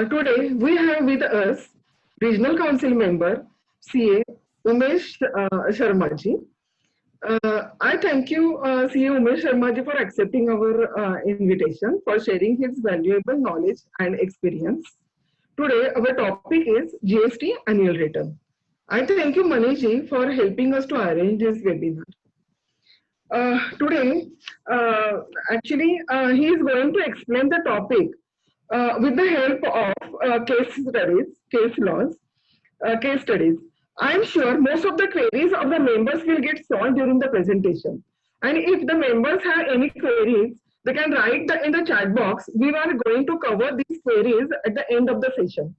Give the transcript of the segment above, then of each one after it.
Today we have with us Regional Council Member CA Umesh Sharma ji. I thank you, CA Umesh Sharma ji, for accepting our invitation, for sharing his valuable knowledge and experience. Today our topic is GST annual return. I thank you, Manish ji, for helping us to arrange this webinar. Today, he is going to explain the topic with the help of case laws, case studies. I'm sure most of the queries of the members will get solved during the presentation. And if the members have any queries, they can write in the chat box. We are going to cover these queries at the end of the session.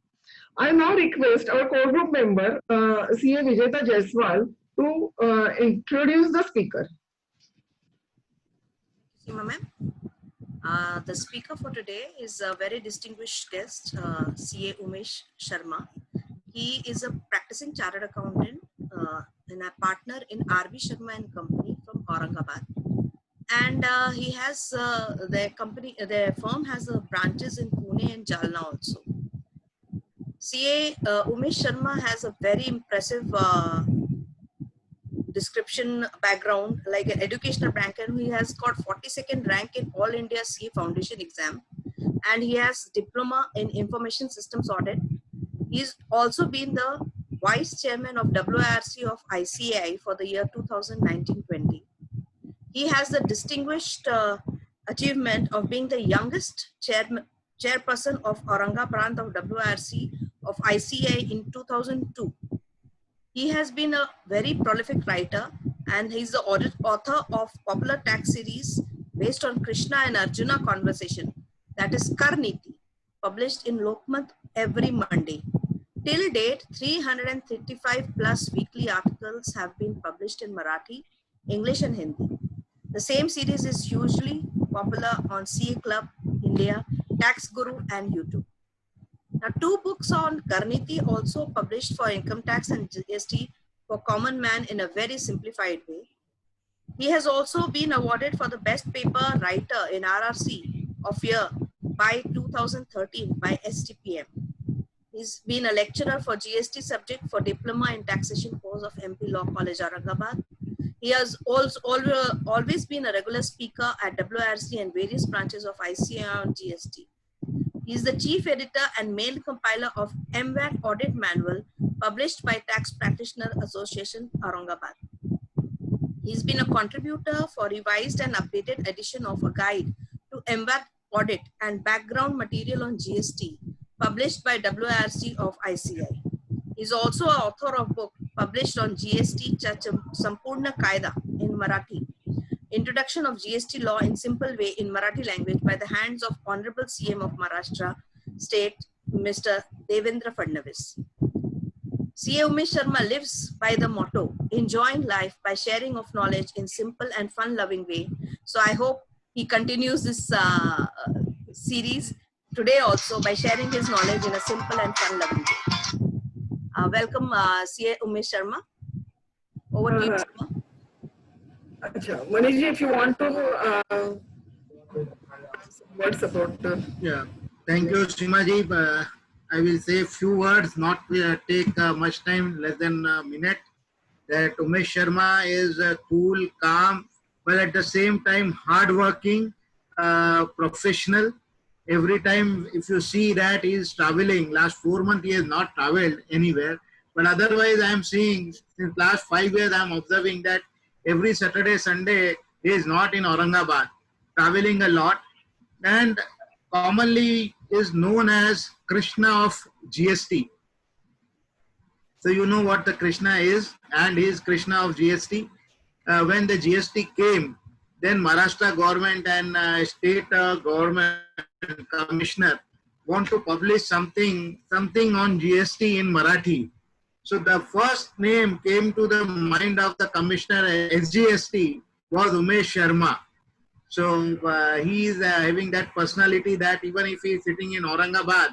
I now request our core group member, CA Vijeta Jaiswal, to introduce the speaker. Ma'am. The speaker for today is a very distinguished guest, CA Umesh Sharma. He is a practicing chartered accountant and a partner in RB Sharma and Company from Aurangabad. And he has their firm has branches in Pune and Jalna also. CA Umesh Sharma has a very impressive description background, like an educational background. He has got 42nd rank in All India CA Foundation exam, and he has diploma in information systems audit. He's also been the vice chairman of WIRC of ICAI for the year 2019-20. He has the distinguished achievement of being the youngest chairperson of Aurangabad branch of WIRC of ICAI in 2002. He has been a very prolific writer, and he's the author of popular tax series based on Krishna and Arjuna conversation, that is Karniti, published in Lokmat every Monday. Till date, 335 plus weekly articles have been published in Marathi, English and Hindi. The same series is hugely popular on CA Club, India, Tax Guru and YouTube. Now, 2 books on Karniti also published for income tax and GST for common man in a very simplified way. He has also been awarded for the best paper writer in RRC of year by 2013 by STPM. He's been a lecturer for GST subject for diploma in taxation course of MP Law College, Aurangabad. He has also always been a regular speaker at WIRC and various branches of ICAI on GST. He is the chief editor and main compiler of MVAT Audit Manual published by Tax Practitioner Association, Aurangabad. He's been a contributor for revised and updated edition of a guide to MVAT audit and background material on GST published by WIRC of ICAI. He's also an author of book published on GST Sampurna Kaida in Marathi, Introduction of GST Law in Simple Way in Marathi Language by the hands of Honorable CM of Maharashtra State, Mr. Devendra Fadnavis. CA Umesh Sharma lives by the motto, enjoying life by sharing of knowledge in simple and fun-loving way. So I hope he continues this series today also by sharing his knowledge in a simple and fun-loving way. Welcome, CA Umesh Sharma. Over to you, Sharma. Manish, if you want to words about yeah, thank you, Shimaji. I will say a few words, not take much time, less than a minute. That Umesh Sharma is cool, calm, but at the same time hardworking, professional. Every time, if you see that he is traveling, last 4 months he has not traveled anywhere. But otherwise, I am seeing since last 5 years, I am observing that every Saturday, Sunday, he is not in Aurangabad, traveling a lot, and commonly is known as Krishna of GST. So you know what the Krishna is, and he is Krishna of GST. When the GST came, then Maharashtra government and state government commissioner want to publish something on GST in Marathi. So the first name came to the mind of the commissioner SGST was Umesh Sharma. So he is having that personality that even if he is sitting in Aurangabad,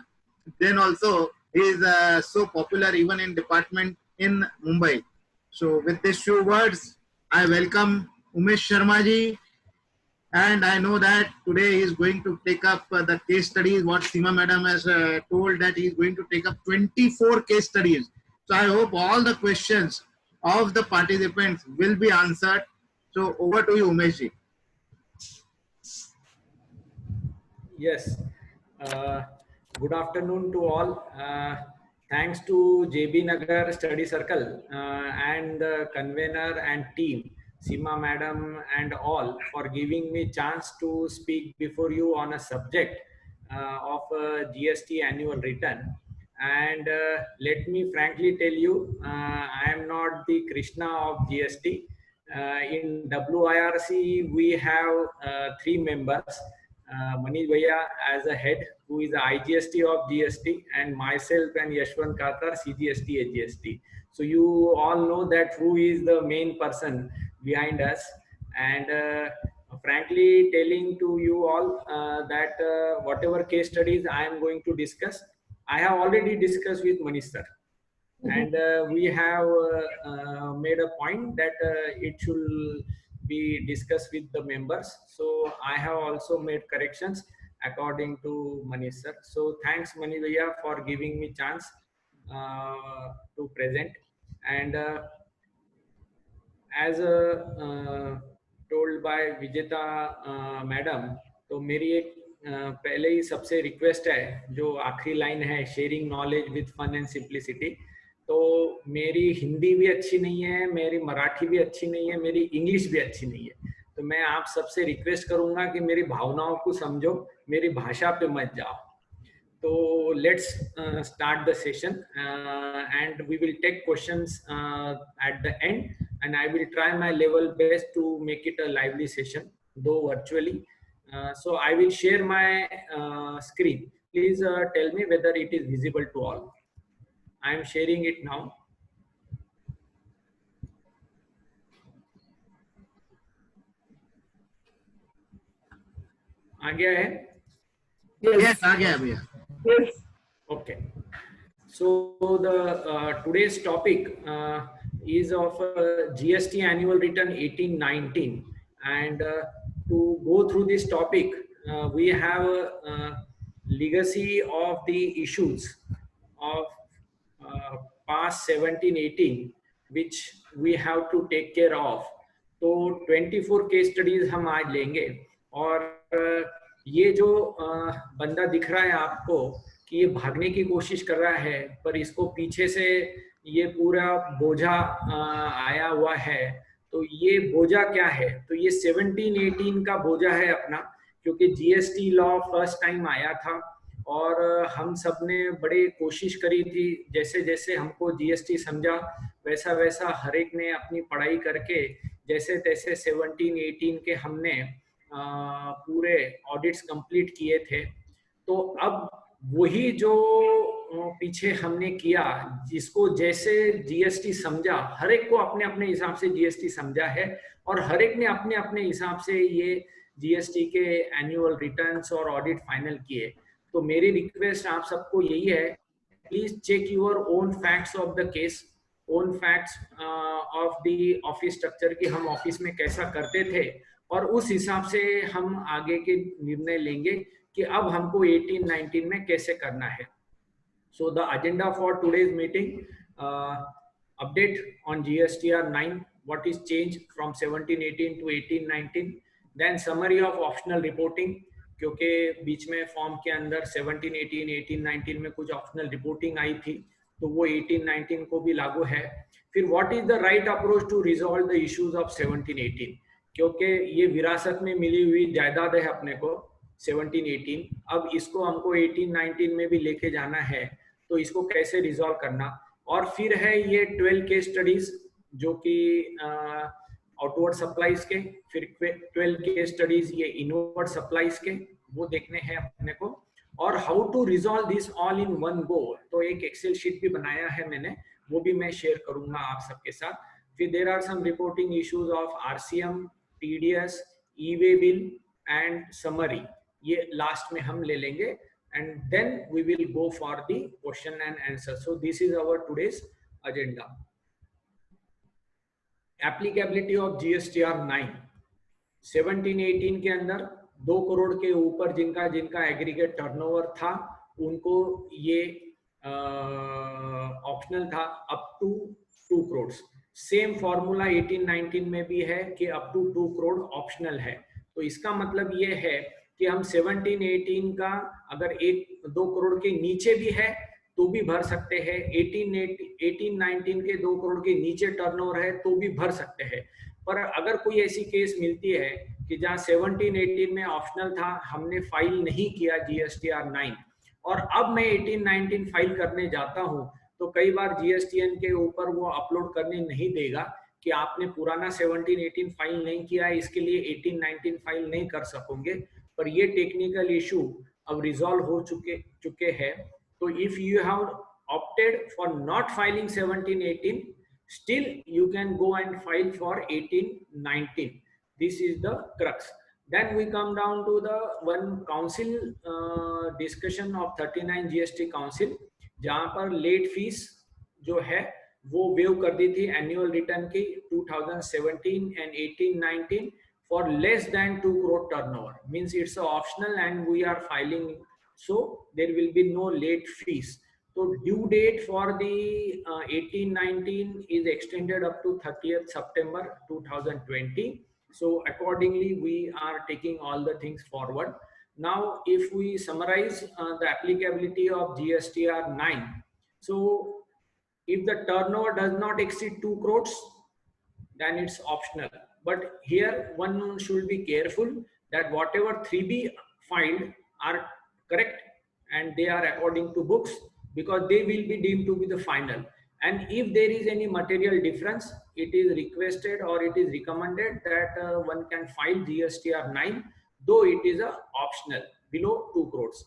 then also he is so popular even in department in Mumbai. So with these few words, I welcome Umesh Sharma ji And I know that today he is going to take up the case studies. What Seema Madam has told, that he is going to take up 24 case studies. So I hope all the questions of the participants will be answered. So over to you, Umesh ji. Yes. Good afternoon to all. Thanks to JB Nagar Study Circle and the convener and team, Seema Madam and all, for giving me chance to speak before you on a subject of GST annual return. And let me frankly tell you, I am not the Krishna of GST. In WIRC, we have 3 members. Manish Bhaiya as a head, who is the IGST of GST, and myself and Yashwant Katar, CGST, AGST. So you all know that who is the main person behind us. And frankly telling to you all that whatever case studies I am going to discuss, I have already discussed with Manish sir. And we have made a point that it should be discussed with the members. So I have also made corrections according to Manish sir. So thanks Manish Bhaiya for giving me chance to present. And as told by Vijeta madam, तो मेरी एक पहले ही सबसे request है, जो आखिरी line है, sharing knowledge with fun and simplicity. तो मेरी हिंदी भी अच्छी नहीं है, मेरी मराठी भी अच्छी नहीं है, मेरी इंग्लिश भी अच्छी नहीं है. तो मैं आप सबसे रिक्वेस्ट करूंगा कि मेरी भावनाओं को समझो, मेरी भाषा पे मत जाओ. So let's start the session and we will take questions at the end, and I will try my level best to make it a lively session, though virtually. So I will share my screen. Please tell me whether it is visible to all. I am sharing it now. आ गया है? Yes, आ गया भैया. Yes. Okay. So the today's topic is of GST annual return 18-19, and to go through this topic, we have legacy of the issues of past 17-18, which we have to take care of. तो 24 case studies हम आज लेंगे. और ये जो बंदा दिख रहा है आपको कि ये भागने की कोशिश कर रहा है, पर इसको पीछे से ये पूरा बोझा आया हुआ है. तो ये बोझा क्या है? तो ये 17-18 का बोझा है अपना, क्योंकि जीएसटी लॉ फर्स्ट टाइम आया था और हम सब ने बड़े कोशिश करी थी. जैसे जैसे हमको जीएसटी समझा वैसा वैसा हर एक ने अपनी पढ़ाई करके जैसे तैसे 17-18 के हमने पूरे ऑडिट्स कंप्लीट किए थे. तो अब वही जो पीछे हमने किया, जिसको जैसे जीएसटी समझा, हर एक को अपने अपने हिसाब से जीएसटी समझा है और हर एक ने अपने अपने हिसाब से ये जीएसटी के एनुअल रिटर्न्स और ऑडिट फाइनल किए. तो मेरी रिक्वेस्ट आप सबको यही है, please check your own facts of the case, own facts of the office structure की हम ऑफिस में कैसा करते थे, और उस हिसाब से हम आगे के निर्णय लेंगे कि अब हमको 18-19 में कैसे करना है. So the agenda for today's meeting, update on GSTR 9, what is changed from 17-18 to 18-19, then summary of optional reporting, क्योंकि बीच में फॉर्म के अंदर 17-18, 18-19 में कुछ ऑप्शनल रिपोर्टिंग आई थी, तो वो 18-19 को भी लागू है. फिर what is the right approach to resolve the issues of 17-18, क्योंकि ये विरासत में मिली हुई जायदाद है अपने को 17-18. अब इसको हमको 18-19 में भी लेके जाना है, तो इसको कैसे रिजॉल्व करना. और फिर है ये 12 केस स्टडीज जो कि आउटवर्ड सप्लाईज के, फिर 12 केस स्टडीज ये इनवर्ड सप्लाईज के, वो देखने हैं अपने को. और how to resolve this all in one go, तो एक एक्सेल शीट भी बनाया है मैंने, वो भी मैं शेयर करूंगा आप सबके साथ. फिर there are some reporting issues of RCM, TDS, e-way bill and summary, ये लास्ट में हम ले लेंगे. And then we will go for the question and answer. So this is our today's agenda. Applicability of GSTR 9. 17-18 के अंदर 2 करोड़ के ऊपर जिनका जिनका एग्रीगेट टर्नओवर था उनको ये ऑप्शनल था up to 2 crore. Same formula 18-19 में भी है कि अप टू 2 करोड़ ऑप्शनल है। तो इसका मतलब ये है कि हम 17-18 का अगर 1-2 करोड़ के नीचे भी है तो भी भर सकते हैं, 18-19 के 2 करोड़ के नीचे टर्नओवर है तो भी भर सकते हैं। पर अगर कोई ऐसी केस मिलती है कि जहां 17-18 में ऑप्शनल था, हमने फाइल नहीं किया GSTR 9 और अब मैं 18-19 फाइल करने जाता हूं, तो कई बार GSTN के ऊपर वो अपलोड करने नहीं देगा कि आपने पुराना 17-18 फाइल नहीं किया है, इसके लिए 18-19 फाइल नहीं कर सकोगे। पर ये टेक्निकल इशू अब रिजॉल्व हो चुके हैं। तो if you have opted for not filing 17-18, still you can go and file for 18-19. This is the crux. Then we come down to the one council discussion of 39 GST council, जहां पर late fees जो है वो wave कर दी थी annual return की 2017 and 18-19 for less than 2 crore turnover. Means it's optional and we are filing, so there will be no late fees. So due date for the 18-19 is extended up to 30th September 2020. So accordingly, we are taking all the things forward. Now, if we summarize the applicability of GSTR 9, so if the turnover does not exceed 2 crores, then it's optional. But here one should be careful that whatever 3B filed are correct and they are according to books, because they will be deemed to be the final. And if there is any material difference, it is requested or it is recommended that one can file GSTR 9, though it is a optional below 2 crores.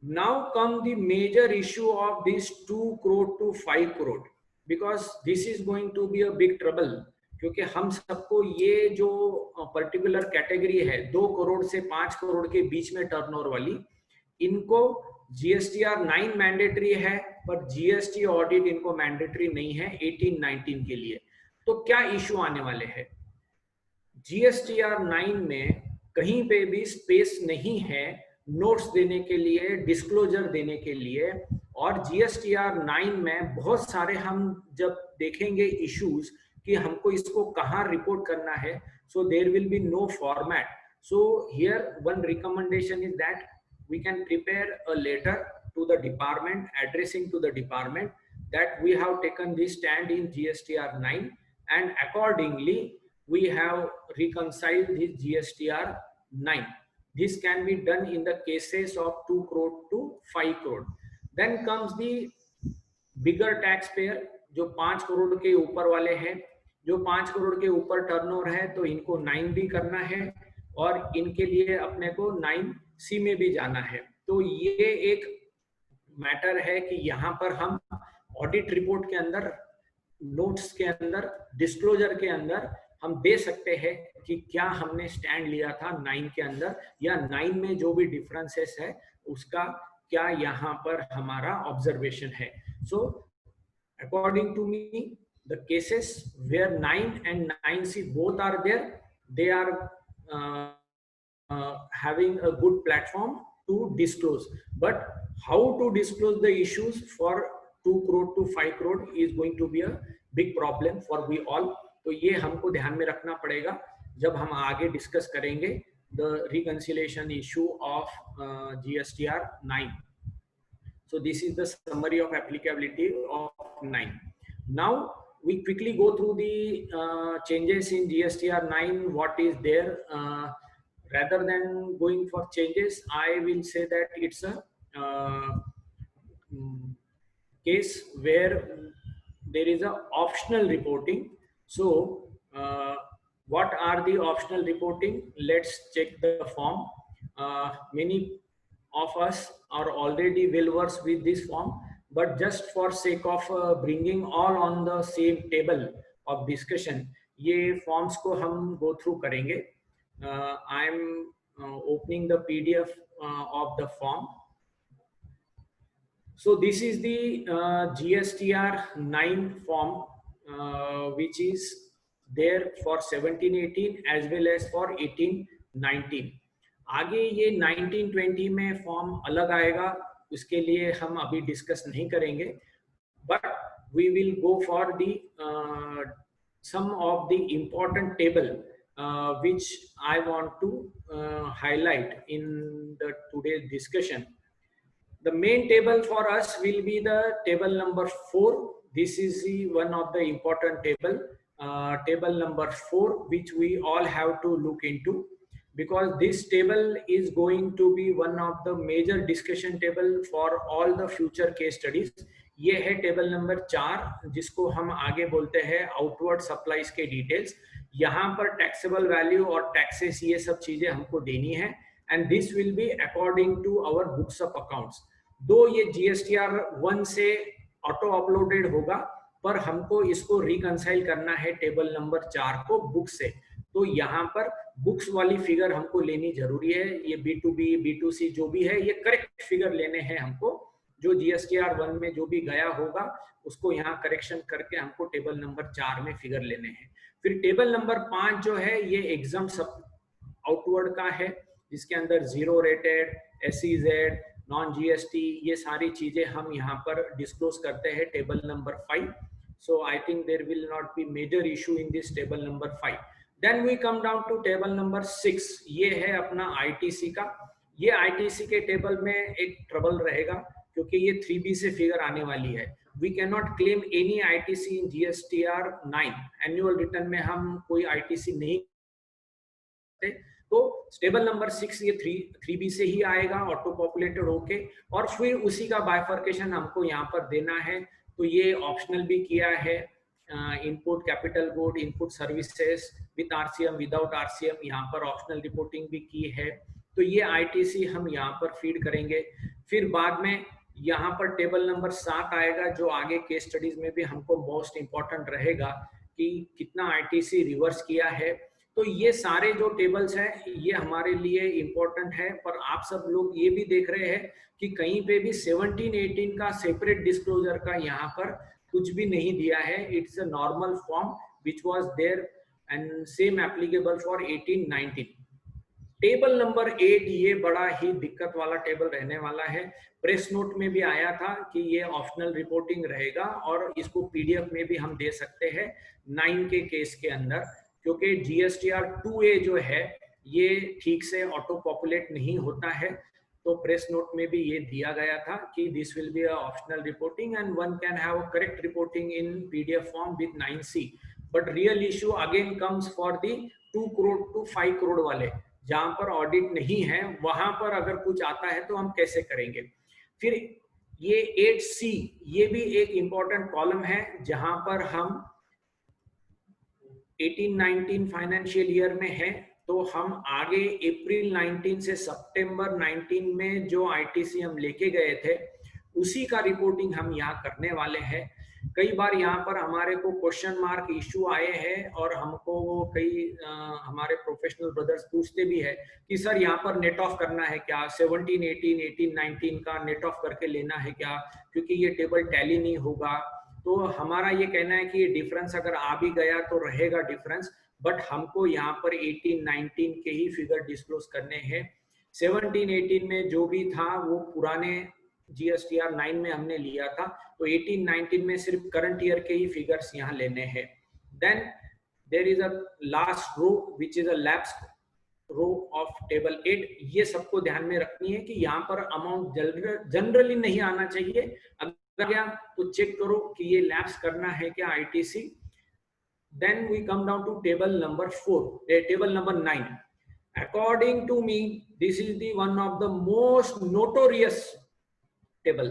Now come the major issue of this 2 crore to 5 crore, because this is going to be a big trouble. क्योंकि हम सबको ये जो particular category है 2 करोड़ से 5 करोड़ के बीच में turnover वाली, इनको GSTR 9 मैंडेटरी है पर GST ऑडिट इनको मैंडेटरी नहीं है 18-19 के लिए। तो क्या इशू आने वाले हैं? GSTR 9 में कहीं पे भी स्पेस नहीं है नोट्स देने के लिए, डिस्क्लोजर देने के लिए। और GSTR 9 में बहुत सारे हम जब देखेंगे इश्यूज कि हमको इसको कहाँ रिपोर्ट करना है, so there will be no format. So here one recommendation is that we can prepare a letter to the department addressing to the department that we have taken this stand in GSTR 9 and accordingly we have reconciled this GSTR 9. This can be done in the cases of 2 crore to 5 crore. Then comes the bigger taxpayer जो 5 करोड़ के ऊपर वाले हैं। जो 5 करोड़ के ऊपर turnover है तो इनको 9 भी करना है और इनके लिए अपने को 9C में भी जाना है। तो ये एक मैटर है कि यहाँ पर हम ऑडिट रिपोर्ट के अंदर, नोट्स के अंदर, डिस्क्लोजर के अंदर हम दे सकते हैं कि क्या हमने स्टैंड लिया था 9 के अंदर, या 9 में जो भी डिफरेंसेस है उसका क्या यहाँ पर हमारा ऑब्जर्वेशन है। सो according to me, the cases where 9 and 9C both are there, they are having a good platform to disclose. But how to disclose the issues for 2 crore to 5 crore is going to be a big problem for we all. तो ये हमको ध्यान में रखना पड़ेगा जब हम आगे डिस्कस करेंगे the reconciliation issue of GSTR 9. So this is the summary of applicability of 9. Now we quickly go through the changes in GSTR 9, what is there. Rather than going for changes, I will say that it's a case where there is a optional reporting. So what are the optional reporting? Let's check the form. Many of us are already well versed with this form, but just for sake of bringing all on the same table of discussion, ये forms को हम go through करेंगे. I am opening the PDF of the form. So this is the GSTR 9 form, which is there for 17-18 as well as for 18-19. आगे ये 19-20 में form अलग आएगा, उसके लिए हम अभी डिस्कस नहीं करेंगे, but we will go for the some of the important table which I want to highlight in the today's discussion. The main table for us will be the table number 4. This is the one of the important table, table number 4, which we all have to look into, because this table is going to be one of the major discussion table for all the future case studies. ये है table number 4, जिसको हम आगे बोलते हैं outward supplies के details. यहाँ पर टैक्सेबल वैल्यू और टैक्सेस ये सब चीजें हमको देनी है, and this will be according to our books of accounts. दो ये GSTR 1 से ऑटो अपलोडेड होगा, पर हमको इसको रिकंसाइल करना है टेबल नंबर 4 को बुक से. तो यहाँ पर बुक्स वाली फिगर हमको लेनी जरूरी है. ये B2B B2C जो भी है, ये करेक्ट फिगर लेने हैं हमको. जो GSTR 1 में जो भी गया होगा उसको यहाँ करेक्शन करके हमको टेबल नंबर 4 में फिगर लेने हैं. फिर टेबल नंबर 5 जो है ये एग्जाम सब आउटवर्ड का है, जिसके अंदर zero rated, SEZ, non GST, ये सारी चीजें हम यहाँ पर डिस्क्लोज करते हैं table number 5. So I think there will not be major issue in this table number 5. Then we come down to table number 6. ये है अपना ITC का. ये ITC के टेबल में एक ट्रबल रहेगा, क्योंकि ये 3B से फिगर आने वाली है. We cannot claim any ITC in GSTR 9. Annual return में हम कोई ITC नहीं करते. तो टेबल नंबर 6 ये 3B से ही आएगा ऑटो पॉपुलेटेड होके, और फिर उसी का बाइफर्केशन हमको यहाँ पर देना है. तो ये ऑप्शनल भी किया है, input capital good, input services with RCM, without RCM, यहाँ पर ऑप्शनल रिपोर्टिंग भी की है. तो ये ITC हम यहाँ पर फीड करेंगे. फिर बाद में यहाँ पर टेबल नंबर 7 आएगा, जो आगे केस स्टडीज में भी हमको मोस्ट इंपॉर्टेंट रहेगा कि कितना ITC रिवर्स किया है. तो ये सारे जो टेबल्स हैं ये हमारे लिए इंपॉर्टेंट है, पर आप सब लोग ये भी देख रहे हैं कि कहीं पे भी 17-18 का सेपरेट डिस्क्लोजर का यहाँ पर कुछ भी नहीं दिया है. It's a normal form which was there and same applicable for 18-19. Table number 8 ये बड़ा ही दिक्कत वाला टेबल रहने वाला है. प्रेस नोट में भी आया था कि ये ऑप्शनल रिपोर्टिंग रहेगा, और इसको PDF में भी हम दे सकते हैं 9 के केस के अंदर, क्योंकि GSTR 2A जो है ये ठीक से ऑटो पॉपुलेट नहीं होता है. तो प्रेस नोट में भी ये दिया गया था कि this will B optional reporting and one can have correct reporting in PDF form with 9C. But real issue again comes for the 2 crore to 5 crore वाले, जहां पर ऑडिट नहीं है. वहां पर अगर कुछ आता है तो हम कैसे करेंगे. फिर ये 8C ये भी एक इंपॉर्टेंट कॉलम है, जहां पर हम 18-19 फाइनेंशियल ईयर में है, तो हम आगे अप्रैल 19 से सितंबर 19 में जो ITC हम लेके गए थे उसी का रिपोर्टिंग हम यहाँ करने वाले हैं. कई बार यहाँ पर हमारे को क्वेश्चन मार्क इशू आए हैं, और हमको कई हमारे प्रोफेशनल ब्रदर्स पूछते भी है कि सर यहाँ पर नेट ऑफ करना है क्या, 17-18, 18-19 का नेट ऑफ करके लेना है क्या, क्योंकि ये टेबल टैली नहीं होगा. तो हमारा ये कहना है कि ये डिफरेंस अगर आ भी गया तो रहेगा डिफरेंस, बट हमको यहाँ पर 18-19 के ही फिगर डिस्क्लोज करने हैं. 17-18 में जो भी था वो पुराने GSTR 9 में हमने लिया था, तो 18-19 में सिर्फ करंट ईयर के ही फिगर्स यहाँ लेने हैं. Then there is a last row which is a lapsed row of table 8. ये सबको ध्यान में रखनी है कि यहाँ पर अमाउंट जनरली नहीं आना चाहिए. अगर गया तो चेक करो कि ये लैप्स करना है क्या ITC. Then we come down to table number 4, table number 9. According to me, this is the one of the most notorious table.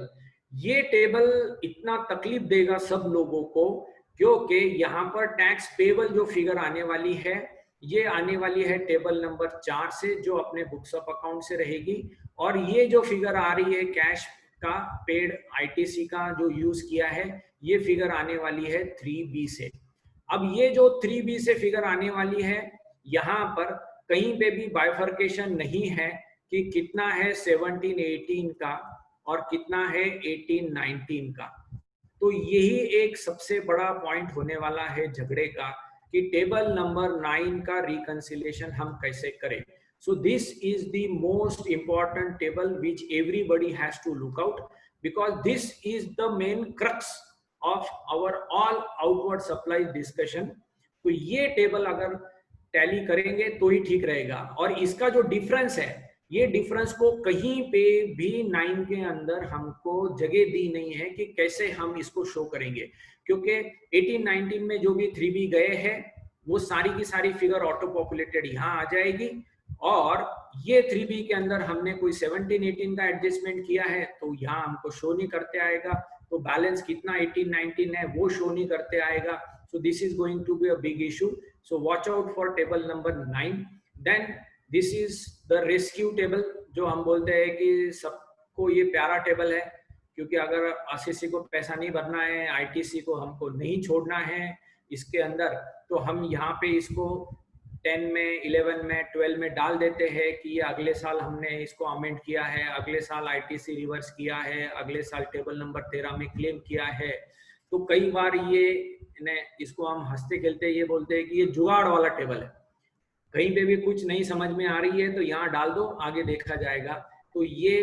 ये टेबल इतना तकलीफ देगा सब लोगों को, क्योंकि यहाँ पर टैक्स पेबल जो फिगर आने वाली है ये आने वाली है टेबल नंबर 4 से, जो अपने बुक्स ऑफ अकाउंट से रहेगी. और ये जो फिगर आ रही है कैश का पेड ITC का जो यूज किया है, ये फिगर आने वाली है 3B से. अब ये जो 3B से फिगर आने वाली है, यहाँ पर कहीं पे भी बाइफर्केशन नहीं है कि कितना है 17-18 का और कितना है 18-19 का. तो यही एक सबसे बड़ा पॉइंट होने वाला है झगड़े का कि टेबल नंबर 9 का रिकंसिलिएशन हम कैसे करें. So this is the most important table which everybody has to look out, because this is the main crux of our all outward supply discussion. तो ये टेबल अगर टैली करेंगे तो ही ठीक रहेगा. और इसका जो डिफरेंस है, ये डिफरेंस को कहीं पे भी 9 के अंदर हमको जगह दी नहीं है कि कैसे हम इसको शो करेंगे, क्योंकि 18-19 में जो भी 3B गए हैं वो सारी की सारी फिगर ऑटो पॉपुलेटेड यहाँ आ जाएगी. और ये 3B के अंदर हमने कोई 17-18 का एडजस्टमेंट किया है तो यहाँ हमको शो नहीं करते आएगा. तो बैलेंस कितना 18-19 है वो शो नहीं करते आएगा. So this is going to be a big issue. So watch out for table number 9. Then this is the rescue table, जो हम बोलते हैं कि सबको ये प्यारा टेबल है, क्योंकि अगर आरसीसी को पैसा नहीं भरना है, आईटीसी को हमको नहीं छोड़ना है इसके अंदर, तो हम यहाँ पे इसको 10 में, 11 में, 12 में डाल देते हैं कि ये अगले साल हमने इसको अमेंड किया है, अगले साल आईटीसी रिवर्स किया है, अगले साल टेबल नंबर 13 में क्लेम किया है. तो कई बार ये इसको हम हंसते खेलते ये बोलते हैं कि ये जुगाड़ वाला टेबल है, कहीं पे भी कुछ नहीं समझ में आ रही है तो यहाँ डाल दो, आगे देखा जाएगा. तो ये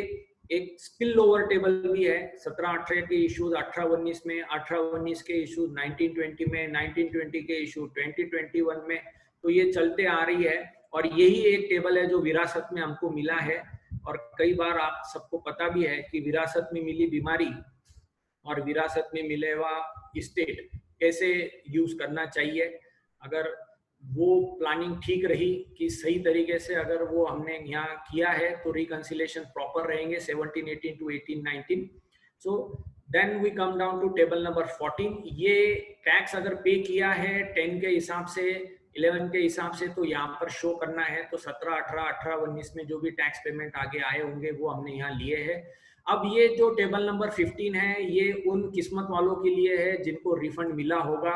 एक स्पिल ओवर टेबल भी है. 17-18 के इश्यूज 18-19 में, 18-19 के इश्यूज 19-20 में, 19-20 के इशू 20-21 में. तो ये चलते आ रही है. और यही एक टेबल है जो विरासत में हमको मिला है. और कई बार आप सबको पता भी है कि विरासत में मिली बीमारी और विरासत में मिले हुआ स्टेट कैसे यूज करना चाहिए. अगर वो प्लानिंग ठीक रही कि सही तरीके से अगर वो हमने यहाँ किया है तो रिकंसिलेशन प्रॉपर रहेंगे 17-18 to 18-19. So then we come down to table number 14. ये टैक्स अगर पे किया है 10 के हिसाब से, 11 के हिसाब से, तो यहाँ पर शो करना है. तो 17-18, 18-19 में जो भी टैक्स पेमेंट आगे आए होंगे वो हमने यहाँ लिए हैं. अब ये जो टेबल नंबर 15 है ये उन किस्मत वालों के लिए है जिनको रिफंड मिला होगा.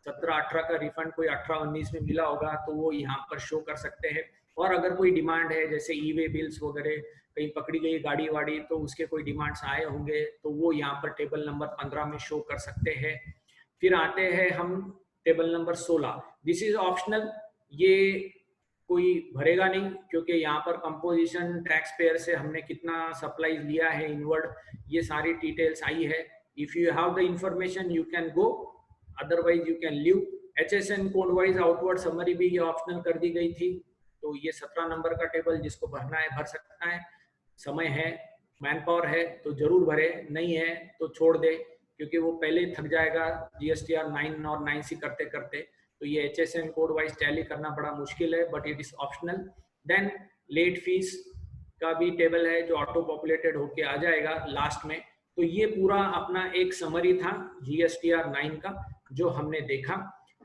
17-18 का रिफंड कोई 18-19 में मिला होगा तो वो यहाँ पर शो कर सकते हैं. और अगर कोई डिमांड है जैसे ई-वे बिल्स वगैरह, कहीं पकड़ी गई गाड़ी वाड़ी तो उसके कोई डिमांड्स आए होंगे तो वो यहाँ पर टेबल नंबर 15 में शो कर सकते हैं. फिर आते हैं हम table number 16. This is optional, ये कोई भरेगा नहीं क्योंकि यहाँ पर कंपोजिशन टैक्स पेयर से हमने कितना सप्लाई लिया है इनवर्ड, ये सारी डिटेल्स आई है. If you have the information you can go, otherwise you can leave. HSN code wise outward summary भी ये ऑप्शनल कर दी गई थी. तो ये 17 नंबर का टेबल जिसको भरना है भर सकता है. समय है, मैन पावर है तो जरूर भरे, नहीं है तो छोड़ दे क्योंकि वो पहले ही थक जाएगा GSTR 9 और 9C करते करते. तो ये HSN कोड वाइज टैली करना बड़ा मुश्किल है, but it is optional. Then late fees का भी टेबल है जो ऑटो पॉपुलेटेड होके आ जाएगा लास्ट में. तो ये पूरा अपना एक समरी था GSTR 9 का जो हमने देखा.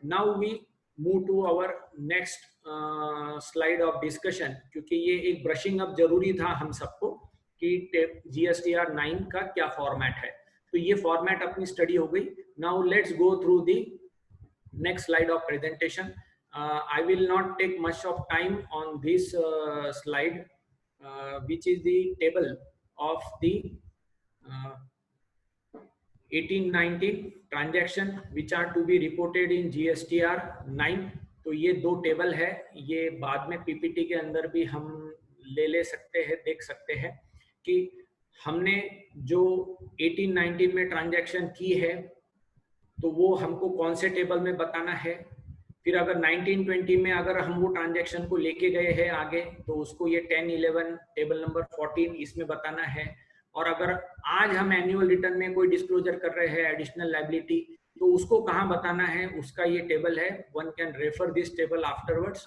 Now we move to our next slide of discussion, क्योंकि ये एक ब्रशिंग अप जरूरी था हम सबको कि GSTR 9 का क्या फॉर्मेट है. तो ये फॉर्मेट अपनी स्टडी हो गई. Now let's go through the next slide of presentation. I will not take much of time on this slide, which is the table of the 18-19 transaction which are to be reported in GSTR 9. तो ये दो table है, ये बाद में PPT के अंदर भी हम ले सकते हैं, देख सकते हैं कि हमने जो 18-19 में ट्रांजैक्शन की है तो वो हमको कौन से टेबल में बताना है. फिर अगर 19-20 में अगर हम वो ट्रांजैक्शन को लेके गए हैं आगे तो उसको ये 10-11 टेबल नंबर 14 इसमें बताना है. और अगर आज हम एनुअल रिटर्न में कोई डिस्क्लोजर कर रहे हैं एडिशनल लायबिलिटी तो उसको कहाँ बताना है, उसका ये टेबल है. One can refer this table afterwards.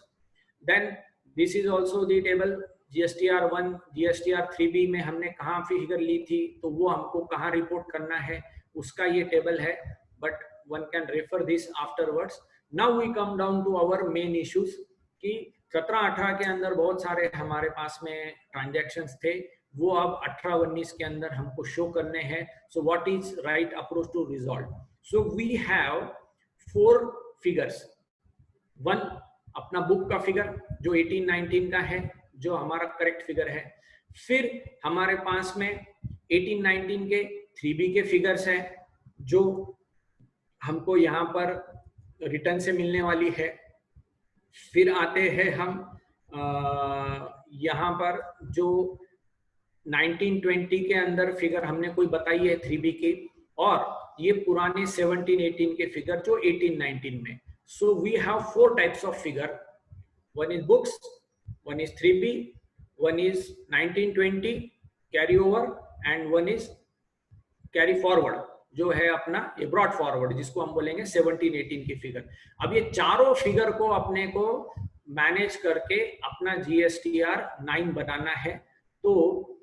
Then this is also the table GSTR 1, GSTR 3B में हमने कहाँ फिगर ली थी तो वो हमको कहाँ रिपोर्ट करना है, उसका ये टेबल है. But one can refer this afterwards. Now we come down to our main issues कि 17-18 के अंदर बहुत सारे हमारे पास में transactions थे, वो अब 18-19 के अंदर हमको शो करने हैं. So what is right approach to resolve? So we have 4 figures. One अपना बुक का फिगर जो 18-19 का है, जो हमारा करेक्ट फिगर है. फिर हमारे पास में 18-19 के 3B के फिगर्स है जो हमको यहाँ पर रिटर्न से मिलने वाली है। फिर आते हैं हम यहाँ पर जो 1920 के अंदर फिगर हमने कोई बताई है 3B की, और ये पुराने 17-18 के फिगर जो 18-19 में। So we have 4 types of figure, one is books, one is 3B, one is 1920 carry over, and one is carry forward जो है अपना ये ब्रॉड फॉरवर्ड, जिसको हम बोलेंगे 17-18 की फिगर। अब ये चारों फिगर को अपने को मैनेज करके अपना GSTR 9 बनाना है। तो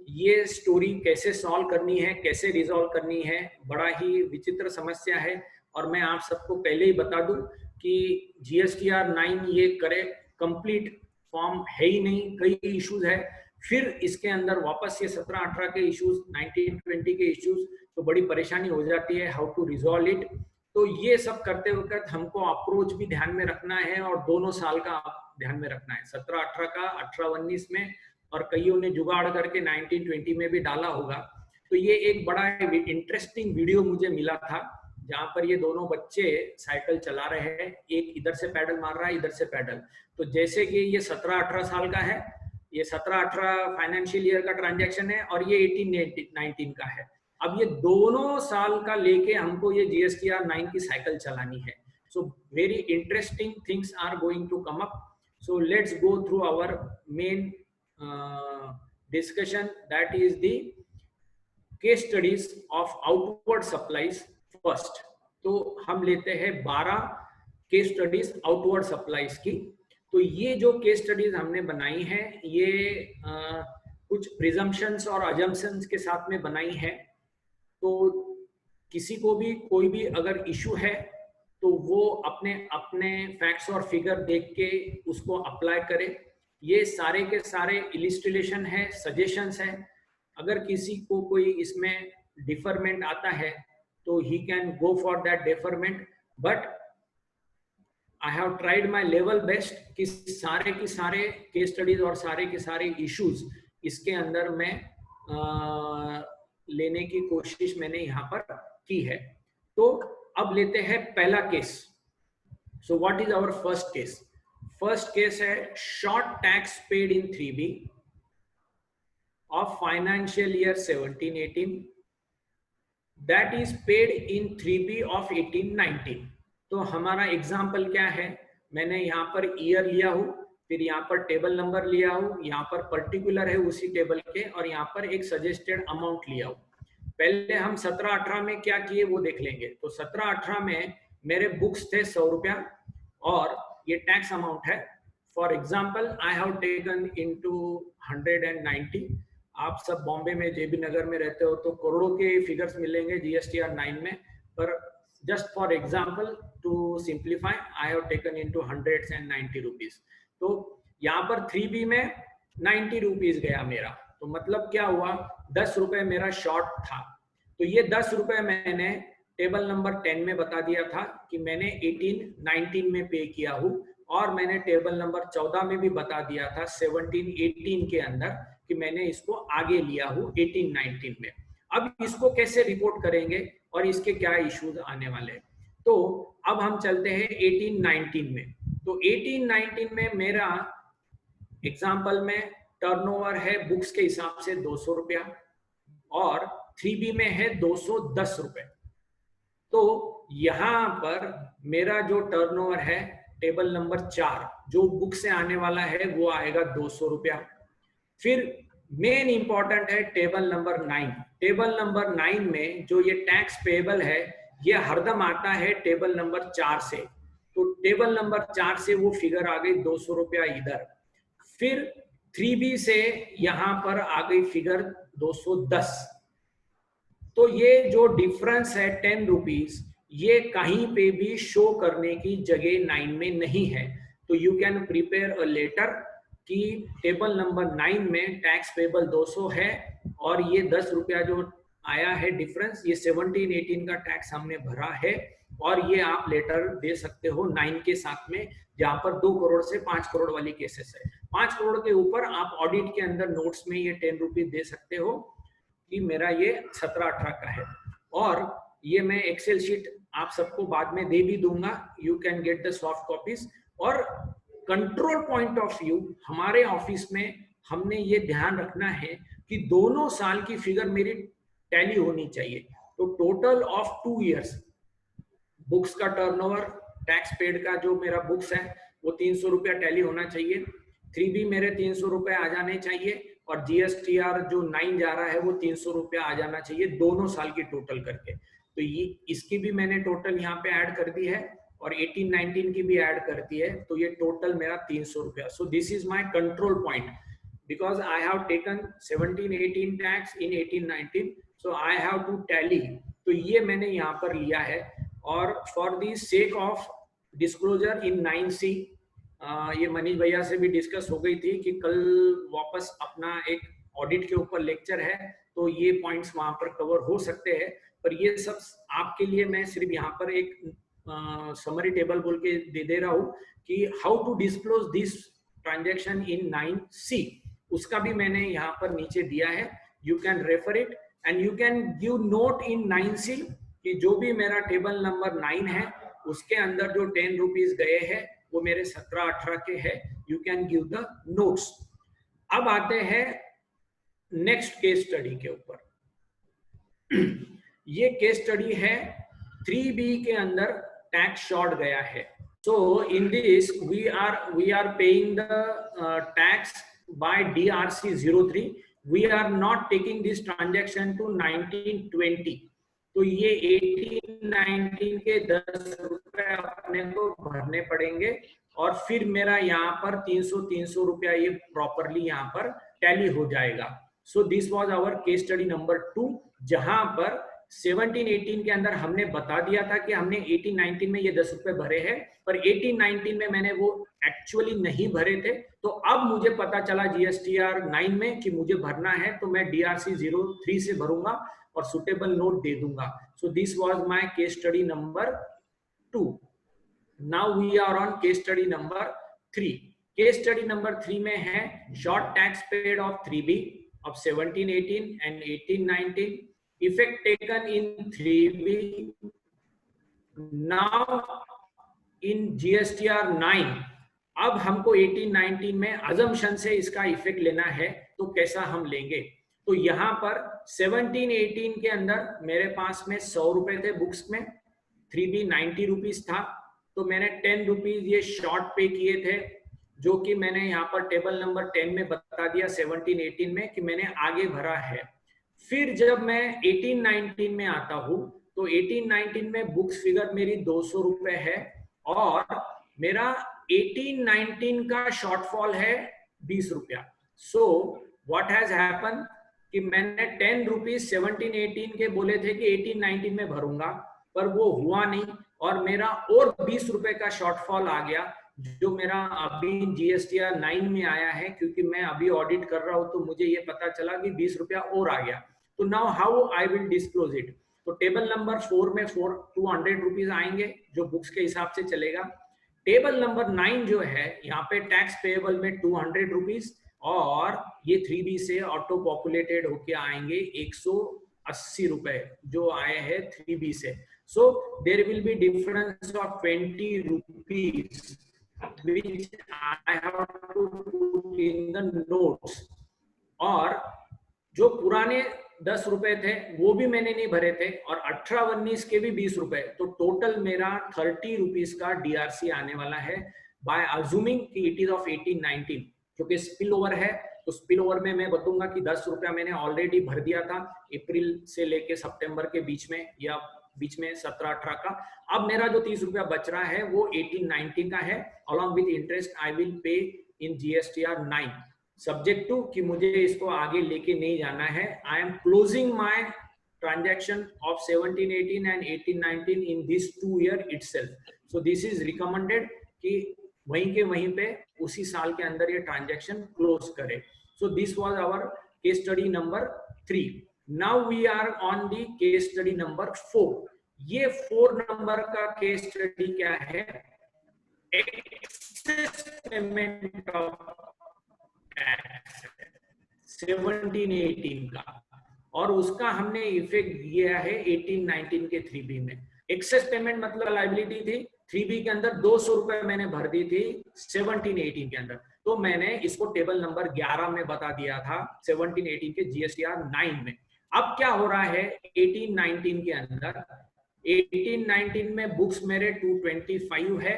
ये स्टोरी कैसे सॉल्व करनी है, कैसे रिजॉल्व करनी है, बड़ा ही विचित्र समस्या है। और मैं आप सबको पहले ही बता दूं कि GSTR 9 ये करे कंप्लीट फॉर्म है ही नहीं, कई इश्यूज है। फिर इसके अंदर वापस ये 17-18 के इश्यूज, 1920 के इश्यूज, तो बड़ी परेशानी हो जाती है हाउ टू रिजॉल्व इट। तो ये सब करते वक्त हमको अप्रोच भी ध्यान में रखना है और दोनों साल का ध्यान में रखना है, 17-18 का, 18-19 में, और कईयों ने जुगाड़ करके 1920 में भी डाला होगा। तो ये एक बड़ा इंटरेस्टिंग वीडियो मुझे मिला था जहां पर ये दोनों बच्चे साइकिल चला रहे हैं, एक इधर से पैडल मार रहा है, इधर से पैडल। तो जैसे कि ये 17-18 साल का है, ये 17-18 फाइनेंशियल ईयर का ट्रांजैक्शन है, और ये 18-19 का है। अब ये दोनों साल का लेके हमको ये GSTR 9 की साइकिल चलानी है। So very interesting things are going to come up. So let's go through our main discussion, that is the case studies of outward supplies first। तो हम लेते हैं 12 केस स्टडीज आउटवर्ड सप्लाईज की। तो ये जो केस स्टडीज हमने बनाई है ये कुछ प्रिजम्पशंस और अजम्पशंस के साथ में बनाई है। तो किसी को भी कोई भी अगर इशू है तो वो अपने अपने फैक्ट्स और फिगर देख के उसको अप्लाई करे। ये सारे के सारे इलिस्ट्रेशन है, सजेशंस है। अगर किसी को कोई इसमें डिफरमेंट आता है तो he can go for that deferment, but I have tried my level best कि सारे के सारे केस स्टडीज और सारे के सारे इश्यूज इसके अंदर में लेने की कोशिश मैंने यहाँ पर की है। तो अब लेते हैं पहला case. So what is our first case? First case है short tax paid in 3B of financial year 17-18 that is paid in 3B of 18-19। तो हमारा एग्जाम्पल क्या है? मैंने यहाँ पर ईयर लिया हूँ, फिर यहाँ पर टेबल नंबर लिया हूँ, यहाँ पर पर्टिकुलर है उसी टेबल के, और यहाँ पर एक सजेस्टेड अमाउंट लिया हूँ। पहले हम 17-18 में क्या किए वो देख लेंगे। तो 17-18 में मेरे बुक्स थे 100 रुपया और ये टैक्स अमाउंट है। For example I have taken into 190। आप सब बॉम्बे में JB नगर में रहते हो तो करोड़ों के फिगर्स मिलेंगे GSTR 9 में, पर just for example to simplify I have taken into 190 rupees. तो यहाँ पर 3B में 90 रुपीज गया मेरा। तो मतलब क्या हुआ, 10 रुपए मेरा शॉर्ट था। तो ये 10 रुपए मैंने टेबल नंबर 10 में बता दिया था कि मैंने 18-19 में पे किया हूँ, और मैंने टेबल नंबर 14 में भी बता दिया था 17-18 के अंदर कि मैंने इसको आगे लिया हूँ 18-19 में। अब इसको कैसे रिपोर्ट करेंगे और इसके क्या इश्यूज आने वाले हैं? तो अब हम चलते हैं 18-19 में। तो 18-19 में मेरा एग्जाम्पल में टर्नओवर है बुक्स के हिसाब से 200 रुपया और 3B में है 210 रुपए। तो यहां पर मेरा जो टर्नओवर है टेबल नंबर 4 जो बुक से आने वाला है वो आएगा 200 रुपया। फिर मेन इंपॉर्टेंट है टेबल नंबर 9। टेबल नंबर 9 में जो ये टैक्स पेबल है ये हरदम आता है टेबल नंबर 4 से। तो टेबल नंबर 4 से वो फिगर आ गई 200 रुपया इधर। फिर 3B से यहां पर आ गई फिगर 210। तो ये जो डिफरेंस है 10 रुपीज ये कहीं पे भी शो करने की जगह 9 में नहीं है। तो you can prepare a letter कि टेबल नंबर 9 में टैक्स पेबल 200 है और ये 10 रुपया जो आया है डिफरेंस ये 17-18 का टैक्स हमने भरा है, और ये आप लेटर दे सकते हो 9 के साथ में, जहां पर 2 करोड़ से 5 करोड़ वाली केसेस है। 5 करोड़ के ऊपर आप ऑडिट के अंदर नोट्स में ये 10 रुपीज दे सकते हो कि मेरा ये 17-18 का है। और ये मैं एक्सेल शीट आप सबको बाद में दे भी दूंगा, you can get the soft copies. और कंट्रोल पॉइंट ऑफ व्यू हमारे ऑफिस में हमने ये ध्यान रखना है कि दोनों साल की फिगर मेरी टैली होनी चाहिए। तो टोटल ऑफ 2 इयर्स बुक्स का टर्नओवर, टैक्स पेड का जो मेरा बुक्स है वो 300 रुपया टैली होना चाहिए, 3B मेरे 300 रुपए आ जाने चाहिए, और GSTR जो 9 जा रहा है वो 300 रुपया आ जाना चाहिए दोनों साल की टोटल करके। तो ये इसकी भी मैंने टोटल यहाँ पे ऐड कर दी है और 18-19 की भी ऐड कर दी है, तो ये टोटल मेरा 300 रुपया। So this is my control point because I have taken 17-18 tax in 18-19, so I have to tally. तो ये मैंने यहाँ पर लिया है। और for the sake of disclosure in 9C, ये मनीष भैया से भी डिस्कस हो गई थी कि कल वापस अपना एक ऑडिट के ऊपर लेक्चर है, तो ये पॉइंट्स वहां पर कवर हो सकते हैं। पर ये सब आपके लिए मैं सिर्फ यहाँ पर एक समरी टेबल बोल के दे रहा हूँ कि how to disclose this transaction in 9C, उसका भी मैंने यहाँ पर नीचे दिया है। You can refer it and you can give note in 9C कि जो भी मेरा टेबल नंबर 9 है उसके अंदर जो 10 रुपीज गए हैं वो मेरे 17-18 के हैं। You can give the notes. अब आते हैं नेक्स्ट केस स्टडी के ऊपर। ये केस स्टडी है 3B के अंदर टैक्स शॉर्ट गया है। So in this we are paying the tax by DRC 03। We are not taking this transaction to 1920। तो ये 18-19 के 10 रुपए अपने को भरने पड़ेंगे और फिर मेरा यहाँ पर 300 रुपया ये प्रॉपरली यहाँ पर टैली हो जाएगा। So this was our case study number 2, जहां पर 17-18 के अंदर हमने बता दिया था कि हमने 18-19 में ये 10 रुपए भरे हैं, पर 18-19 में मैंने वो एक्चुअली नहीं भरे थे। तो अब मुझे पता चला GSTR 9 में कि मुझे भरना है, तो मैं DRC 03 से भरूंगा और सुटेबल नोट दे दूंगा। So this was my case study number 2। Now we are on case study number 3। Case study number 3 में है short tax paid of 3B of 17-18 and 18-19, effect taken in 3B. Now in GSTR 9, अब हमको 18-19 में assumption से इसका effect लेना है, तो कैसा हम लेंगे? तो यहाँ पर 17-18 के अंदर मेरे पास में 100 रुपए थे बुक्स में, 3B 90 रुपीज था, तो मैंने 10 रुपीज ये शॉर्ट पे किए थे, जो कि मैंने यहाँ पर टेबल नंबर 10 में बता दिया 17-18 में कि मैंने आगे भरा है। फिर जब मैं 18-19 में आता हूँ तो 18-19 में बुक्स फिगर मेरी 200 रुपए है और मेरा 18-19 का शॉर्टफॉल है 20 रुपया। सो व्हाट हैज हैपन कि मैंने 10 रुपीज 17-18 के बोले थे कि 18-19 में भरूंगा, पर वो हुआ नहीं और मेरा और 20 रुपए का शॉर्टफॉल आ गया, जो मेरा अभी GSTR 9 में आया है, क्योंकि मैं अभी ऑडिट कर रहा हूं तो मुझे ये पता चला कि 20 रुपया और आ गया। तो now how I will disclose it? तो टेबल नंबर 4 में 200 रुपीज आएंगे जो बुक्स के हिसाब से चलेगा। टेबल नंबर 9 जो है यहाँ पे टैक्स पेएबल में 200 रुपीज और ये 3B से ऑटो पॉपुलेटेड होके आएंगे 180 रुपए जो आए हैं 3B से। So there will be difference of 20 rupees which I have to put in the notes। और जो पुराने 10 रुपए थे वो भी मैंने नहीं भरे थे और 18-19 के भी 20 रुपए, तो टोटल मेरा 30 रुपीज का DRC आने वाला है बाय अज्यूमिंग कि इट इज ऑफ 18-19। क्योंकि स्पिल ओवर है तो स्पिल ओवर में मैं बताऊंगा कि 10 रुपया मैंने ऑलरेडी भर दिया था अप्रैल से लेके सितंबर के बीच में या बीच में 17-18 का। अब मेरा जो 30 रुपया बच रहा है वो 18-19 का है, along with interest I will pay in GSTR 9, subject to कि मुझे इसको आगे लेके नहीं जाना है। I am closing my transaction of 17-18 and 18-19 in this 2 year itself. So this is recommended कि वहीं के वहीं पे उसी साल के अंदर ये ट्रांजैक्शन क्लोज करे। So this was our case study number 3। Now we are on the case study number 4। ये 4 नंबर का केस स्टडी क्या है? एक्सेस पेमेंट ऑफ टैक्स 17-18 का, और उसका हमने इफेक्ट दिया है 18-19 के 3B में। एक्सेस पेमेंट मतलब लाइबिलिटी थी 3B के अंदर 200 रुपए मैंने भर दी थी 17-18 के अंदर, तो मैंने इसको टेबल नंबर 11 में बता दिया था 17-18 के GSTR 9 में। अब क्या हो रहा है 18-19 के अंदर, 18-19 में बुक्स मेरे 225 है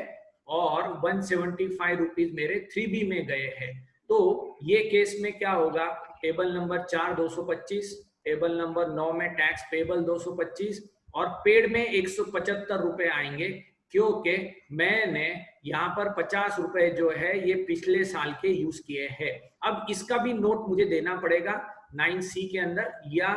और 175 रुपीज मेरे 3B में गए हैं। तो ये केस में क्या होगा, टेबल नंबर 4 225, टेबल नंबर 9 में टैक्स पेबल 225 और पेड में 175 रुपए आएंगे, क्योंकि मैंने यहाँ पर 50 रुपए जो है ये पिछले साल के यूज किए हैं। अब इसका भी नोट मुझे देना पड़ेगा 9C के अंदर, या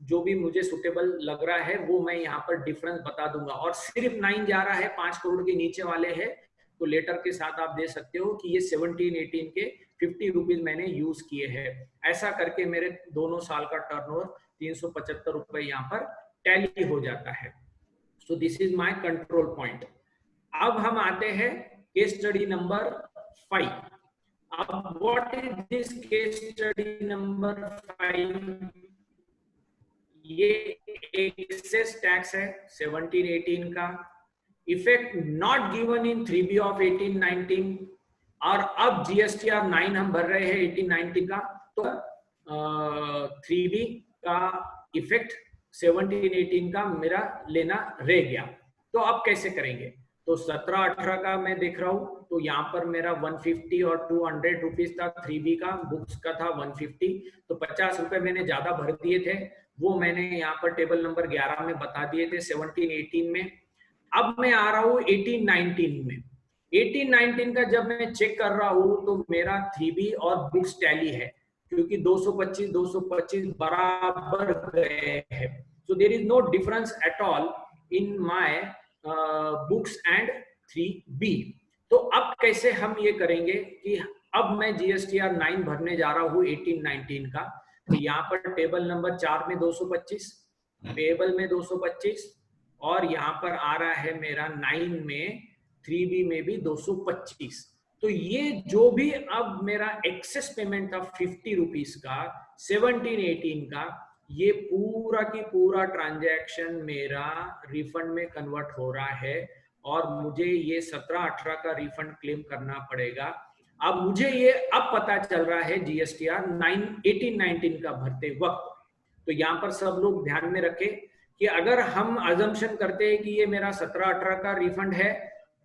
जो भी मुझे सुटेबल लग रहा है वो मैं यहाँ पर डिफरेंस बता दूंगा। और सिर्फ 9 जा रहा है, 5 करोड़ के नीचे वाले हैं तो लेटर के साथ आप दे सकते हो कि ये 17-18 के 50 रुपीज मैंने यूज किए हैं। ऐसा करके मेरे दोनों साल का टर्नओवर 375 रुपए यहाँ पर टैली हो जाता है। सो this is my control point. अब हम आते हैं केस स्टडी नंबर 5। अब what is this case study number 5? ये एक्सेस टैक्स है 17-18 का, effect not given in 3B of 18-19, और अब GSTR 9 हम भर रहे हैं 18-19 का, तो 3B का इफेक्ट 17-18 का मेरा लेना रह गया। तो अब कैसे करेंगे? तो 17-18 का मैं देख रहा हूं, तो यहाँ पर मेरा 150 और 200 रुपीज था, 3B का बुक्स का था 150, तो 50 रुपए मैंने ज्यादा भर दिए थे, वो मैंने यहाँ पर टेबल नंबर 11 में बता दिए थे 17-18 में। अब मैं आ रहा हूँ 18-19 में। 18-19 का जब मैं चेक कर रहा हूँ तो मेरा 3B और बुक्स टैली है, क्योंकि 225 बराबर गए हैं। So there is no difference at all in my books and 3B। तो अब कैसे हम ये करेंगे कि अब मैं GSTR 9 भरने जा रहा हूँ 18-19 का, तो यहाँ पर टेबल नंबर 4 में 225, पेबल में 225, और यहाँ पर आ रहा है मेरा 9 में 3B में भी 225। तो ये जो भी अब मेरा एक्सेस पेमेंट था 50 रुपीज का 17-18 का, ये पूरा की पूरा ट्रांजैक्शन मेरा रिफंड में कन्वर्ट हो रहा है और मुझे ये 17-18 का रिफंड क्लेम करना पड़ेगा। अब मुझे ये अब पता चल रहा है GSTR 18-19 का भरते वक्त। तो यहाँ पर सब लोग ध्यान में रखें कि अगर हम अजम्पशन करते हैं कि ये मेरा 17-18 का रिफंड है,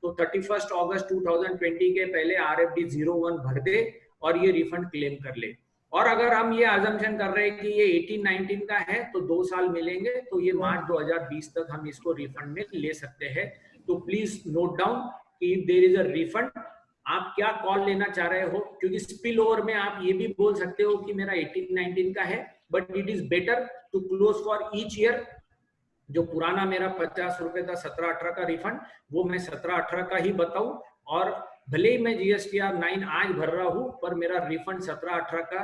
तो 31 अगस्त 2020 के पहले RFD 01 भर दे और ये रिफंड क्लेम कर ले। और अगर हम ये अजम्पशन कर रहे हैं कि ये 18-19 का है तो 2 साल मिलेंगे, तो ये मार्च 2020 तक हम इसको रिफंड में ले सकते हैं। तो प्लीज नोट डाउन कि if there is a refund, आप क्या कॉल लेना चाह रहे हो, क्योंकि स्पिल ओवर में आप ये भी बोल सकते हो कि मेरा 18-19 का है, but it is better to close for each year. जो पुराना मेरा 50 रुपए था 17-18 का रिफंड, वो मैं 17-18 का ही बताऊं, और भले ही मैं GSTR 9 आज भर रहा हूं पर मेरा रिफंड 17-18 का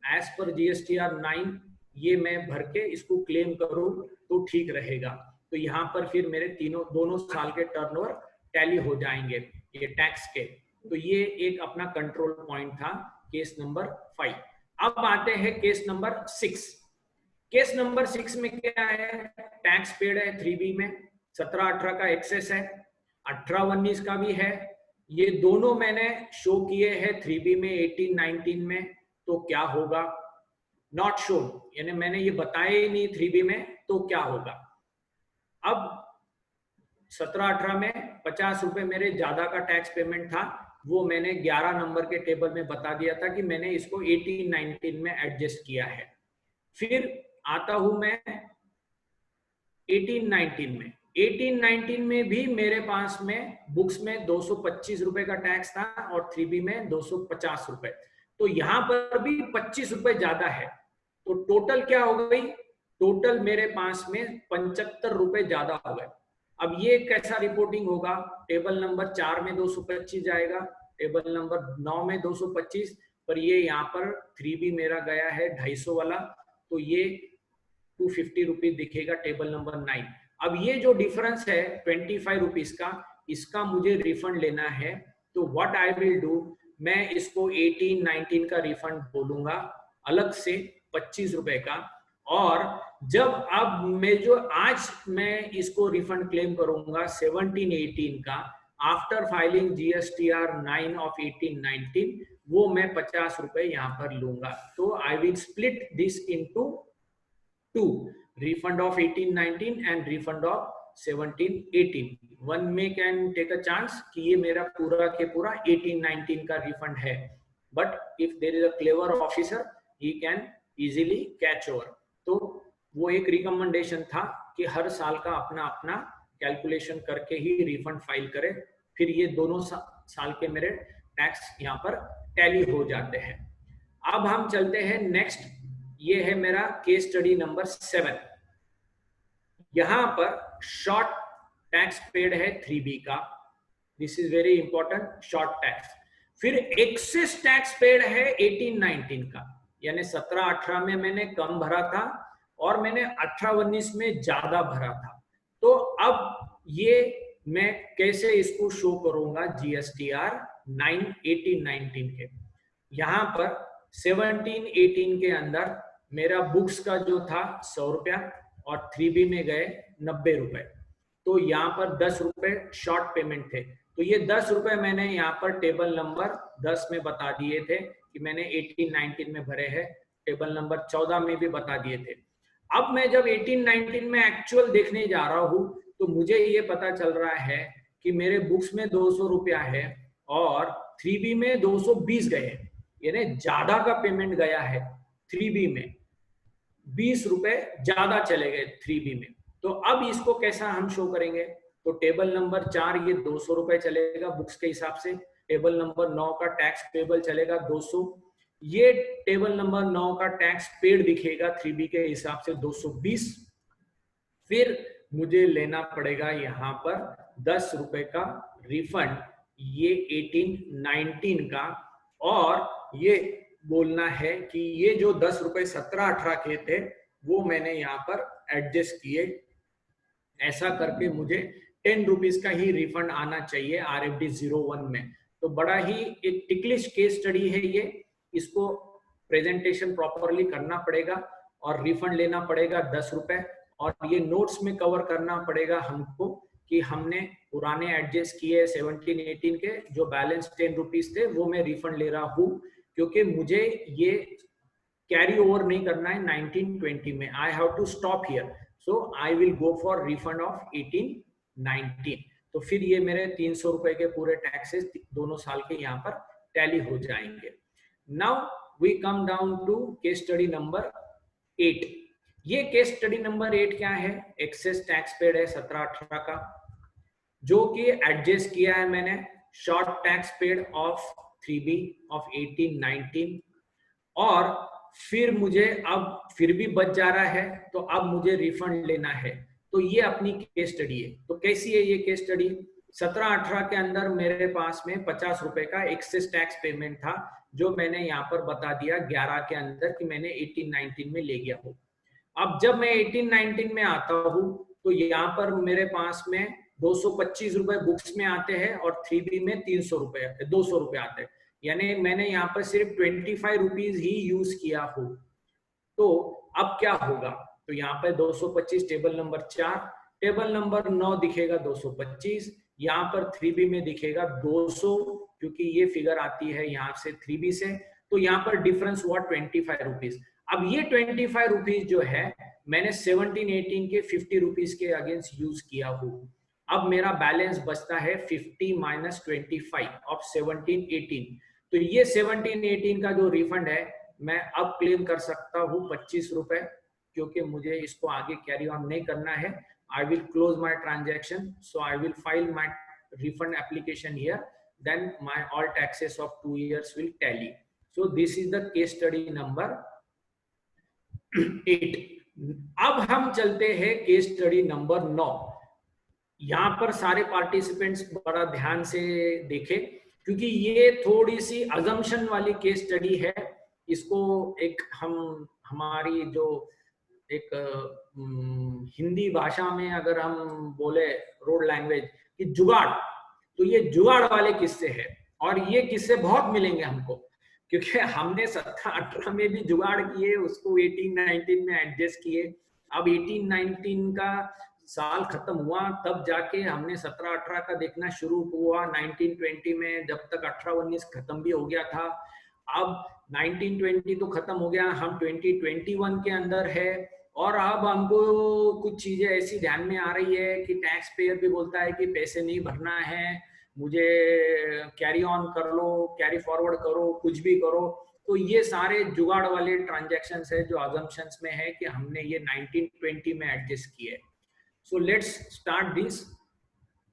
एज पर GSTR 9 ये मैं भर के इसको क्लेम करूं तो ठीक रहेगा। तो यहाँ पर फिर मेरे दोनों साल के टर्नओवर टैली हो जाएंगे ये टैक्स के। तो ये एक अपना कंट्रोल पॉइंट था केस नंबर 5। अब आते हैं केस नंबर 6। केस नंबर 6 में क्या है, टैक्स पेड है 3B में, 17-18 का एक्सेस है, 18-19 का भी है। ये दोनों मैंने शो किए हैं 3B में 18-19 में, तो क्या होगा? नॉट शो, यानी मैंने ये बताया ही नहीं 3B में, तो क्या होगा? अब 17-18 में 50 रुपए मेरे ज्यादा का टैक्स पेमेंट था, वो मैंने 11 नंबर के टेबल में बता दिया था कि मैंने इसको 18-19 में एडजस्ट किया है। फिर आता हूं मैं 18-19 में। 18-19 में भी मेरे पास में बुक्स में 225 रुपए का टैक्स था और 3B में 250 रुपए, तो यहां पर भी 25 रुपए ज्यादा है। तो टोटल क्या हो गई? टोटल मेरे पास में 75 रुपए ज्यादा हो गए। अब ये कैसा रिपोर्टिंग होगा? टेबल नंबर 4 में 225 जाएगा, टेबल नंबर 9 में 225, पर ये यहाँ पर 3B मेरा गया है 250 वाला, तो ये 250 रुपीज दिखेगा टेबल नंबर 9। अब ये जो डिफरेंस है 25 रुपीज का, इसका मुझे रिफंड लेना है। तो व्हाट आई विल डू, मैं इसको 18-19 का रिफंड बोलूंगा अलग से 25 रुपए का, और जब अब मैं इसको रिफंड क्लेम करूंगा 17-18 का आफ्टर फाइलिंग GSTR 9 ऑफ 18-19, वो मैं 50 रुपए यहाँ पर लूंगा। तो I will split this into 2, refund of 18-19 and refund of 17-18. One may can take a chance कि ये मेरा पूरा के पूरा 18-19 का रिफंड है, but if there is a clever officer, he can easily catch over. तो वो एक रिकमेंडेशन था कि हर साल का अपना अपना कैलकुलेशन करके ही रिफंड फाइल करे, फिर ये दोनों साल के मेरे टैक्स यहाँ पर टैली हो जाते हैं। अब हम चलते हैं नेक्स्ट, ये है मेरा केस स्टडी नंबर 7। यहां पर शॉर्ट टैक्स पेड है 3B का, this is very important, short tax. फिर एक्सेस टैक्स पेड है 18-19 का, यानी 17-18 में मैंने कम भरा था और मैंने 18-19 में ज्यादा भरा था। तो अब ये मैं कैसे इसको शो करूंगा GSTR 9 18-19 के। यहां पर 17-18 के अंदर मेरा बुक्स का जो था 100 रुपया और 3B में गए 90 रुपए, तो यहाँ पर 10 रुपए शॉर्ट पेमेंट थे। तो ये 10 रुपए मैंने यहाँ पर टेबल नंबर 10 में बता दिए थे कि मैंने 18-19 में भरे हैं, टेबल नंबर 14 में भी बता दिए थे। अब मैं जब 18-19 में एक्चुअल देखने जा रहा हूँ तो मुझे ये पता चल रहा है कि मेरे बुक्स में 200 रुपया है और 3B में 220 गए, यानी ज्यादा का पेमेंट गया है 3B में, 20 रुपए ज्यादा चले गए 3B में। तो अब इसको कैसा हम शो करेंगे? तो टेबल नंबर 4 ये 200 रुपए चलेगा बुक्स के हिसाब से, टेबल नंबर 9 का टैक्स पेबल चलेगा 200, ये टेबल नंबर 9 का टैक्स पेड दिखेगा 3B के हिसाब से 220। फिर मुझे लेना पड़ेगा यहाँ पर 10 रुपए का रिफंड ये 18-19 का, और ये बोलना है कि ये जो 10 रुपए 17-18 के थे वो मैंने यहाँ पर एडजस्ट किए। ऐसा करके मुझे 10 रुपीज का ही रिफंड आना चाहिए RFD 01 में। तो बड़ा ही एक टिकलिश केस स्टडी है ये, इसको प्रेजेंटेशन प्रॉपरली करना पड़ेगा और रिफंड लेना पड़ेगा 10 रुपए, और ये नोट्स में कवर करना पड़ेगा हमको कि हमने पुराने एडजस्ट किए 17-18 के, जो बैलेंस 10 रुपीज थे वो मैं रिफंड ले रहा हूँ, क्योंकि मुझे ये कैरी ओवर नहीं करना है 19-20 में। I have to stop here, so I will go for refund of 18-19। तो फिर ये मेरे 300 रुपए के पूरे टैक्सेस दोनों साल के यहाँ पर टैली हो जाएंगे। Now we come down to case study number 8। ये केस स्टडी नंबर 8 क्या है? एक्सेस टैक्स पेड है 17-18 का, जो कि एडजस्ट किया है मैंने short tax paid of 3B of 18-19, और फिर मुझे अब फिर भी बच जा रहा है तो अब मुझे रिफंड लेना है। तो ये अपनी केस स्टडी है। तो कैसी है ये केस स्टडी? 17-18 के अंदर मेरे पास में 50 रुपए का एक्सेस टैक्स पेमेंट था, जो मैंने यहाँ पर बता दिया 11 के अंदर कि मैंने 18-19 में ले गया हूँ। अब जब मैं 18-19 में आता हूँ तो यहाँ पर मेरे पास में 225 रुपए बुक्स में आते हैं और 3B में 200 रुपए आते हैं, यानी मैंने यहाँ पर सिर्फ 25 रुपीज ही यूज किया हो। तो अब क्या होगा? तो यहाँ पर 225 टेबल नंबर 4, टेबल नंबर 9 दिखेगा 225, यहाँ पर 3B में दिखेगा 200, क्योंकि ये फिगर आती है यहाँ से 3B से, तो यहाँ पर डिफरेंस हुआ 25 रुपीज। अब ये 25 रुपीज जो है मैंने 17-18 के 50 रुपीज के अगेंस्ट यूज किया हूँ। अब मेरा बैलेंस बचता है 50 माइनस 25 ऑफ 17-18। तो ये 17-18 का जो रिफंड है मैं अब क्लेम कर सकता हूँ 25 रुपए, क्योंकि मुझे इसको आगे कैरी ऑन नहीं करना है। आई will close my transaction, so I will file my refund application here, then my all taxes of 2 years will tally. So this is the case study number 8. अब हम चलते हैं केस स्टडी नंबर 9। यहाँ पर सारे पार्टिसिपेंट्स बड़ा ध्यान से देखें, क्योंकि ये थोड़ी सी अजम्पशन वाली केस स्टडी है। इसको एक हमारी जो एक हिंदी भाषा में अगर हम बोले रोड लैंग्वेज कि जुगाड़, तो ये जुगाड़ वाले किस्से हैं और ये किस्से बहुत मिलेंगे हमको। क्योंकि हमने 17-18 में भी जुगाड़ किए, उसको 18-19 में एडजस्ट किए। अब 18-19 का साल खत्म हुआ तब जाके हमने 17-18 का देखना शुरू हुआ 19-20 में, जब तक 18-19 खत्म भी हो गया था। अब 19-20 तो खत्म हो गया, हम 2021 के अंदर है, और अब हमको कुछ चीजें ऐसी ध्यान में आ रही है कि टैक्स पेयर भी बोलता है कि पैसे नहीं भरना है, मुझे कैरी ऑन कर लो, कैरी फॉरवर्ड करो, कुछ भी करो। तो ये सारे जुगाड़ वाले ट्रांजैक्शंस है जो अजम्पशंस में है कि हमने ये 19-20 में एडजस्ट किए। सो let's start this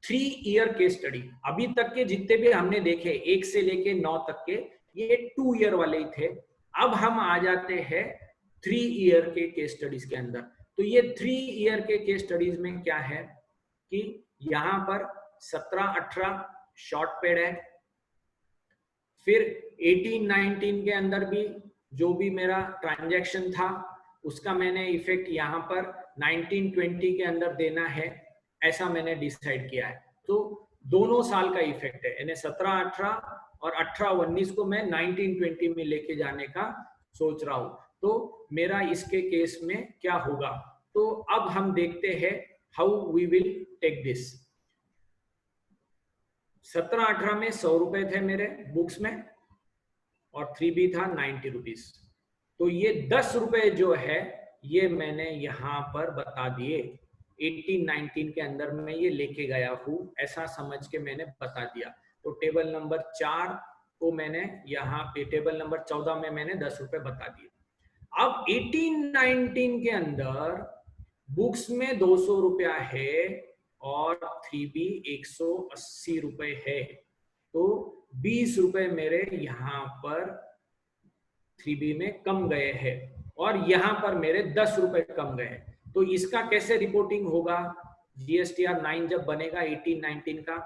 3 year case study. अभी तक के जितने भी हमने देखे 1 से लेके 9 तक के, ये 2 ईयर वाले ही थे। अब हम आ जाते हैं 3 ईयर के केस स्टडीज के अंदर। तो ये 3 ईयर के केस स्टडीज में क्या है कि यहाँ पर 17-18 शॉर्ट पेड है, फिर 18-19 के अंदर भी जो भी मेरा ट्रांजैक्शन था उसका मैंने इफेक्ट यहाँ पर 19-20 के अंदर देना है, ऐसा मैंने डिसाइड किया है। तो दोनों साल का इफेक्ट है, यानी 17-18 और 18-19 को मैं 19-20 में लेके जाने का सोच रहा हूँ। तो मेरा इसके केस में क्या होगा, तो अब हम देखते हैं how we will take this. 17-18 में 100 रुपए थे मेरे बुक्स में और 3B था 90 रुपीज। तो ये 10 रुपए जो है ये मैंने यहाँ पर बता दिए, 18-19 के अंदर मैं ये लेके गया हूँ, ऐसा समझ के मैंने बता दिया। तो टेबल नंबर 4 को मैंने यहाँ पे, टेबल नंबर 14 में मैंने 10 रुपए बता दिए। अब 18-19 के अंदर बुक्स में 200 रुपया है और 3B 180 रुपए है, तो 20 रुपए मेरे यहाँ पर 3B में कम गए हैं और यहाँ पर मेरे 10 रुपए कम गए। तो इसका कैसे रिपोर्टिंग होगा, GSTR 9 जब बनेगा 18-19 का,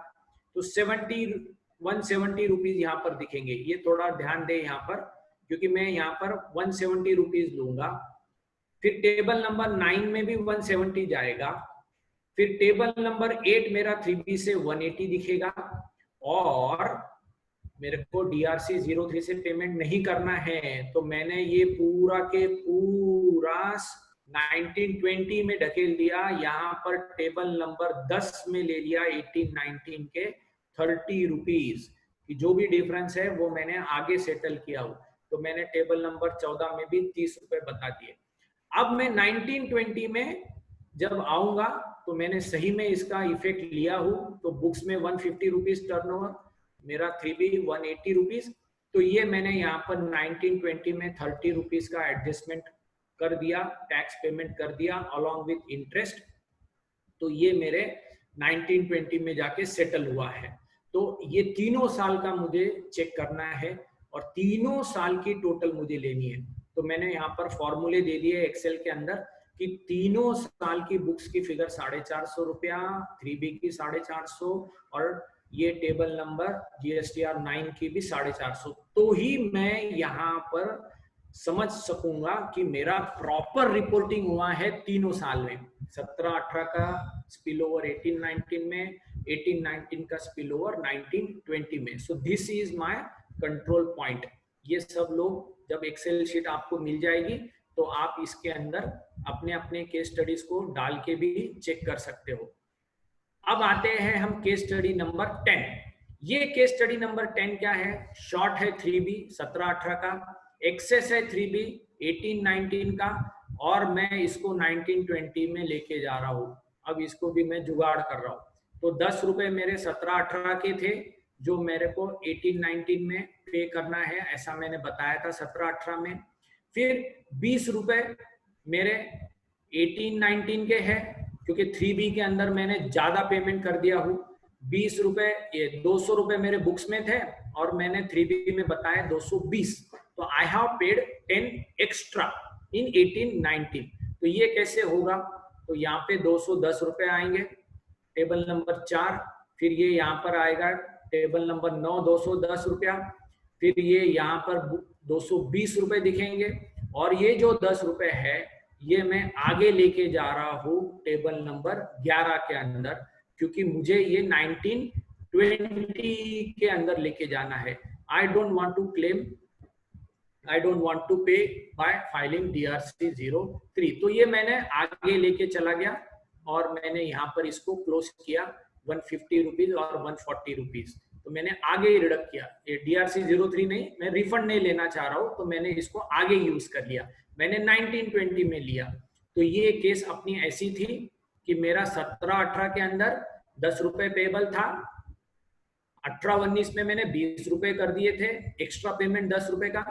तो 170 रुपीज यहाँ पर दिखेंगे। ये थोड़ा ध्यान दे यहाँ पर, क्योंकि मैं यहाँ पर 170 रुपीज लूंगा, फिर टेबल नंबर 9 में भी 170 जाएगा, फिर टेबल नंबर 8 मेरा 3B से 180 दिखेगा, और मेरे को DRC 03 से पेमेंट नहीं करना है, तो मैंने ये पूरा के पूरा 19-20 में ढकेल दिया, यहाँ पर टेबल नंबर 10 में ले लिया 18-19 के 30 रुपीज की जो भी डिफरेंस है वो मैंने आगे सेटल किया हो। तो मैंने टेबल नंबर 14 में भी 30 रुपए बता दिए। अब मैं 19-20 में जब आऊंगा तो मैंने सही में इसका इफेक्ट लिया हूं, तो बुक्स में 150 रुपीज टर्नओवर, मेरा 3B 180 रुपीज, तो ये मैंने यहाँ पर 19-20 में 30 रुपीज का एडजस्टमेंट कर दिया, टैक्स पेमेंट कर दिया अलॉन्ग विथ इंटरेस्ट। तो ये मेरे 19-20 में जाके सेटल हुआ है। तो ये तीनों साल का मुझे चेक करना है और तीनों साल की टोटल मुझे लेनी है। तो मैंने यहाँ पर फॉर्मूले दे दिए एक्सेल के अंदर कि तीनों साल की बुक्स की फिगर 450 रुपया, 3B की 450 और ये टेबल नंबर GSTR 9 की भी 450, तो ही मैं यहाँ पर समझ सकूंगा कि मेरा प्रॉपर रिपोर्टिंग हुआ है तीनों साल में। 17-18 का स्पिल ओवर 18-19 में, 18-19 का स्पिल ओवर 19-20 में। सो this is my control point. ये सब लोग जब एक्सेल शीट आपको मिल जाएगी तो आप इसके अंदर अपने अपने केस स्टडीज को डाल के भी चेक कर सकते हो। अब आते हैं हम केस स्टडी नंबर 10। ये केस स्टडी नंबर 10 क्या है, शॉर्ट है 3B 17-18 का, एक्सेस है 3B 18-19 का, और मैं इसको 19-20 में लेके जा रहा हूँ। अब इसको भी मैं जुगाड़ कर रहा हूँ। तो 10 रुपए मेरे 17-18 के थे जो मेरे को 18-19 में पे करना है, ऐसा मैंने बताया था 17-18 में। फिर 20 रुपए मेरे 18-19 के हैं क्योंकि 3B के अंदर मैंने ज्यादा पेमेंट कर दिया हूँ। 20 रुपए, ये 200 रुपए मेरे बुक्स में थे और मैंने 3B में बताया 220, तो आई हैव पेड 10 एक्स्ट्रा इन 18-19। तो ये कैसे होगा, तो यहाँ पे 210 रुपए आएंगे टेबल नंबर 4, फिर ये यहाँ पर आएगा टेबल नंबर 9 210 रुपया, फिर ये यहाँ पर 220 रुपए दिखेंगे, और ये जो 10 रुपए है ये मैं आगे लेके जा रहा हूँ टेबल नंबर 11 के अंदर, क्योंकि मुझे ये 19-20 के अंदर लेके जाना है। I don't want to claim I don't want to pay by filing DRC 03। तो ये मैंने आगे लेके चला गया और मैंने यहाँ पर इसको क्लोज किया 150 रुपीज और 140 रुपीज। तो मैंने आगे रिडक्ट किया, ये DRC 03 नहीं, मैं रिफंड नहीं लेना चाह रहा हूँ, तो मैंने इसको आगे यूज कर लिया, मैंने 1920 में लिया। तो ये केस अपनी ऐसी थी कि मेरा 17-18 के अंदर 10 रुपए पेबल था, 18-19 में मैंने 20 रुपए कर दिए थे, एक्स्ट्रा पेमेंट 10 रुपए का,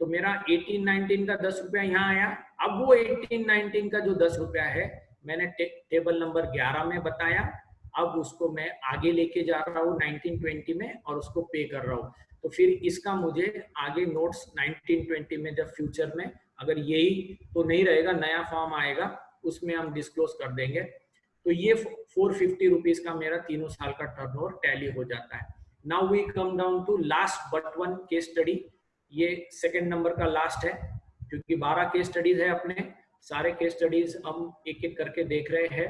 तो मेरा 18-19 का 10 रुपया यहाँ आया। अब वो 18-19 का जो 10 रुपया है मैंने टेबल नंबर 11 में बताया, अब उसको मैं आगे लेके जा रहा हूँ 1920 में और उसको पे कर रहा हूँ। तो फिर इसका मुझे आगे नोट्स 1920 में जब फ्यूचर में अगर यही तो नहीं रहेगा, नया फॉर्म आएगा उसमें हम डिस्क्लोज कर देंगे। तो ये 450 रुपीज का मेरा तीनों साल का टर्नओवर टैली हो जाता है। Now we come down to last but one case study. ये सेकंड नंबर का लास्ट है क्योंकि 12 केस स्टडीज है, अपने सारे केस स्टडीज हम एक एक करके देख रहे हैं।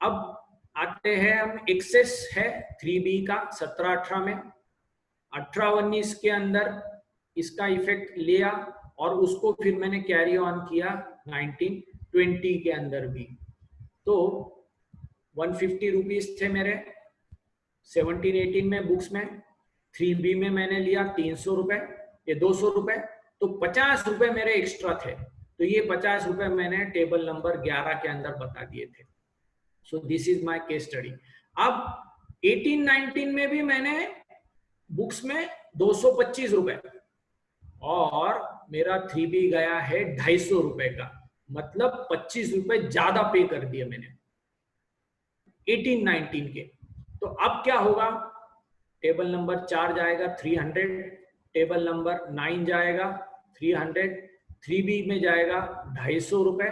अब आते हैं हम, एक्सेस है 3B का 17-18 में, 18-19 के अंदर इसका इफेक्ट लिया और उसको फिर मैंने कैरी ऑन किया 1920 के अंदर भी। तो 150 रुपीज थे मेरे 17-18 में बुक्स में, 3B में मैंने लिया 300 रुपए, ये 200 रुपए, तो 50 रुपए मेरे एक्स्ट्रा थे। तो ये 50 रुपए मैंने टेबल नंबर 11 के अंदर बता दिए थे। सो this is my case study. अब 18-19 में भी मैंने बुक्स में 225 रुपए और मेरा 3B गया है 250 रुपए का, मतलब 25 रुपए ज्यादा पे कर दिए मैंने 18-19 के। तो अब क्या होगा, टेबल नंबर 4 जाएगा 300, टेबल नंबर 9 जाएगा 300, 3B में जाएगा 250 रुपए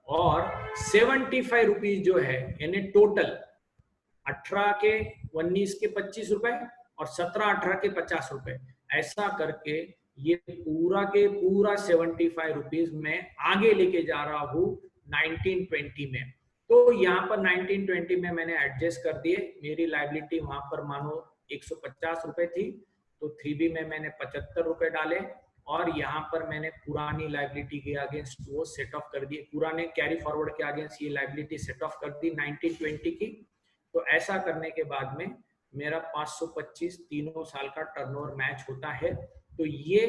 और 75 रुपीज जो है, यानी टोटल 18 के 19 के 25 रुपए और 17-18 के 50 रुपए, ऐसा करके ये पूरा के पूरा 75 रुपीज मैं आगे लेके जा रहा हूँ 1920 में। तो यहाँ पर 1920 में मैंने एडजस्ट कर दिए, मेरी लायबिलिटी वहां पर मानो 150 रुपए थी, तो 3B में मैंने 75 रुपए डाले और यहाँ पर मैंने पुरानी लायबिलिटी के अगेंस्ट वो सेट ऑफ कर दिए, पुराने कैरी फॉरवर्ड के अगेंस्ट ये लायबिलिटी सेट ऑफ कर दी 1920 की। तो ऐसा करने के बाद में मेरा 525 तीनों साल का टर्नओवर मैच होता है। तो ये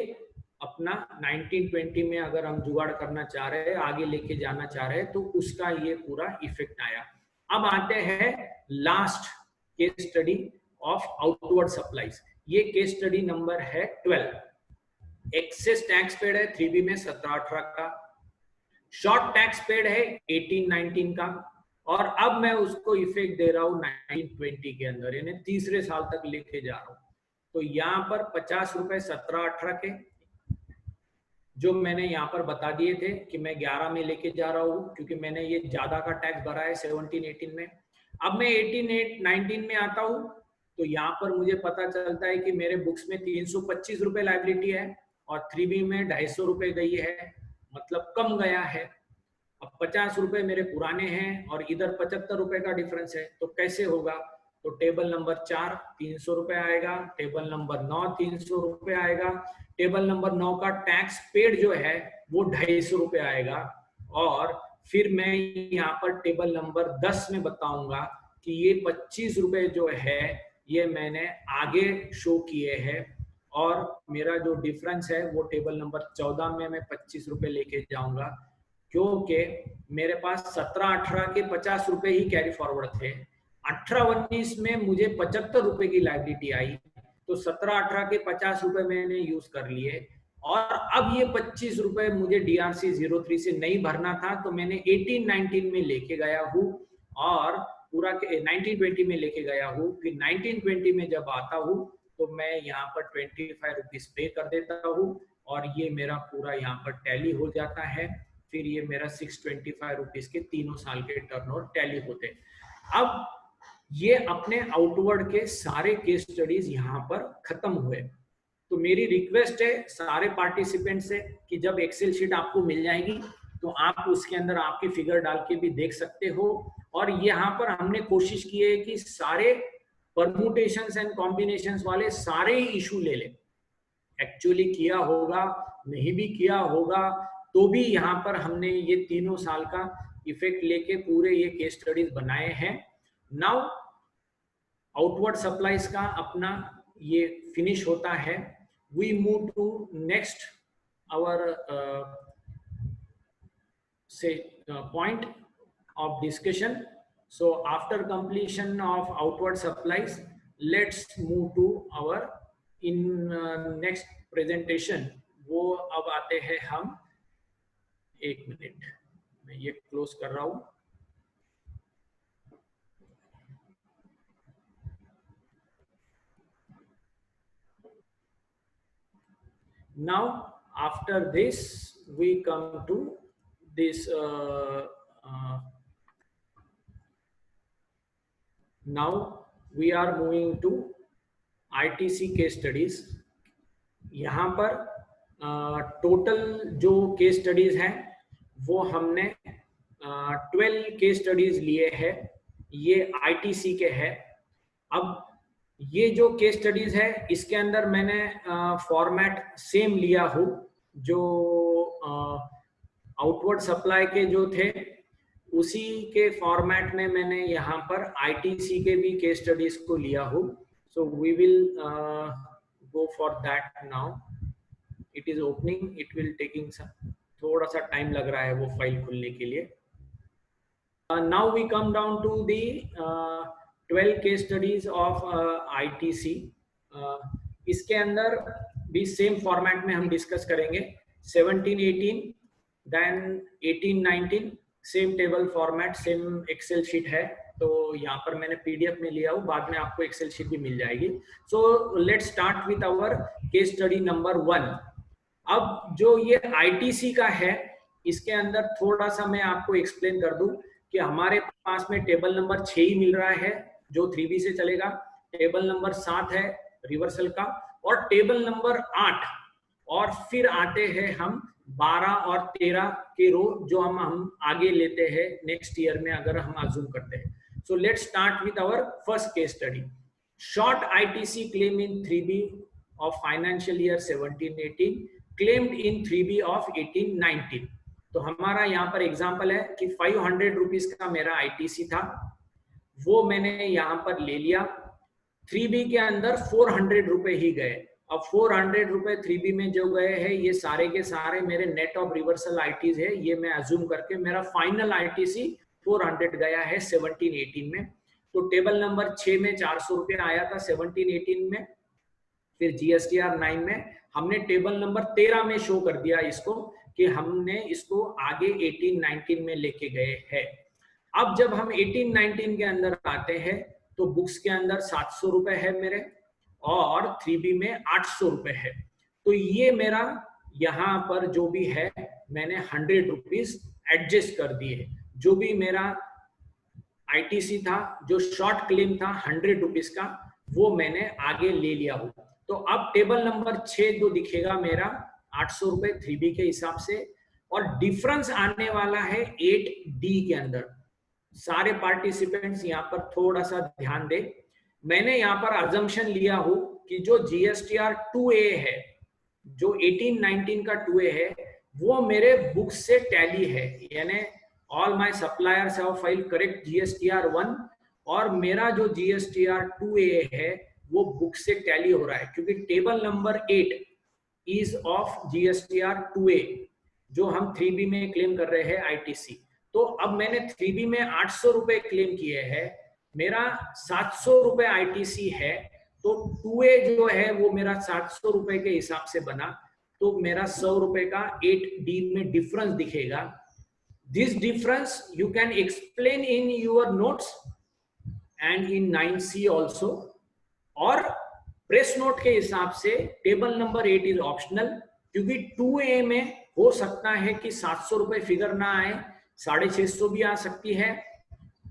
अपना 1920 में अगर हम जुगाड़ करना चाह रहे हैं, आगे लेके जाना चाह रहे हैं, तो उसका ये पूरा इफेक्ट आया। अब आते हैं last case study of outward supplies. ये केस स्टडी नंबर है 12। एक्सेस टैक्स पेड है 3B में 17-18 का, शॉर्ट टैक्स पेड है 18-19 का, और अब मैं उसको इफेक्ट दे रहा हूं 1920 के अंदर, यानी तीसरे साल तक लेके जा रहा हूं। तो यहाँ पर 50 रुपए 17-18 के जो मैंने यहाँ पर बता दिए थे कि मैं 11 में लेके जा रहा हूँ क्योंकि मैंने ये ज्यादा का टैक्स भरा है 17-18 में। अब मैं 18-19 में आता हूँ तो यहाँ पर मुझे पता चलता है कि मेरे बुक्स में 325 रुपए लायबिलिटी है और 3B में 250 रुपए गई है, मतलब कम गया है। अब 50 रुपए मेरे पुराने हैं और इधर 75 रुपए का डिफरेंस है, तो कैसे होगा? तो टेबल नंबर 4 300 रुपए आएगा, टेबल नंबर 9 300 रुपए आएगा, टेबल नंबर 9 का टैक्स पेड जो है वो 250 रुपए आएगा, और फिर मैं यहाँ पर टेबल नंबर 10 में बताऊंगा कि ये 25 रुपए जो है ये मैंने आगे शो किए हैं, और मेरा जो डिफरेंस है वो टेबल नंबर 14 में मैं 25 रुपए लेके जाऊंगा, क्योंकि मेरे पास 17-18 के 50 रुपए ही कैरी फॉरवर्ड थे। 18-19 में मुझे 75 रुपए की लायबिलिटी आई, तो 17-18 के 50 रुपए मैंने यूज कर लिए, और अब ये 25 रुपए मुझे DRC 03 से नहीं भरना था, तो मैंने 18-19 में लेके गया हूँ और पूरा 1920 में लेके गया हूँ। फिर 1920 में जब आता हूँ तो मैं यहाँ पर 25 रुपीज पे कर देता हूँ और ये मेरा पूरा यहाँ पर टैली हो जाता है। फिर ये मेरा 625 रुपीज के तीनों साल के टर्नओवर टैली होते। अब ये अपने आउटवर्ड के सारे केस स्टडीज यहाँ पर खत्म हुए। तो मेरी रिक्वेस्ट है सारे पार्टिसिपेंट से कि जब एक्सेल शीट आपको मिल जाएगी तो आप उसके अंदर आपकी फिगर डाल के भी देख सकते हो, और यहाँ पर हमने कोशिश की है कि सारे परम्यूटेशंस एंड कॉम्बिनेशंस वाले सारे ही इशू ले लें। एक्चुअली किया होगा नहीं भी किया होगा तो भी यहाँ पर हमने ये तीनों साल का इफेक्ट लेके पूरे ये केस स्टडीज बनाए हैं। नाउ आउटवर्ड सप्लाईज का अपना ये फिनिश होता है। We move to next our point of discussion. So after completion of outward supplies, let's move to our next presentation. वो अब आते हैं हम, एक मिनट मैं ये क्लोज कर रहा हूं। Now after this we come to this now we are moving to ITC case studies। यहाँ पर टोटल जो केस स्टडीज हैं वो हमने 12 केस स्टडीज लिए हैं, ये ITC के हैं। अब ये जो केस स्टडीज है इसके अंदर मैंने फॉर्मेट सेम लिया हूँ जो आउटवर्ड सप्लाई के जो थे उसी के फॉर्मेट में मैंने यहाँ पर ITC के भी केस स्टडीज को लिया हूँ। So we will go for that now. It is opening, it will taking थोड़ा सा टाइम लग रहा है वो फाइल खुलने के लिए। Now we come down to the 12 case studies of ITC। इसके अंदर भी सेम फॉर्मेट में हम डिस्कस करेंगे। 17-18 then 18-19 same table format, same Excel sheet है। तो यहाँ पर मैंने PDF में लिया हूँ, बाद में आपको एक्सेल शीट भी मिल जाएगी। So let's start with our case study number 1। अब जो ये ITC का है इसके अंदर थोड़ा सा मैं आपको एक्सप्लेन कर दूं कि हमारे पास में टेबल नंबर 6 ही मिल रहा है जो 3B से चलेगा, टेबल नंबर 7 है रिवर्सल का, और टेबल नंबर 8, और फिर आते हैं हम 12 और 13 के रो जो हम आगे लेते हैं नेक्स्ट ईयर में अगर हम अज्यूम करते हैं। So let's start with our first case study. Short ITC claim in 3B of financial year 17-18 claimed in 3B of 18-19। तो हमारा यहाँ पर एग्जांपल है कि 500 रुपीज का मेरा ITC था, वो मैंने यहाँ पर ले लिया। 3B के अंदर 400 रुपए ही गए। अब 400 रुपए 3B में जो गए हैं ये सारे के सारे मेरे नेट ऑफ रिवर्सल ITs है, ये मैं अज्यूम करके मेरा फाइनल ITC 400 गया है 17-18 में। तो टेबल नंबर 6 में 400 रुपये आया था 17-18 में, फिर GSTR 9 में हमने टेबल नंबर 13 में शो कर दिया इसको कि हमने इसको आगे 18-19 में लेके गए हैं। अब जब हम 18-19 के अंदर आते हैं तो बुक्स के अंदर 700 रुपए है मेरे और 3B में 800 रुपए है। तो ये मेरा यहाँ पर जो भी है मैंने 100 रुपीज एडजस्ट कर दिए। जो भी मेरा ITC था जो शॉर्ट क्लेम था 100 रुपीज का वो मैंने आगे ले लिया हूँ। तो अब टेबल नंबर 6 जो दिखेगा मेरा 800 रुपए 3B के हिसाब से, और डिफरेंस आने वाला है 8D के अंदर। सारे पार्टिसिपेंट्स यहाँ पर थोड़ा सा ध्यान दें। मैंने यहाँ पर अजम्पशन लिया हूँ कि जो GSTR 2A है, जो 18-19 का 2A है, वो मेरे बुक से टैली है, यानी all my suppliers have filed correct GSTR 1 और मेरा जो GSTR 2A है वो बुक से टैली हो रहा है, क्योंकि table number 8 is of GSTR 2A जो हम 3B में क्लेम कर रहे हैं ITC। तो अब मैंने 3B में 800 रुपए क्लेम किए हैं, मेरा 700 रुपए ITC है, तो 2A जो है वो मेरा 700 रुपए के हिसाब से बना, तो मेरा 100 रुपए का 8D में डिफरेंस दिखेगा। This difference you can explain in your notes and in 9C also, और प्रेस नोट के हिसाब से टेबल नंबर 8 इज ऑप्शनल, क्योंकि 2A में हो सकता है कि 700 रुपए फिगर ना आए, 650 भी आ सकती है,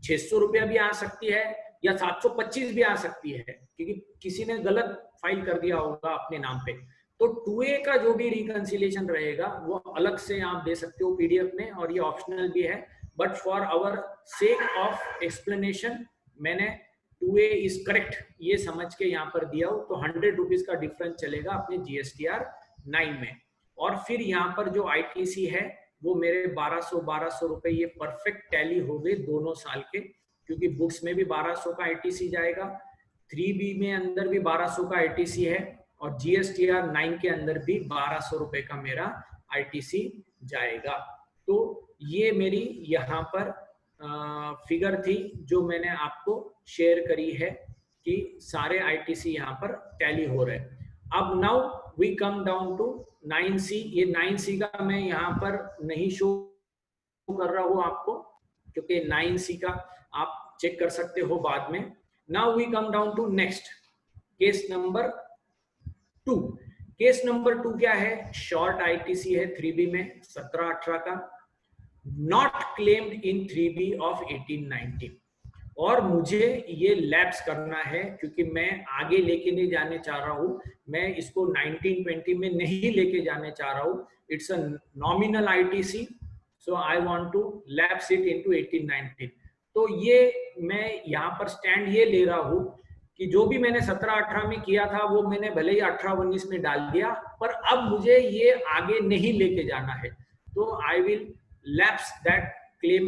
600 रुपया भी आ सकती है, या 725 भी आ सकती है, क्योंकि किसी ने गलत फाइल कर दिया होगा अपने नाम पे। तो 2A का जो भी रिकंसिलिएशन रहेगा वो अलग से आप दे सकते हो PDF में, और ये ऑप्शनल भी है, but for our sake of explanation मैंने 2A इज करेक्ट ये समझ के यहाँ पर दिया हो। तो 100 रुपीज का डिफरेंस चलेगा अपने GSTR 9 में। और फिर यहाँ पर जो आईटीसी है वो मेरे 1200 रुपए ये परफेक्ट टैली हो गए दोनों साल के, क्योंकि बुक्स में भी 1200 का आईटीसी जाएगा, 3B में अंदर भी 1200 का आईटीसी है, और जीएसटीआर 9 के अंदर भी 1200 रुपए का मेरा आईटीसी जाएगा। तो ये मेरी यहाँ पर फिगर थी जो मैंने आपको शेयर करी है कि सारे आईटीसी यहाँ पर टैली हो रहे हैं। अब now we come down to 9C। ये 9C का मैं यहाँ पर नहीं शो कर रहा हूँ आपको, क्योंकि 9C का आप चेक कर सकते हो बाद में। Now we come down to next case number 2। Case number 2 क्या है? शॉर्ट आईटीसी है 3B में 17-18 का, not claimed in 3B of 18-19, और मुझे ये लैप्स करना है क्योंकि मैं आगे लेके नहीं जाने चाह रहा हूँ, मैं इसको 19-20 में नहीं लेके जाने चाह रहा हूँ। It's a nominal ITC, so I want to lapse it into 18-19। तो ये मैं यहाँ पर स्टैंड ये ले रहा हूँ कि जो भी मैंने 17-18 में किया था वो मैंने भले ही 18-19 में डाल दिया, पर अब मुझे ये आगे नहीं लेके जाना है, तो I will lapse that claim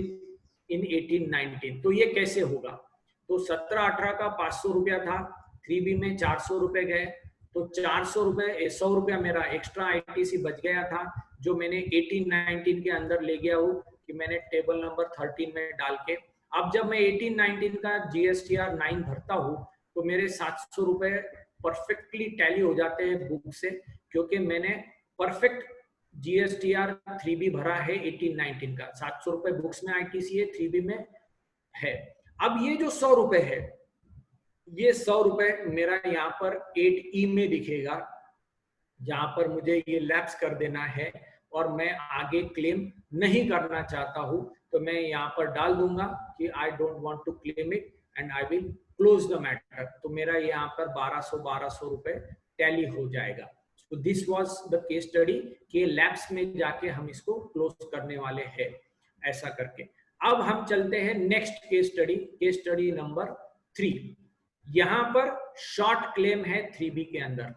in 18-19। तो ये कैसे होगा? तो 17-18 का 500 रुपया था, 3B में 400 रुपए गए, तो 400 रुपए 100 रुपया मेरा एक्स्ट्रा आईटीसी बच गया था, जो मैंने 18-19 के अंदर ले गया हूँ कि मैंने टेबल नंबर 13 में डाल के। अब जब मैं 18-19 का जीएसटीआर 9 भरता हूँ तो मेरे 700 रुपए परफेक्टली टैली हो जाते हैं बुक से, क्योंकि मैंने परफेक्ट जीएसटीआर 3B भरा है 18-19 का। 700 रुपए बुक्स में आईटीसी है, 3B में है। अब ये जो 100 रुपए है, ये 100 रुपए मेरा यहाँ पर 8E में दिखेगा, जहां पर मुझे ये लैप्स कर देना है और मैं आगे क्लेम नहीं करना चाहता हूं, तो मैं यहाँ पर डाल दूंगा कि I don't want to claim it and I will close the matter. तो मेरा यहाँ पर 1200 रुपए टैली हो जाएगा। तो this was the case study के लैब्स में जाके हम इसको क्लोज करने वाले हैं, ऐसा करके। अब हम चलते हैं नेक्स्ट केस स्टडी नंबर 3। यहाँ पर शॉर्ट क्लेम है 3B के अंदर,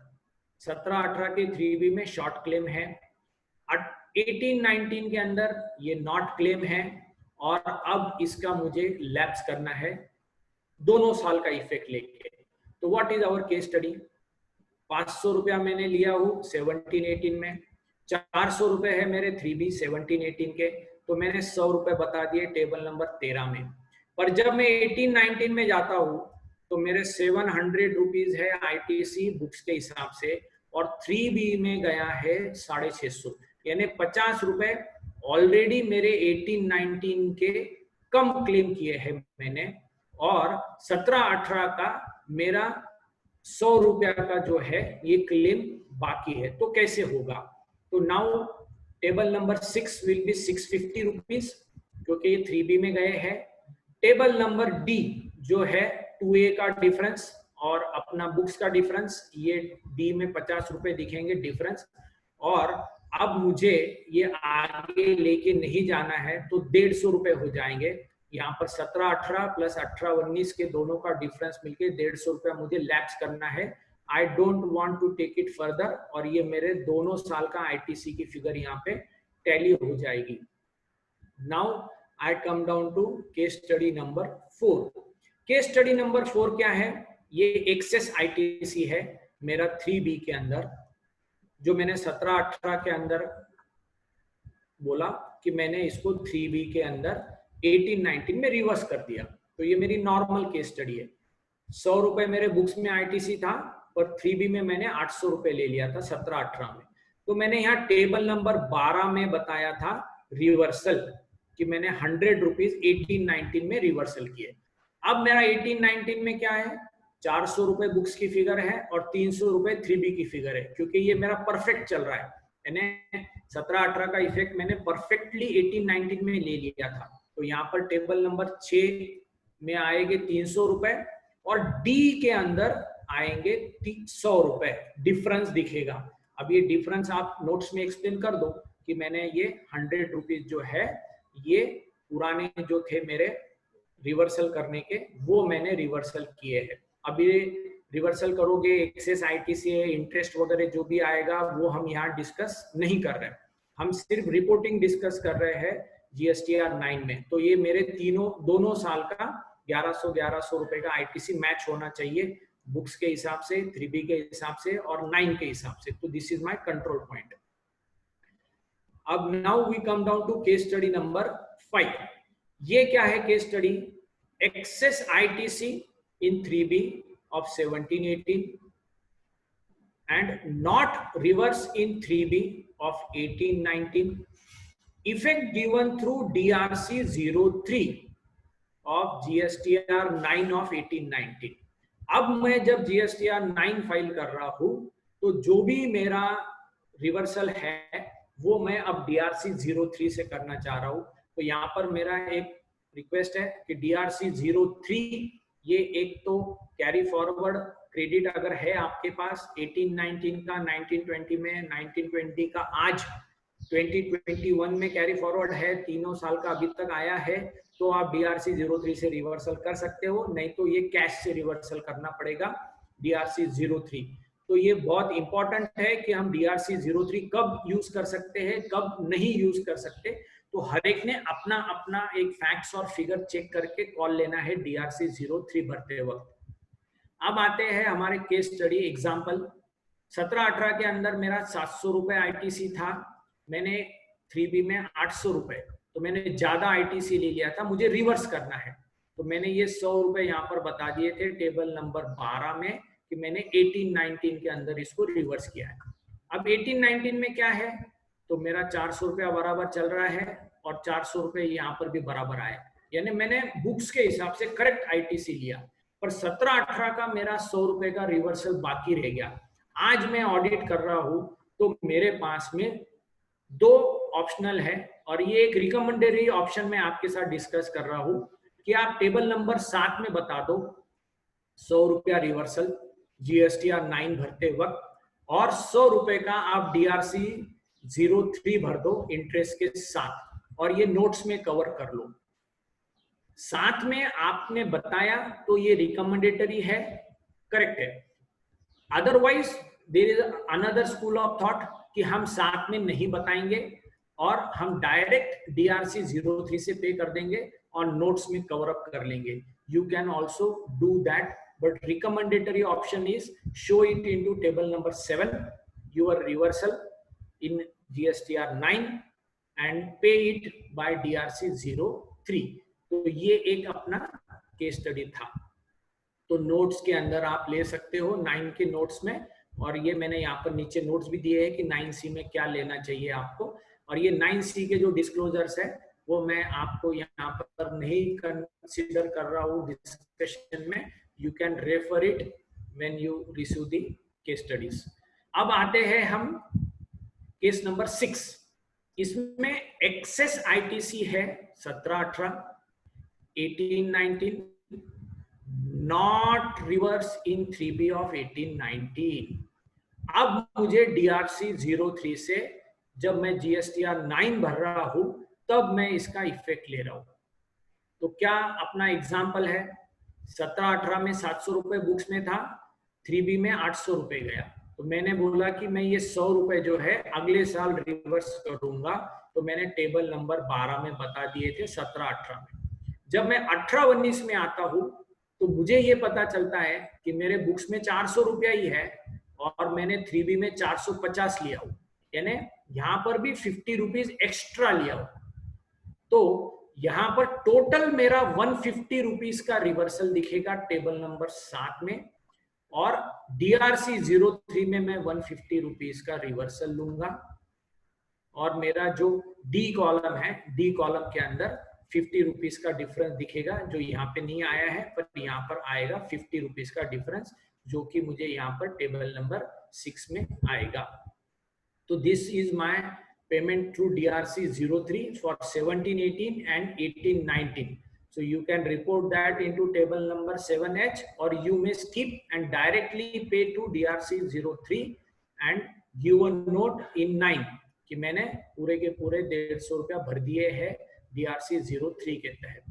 17-18 के 3B में शॉर्ट क्लेम है, 18-19 के अंदर ये नॉट क्लेम है, और अब इसका मुझे लैप्स करना है दोनों साल का इफेक्ट लेके। तो what is our case study? 500 रुपया मैंने लिया हूँ 17-18 में, 400 रुपए है मेरे 3B 17-18 के, तो मैंने 100 रुपए बता दिए टेबल नंबर 13 में। पर जब मैं 18-19 में जाता हूँ तो मेरे 700 रुपीज है आईटीसी बुक्स के हिसाब से, और 3B में गया है 650, यानी 50 रुपए ऑलरेडी मेरे 18-19 के कम क्लेम किए हैं मैंने, और 17-18 का मेरा 100 रुपया का जो है ये क्लेम बाकी है। तो कैसे होगा? तो now table number 6 will be 650 rupees, क्योंकि ये 3B में गए हैं। टेबल नंबर D जो है 2A का डिफरेंस और अपना बुक्स का डिफरेंस, ये D में 50 रुपए दिखेंगे डिफरेंस, और अब मुझे ये आगे लेके नहीं जाना है तो 150 रुपए हो जाएंगे। यहाँ पर 17-18 प्लस 18-19 के दोनों का डिफरेंस मिलके 150 रुपया मुझे लैप्स करना है। I don't want to take it further, और ये मेरे दोनों साल का आईटीसी की फिगर यहाँ पे टैली हो जाएगी। Now I come down to case study number 4। Case study number 4 क्या है? ये एक्सेस आईटीसी है मेरा 3B के अंदर, जो मैंने 17-18 के अंदर बोला कि मैंने इसको 3B के अंदर 18-19 में रिवर्स कर दिया। तो ये मेरी नॉर्मल केस स्टडी है। 100 रुपए मेरे बुक्स में आईटीसी था, पर 3B में मैंने 800 रुपए ले लिया था 17-18 में। तो मैंने यहाँ टेबल नंबर 12 में बताया था रिवर्सल, कि मैंने 100 रुपीज 18-19 में रिवर्सल किए। अब मेरा 18-19 में क्या है? 400 रुपए बुक्स की फिगर है और 300 रुपए 3B की फिगर है, क्योंकि ये मेरा परफेक्ट चल रहा है। यानी 17-18 का इफेक्ट मैंने परफेक्टली 18-19 में ले लिया था। तो यहाँ पर टेबल नंबर 6 में आएंगे 300 रुपए, और D के अंदर आएंगे 100 रुपए डिफरेंस दिखेगा। अब ये डिफरेंस आप नोट्स में एक्सप्लेन कर दो कि मैंने ये 100 रुपीज जो है ये पुराने जो थे मेरे रिवर्सल करने के, वो मैंने रिवर्सल किए हैं। अब ये रिवर्सल करोगे, एक्सेस आईटीसी है, इंटरेस्ट वगैरह जो भी आएगा वो हम यहाँ डिस्कस नहीं कर रहे हैं, हम सिर्फ रिपोर्टिंग डिस्कस कर रहे हैं जीएसटीआर 9 में। तो ये मेरे दोनों साल का 1100 रुपए का आईटीसी मैच होना चाहिए बुक्स के हिसाब से, 3B के हिसाब से और 9 के हिसाब से। तो this is my control point. अब now we come down to case study number 5। ये क्या है case study? Excess ITC in 3B of 17-18 and not reverse in 3B of 18-19, effect given through DRC 03 of GSTR 9 of 18-19। अब मैं जब GSTR 9 file कर रहा हूं तो जो भी मेरा रिवर्सल है वो मैं अब DRC 03 से करना चाह रहा हूं। तो यहाँ पर मेरा एक रिक्वेस्ट है कि DRC 03 ये एक तो कैरी फॉरवर्ड क्रेडिट अगर है आपके पास 18-19 का, 19-20 में, 19-20 का आज 2021 में कैरी फॉरवर्ड है, तीनों साल का अभी तक आया है, तो आप DRC 03 से रिवर्सल कर सकते हो, नहीं तो ये कैश से रिवर्सल करना पड़ेगा DRC 03। तो ये बहुत इंपॉर्टेंट है कि हम DRC 03 कब यूज कर सकते हैं, कब नहीं यूज कर सकते। तो हर एक ने अपना अपना एक फैक्ट्स और फिगर चेक करके कॉल लेना है DRC 03 भरते वक्त। अब आते हैं हमारे केस स्टडी एग्जाम्पल। 17-18 के अंदर मेरा 700 रुपए आईटीसी था, मैंने 3B में 800 रुपए, तो मैंने ज्यादा आईटीसी ले लिया था, मुझे रिवर्स करना है। तो मैंने ये 100 रुपए यहाँ पर बता दिए थे टेबल नंबर 12 में कि मैंने 18-19 के अंदर इसको रिवर्स किया है। अब 18-19 में क्या है, तो मेरा 400 रुपया बराबर चल रहा है और 400 रुपये यहाँ पर भी बराबर आया, यानी मैंने बुक्स के हिसाब से करेक्ट आईटीसी लिया। पर 17-18 का मेरा 100 रुपए का रिवर्सल बाकी रह गया। आज मैं ऑडिट कर रहा हूं तो मेरे पास में 2 ऑप्शनल है और ये एक रिकमेंडरी ऑप्शन में आपके साथ डिस्कस कर रहा हूं कि आप टेबल नंबर 7 में बता दो 100 रुपया रिवर्सल GSTR 9 भरते वक्त और 100 रुपए का आप DRC 03 भर दो इंटरेस्ट के साथ, और ये नोट्स में कवर कर लो। साथ में आपने बताया तो ये रिकमेंडेटरी है, करेक्ट है। Otherwise there is another school of thought कि हम साथ में नहीं बताएंगे और हम डायरेक्ट DRC 03 से पे कर देंगे और नोट्स में कवर अप कर लेंगे। You can also do that, but recommendatory option is show it into table number 7 your reversal in GSTR 9 and pay it by DRC 03। तो ये एक अपना केस स्टडी था। तो नोट्स के अंदर आप ले सकते हो 9 के नोट्स में, और ये मैंने यहाँ पर नीचे नोट्स भी दिए हैं कि 9C में क्या लेना चाहिए आपको। और ये 9C के जो डिस्क्लोजर्स है वो मैं आपको यहाँ पर नहीं कंसिडर कर रहा हूँ डिस्कशन में, you can refer it when you receive the case studies. अब आते हैं हम केस नंबर 6। इसमें एक्सेस आईटीसी है 17-18, 18-19, not reverse in 3B of 18-19। अब मुझे DRC 03 से जब मैं GSTR 9 भर रहा हूं तब मैं इसका इफेक्ट ले रहा हूं। तो क्या अपना एग्जाम्पल है, 17-18 में 700 रुपए बुक्स में था, 3B में 800 रुपए गया, तो मैंने बोला कि मैं ये 100 रुपए जो है अगले साल रिवर्स करूंगा। तो मैंने टेबल नंबर 12 में बता दिए थे 17-18 में। जब मैं 18-19 में आता हूं तो मुझे ये पता चलता है कि मेरे बुक्स में 400 रुपया ही है और मैंने 3B में 450 लिया हूं, यानी यहाँ पर भी 50 रुपीज एक्स्ट्रा लिया हूं। तो यहाँ पर टोटल मेरा 150 रुपीज का रिवर्सल दिखेगा टेबल नंबर 7 में, और DRC 03 में मैं 150 रुपीज का रिवर्सल लूंगा, और मेरा जो D कॉलम है, D कॉलम के अंदर 50 रुपीज का डिफरेंस दिखेगा, जो यहाँ पे नहीं आया है पर यहाँ पर आएगा 50 रुपीज का डिफरेंस, जो कि मुझे यहाँ पर टेबल नंबर 6 में आएगा। तो this is my payment through DRC 03 for 17-18 and 18-19। So you can report that into table number 7H, or you may skip and directly pay to DRC 03 and give a note in 9 कि मैंने पूरे के पूरे 150 रुपया भर दिए हैं DRC 03 के तहत।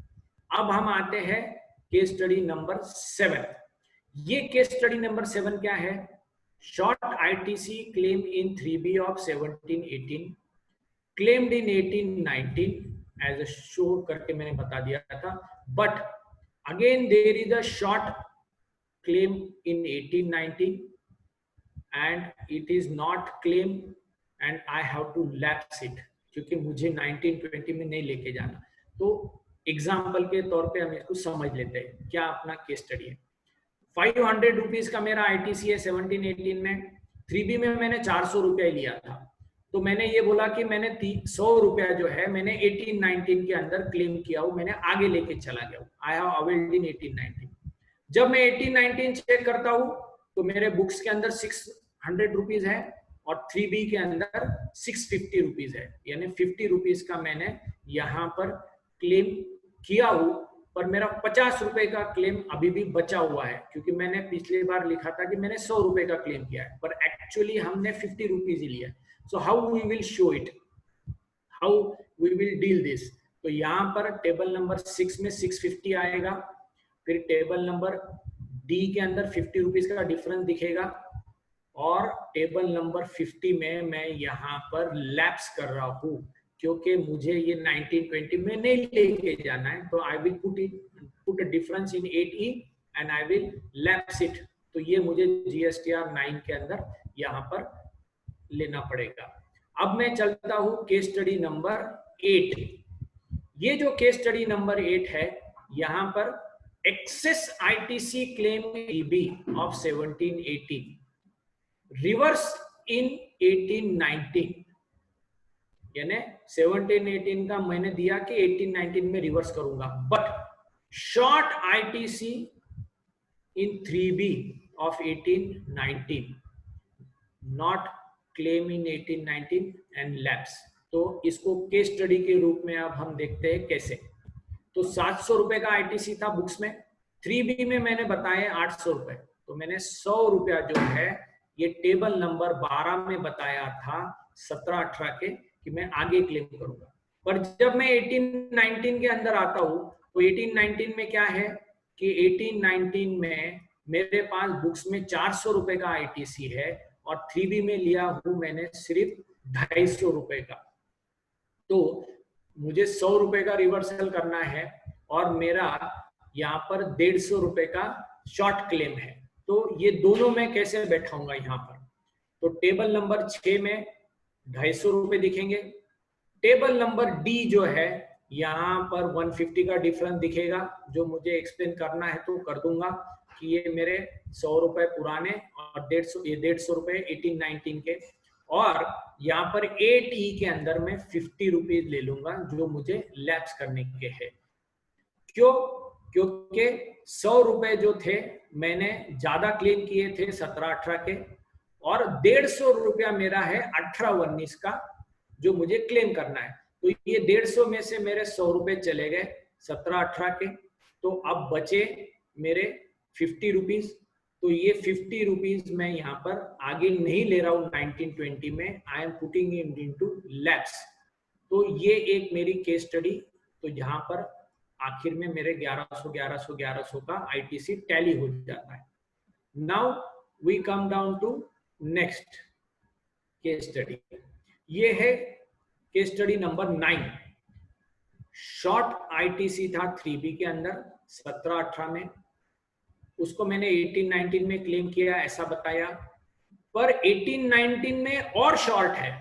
अब हम आते हैं केस स्टडी नंबर 7। ये केस स्टडी नंबर 7 क्या है? Short ITC claim in 3B of 1718 claimed in 1819 as a show करके मैंने बता दिया था, but again there is a short claim in 1819 and it is not claim and I have to lapse it क्योंकि मुझे 1920 में नहीं लेके जाना। तो एग्जाम्पल के तौर पे हम इसको समझ लेते हैं क्या अपना केस स्टडी है। 500 रुपीज का मेरा आईटीसी है 1718 में, 3B में मैंने 400 रुपया लिया था, तो मैंने ये बोला कि मैंने 100 रुपया जो है मैंने 1819 के अंदर क्लेम किया हूं, मैंने आगे लेके चला गया हूं, आई हैव अवेल्ड इन 1819। जब मैं 1819 चेक करता हूं तो मेरे बुक्स के अंदर 600 रुपीज है और 3B के अंदर 650 रुपीज है, यानी 50 रुपीज का मैंने यहाँ पर क्लेम किया हूं, पर मेरा 50 रुपए का क्लेम अभी भी बचा हुआ है क्योंकि मैंने पिछली बार लिखा था कि मैंने 100 रुपए का क्लेम किया है, पर एक्चुअली हमने 50 रुपीज ही लिया है। So how we will show it, how we will deal this? तो यहाँ पर टेबल नंबर 6 में 650 आएगा, फिर टेबल नंबर डी के अंदर 50 रुपीज का डिफरेंस दिखेगा और टेबल नंबर 50 में मैं यहाँ पर लैप्स कर रहा हूँ क्योंकि मुझे ये 1920 में नहीं लेके जाना है, तो I will put a difference in 8E and I will lapse it. तो ये मुझे GSTR 9 के अंदर यहाँ पर लेना पड़ेगा। अब मैं चलता हूँ केस स्टडी नंबर 8। ये जो केस स्टडी नंबर 8 है, यहाँ पर excess ITC claim EB of 1718 reverse in 1819, यानी 1718 का मैंने दिया कि 1819 में रिवर्स करूंगा, but short ITC in 3B of 1819 not claim in 1819 and lapse. तो इसको केस स्टडी के रूप में अब हम देखते हैं कैसे। तो 700 रुपए का आईटीसी था बुक्स में, 3B में मैंने बताया 800 रुपए, तो मैंने 100 रुपया जो है ये टेबल नंबर 12 में बताया था 17-18 के कि मैं आगे क्लेम करूंगा। पर जब मैं 1819 के अंदर आता हूं तो 1819 में क्या है कि 1819 में मेरे पास बुक्स में 400 रुपए का आईटीसी है और 3B में लिया हूं मैंने सिर्फ 250 रुपए का। तो मुझे 100 रुपए का रिवर्सल करना है और मेरा यहाँ पर 150 रुपए का शॉर्ट क्लेम है, तो ये दोनों मैं कैसे बैठाऊंगा यहाँ पर? तो टेबल नंबर 6 में 250 रुपए दिखेंगे, टेबल नंबर डी जो है यहाँ पर 150 का डिफरेंस दिखेगा, जो मुझे एक्सप्लेन करना है तो कर दूंगा कि ये मेरे 100 रुपए पुराने और 150 रुपए 1819 के, और यहाँ पर 8E के अंदर मैं 50 रुपीज ले लूंगा जो मुझे लैप्स करने के हैं। क्यों? क्योंकि 100 रुपए जो थे मैंने ज्यादा क्लेम किए थे 17-18 के, और 150 रुपया मेरा है 18-19 का जो मुझे क्लेम करना है। तो ये 150 में से मेरे 100 रुपए चले गए 17-18 के, तो अब बचे मेरे 50 रुपीज। तो ये 50 रुपीज मैं यहाँ पर आगे नहीं ले रहा हूँ 1920 में, I am putting into lapse. तो ये एक मेरी केस स्टडी, तो यहाँ पर आखिर में मेरे 1100 का आईटीसी टैली हो जाता है। Now we come down to next case study. ये है case study number 9। Short ITC था 3B के अंदर 17-18 में, उसको मैंने 1819 में क्लेम किया ऐसा बताया, पर 1819 में और शॉर्ट है।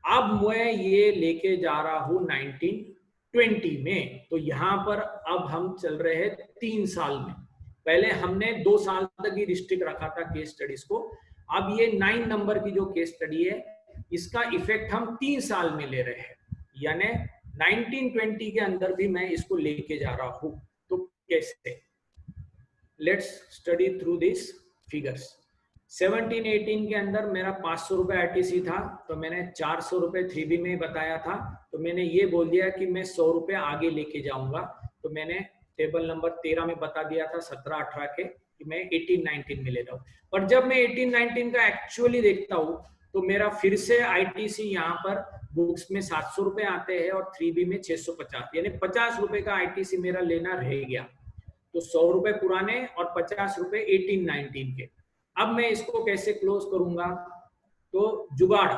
अब मैं ये लेके जा रहा हूं 1920 में, तो यहां पर अब हम चल रहे हैं 3 साल में। पहले हमने 2 साल तक ही रिस्ट्रिक्ट रखा था केस स्टडीज को, अब ये 9 नंबर की जो केस स्टडी है इसका इफेक्ट हम 3 साल में ले रहे हैं, यानी 1920 के अंदर भी मैं इसको लेके जा रहा हूं। तो कैसे? Let's study through this figures. 1718 के अंदर मेरा 500 रुपए आईटीसी था, तो मैंने 400 रुपए 3B में बताया था, तो मैंने ये बोल दिया कि मैं 100 रुपए आगे लेके जाऊंगा। तो मैंने टेबल नंबर 13 में बता दिया था 17-18 के कि मैं 1819 में ले रहा हूँ। पर जब मैं 1819 का एक्चुअली देखता हूँ तो मेरा फिर से आईटीसी यहाँ पर बुक्स में 700 रुपए आते हैं और 3B में 650, यानी 50 रुपए का आईटीसी मेरा लेना रह गया। तो 100 रुपए पुराने और 50 रुपए 18-19 के। अब मैं इसको कैसे क्लोज करूंगा? तो जुगाड़,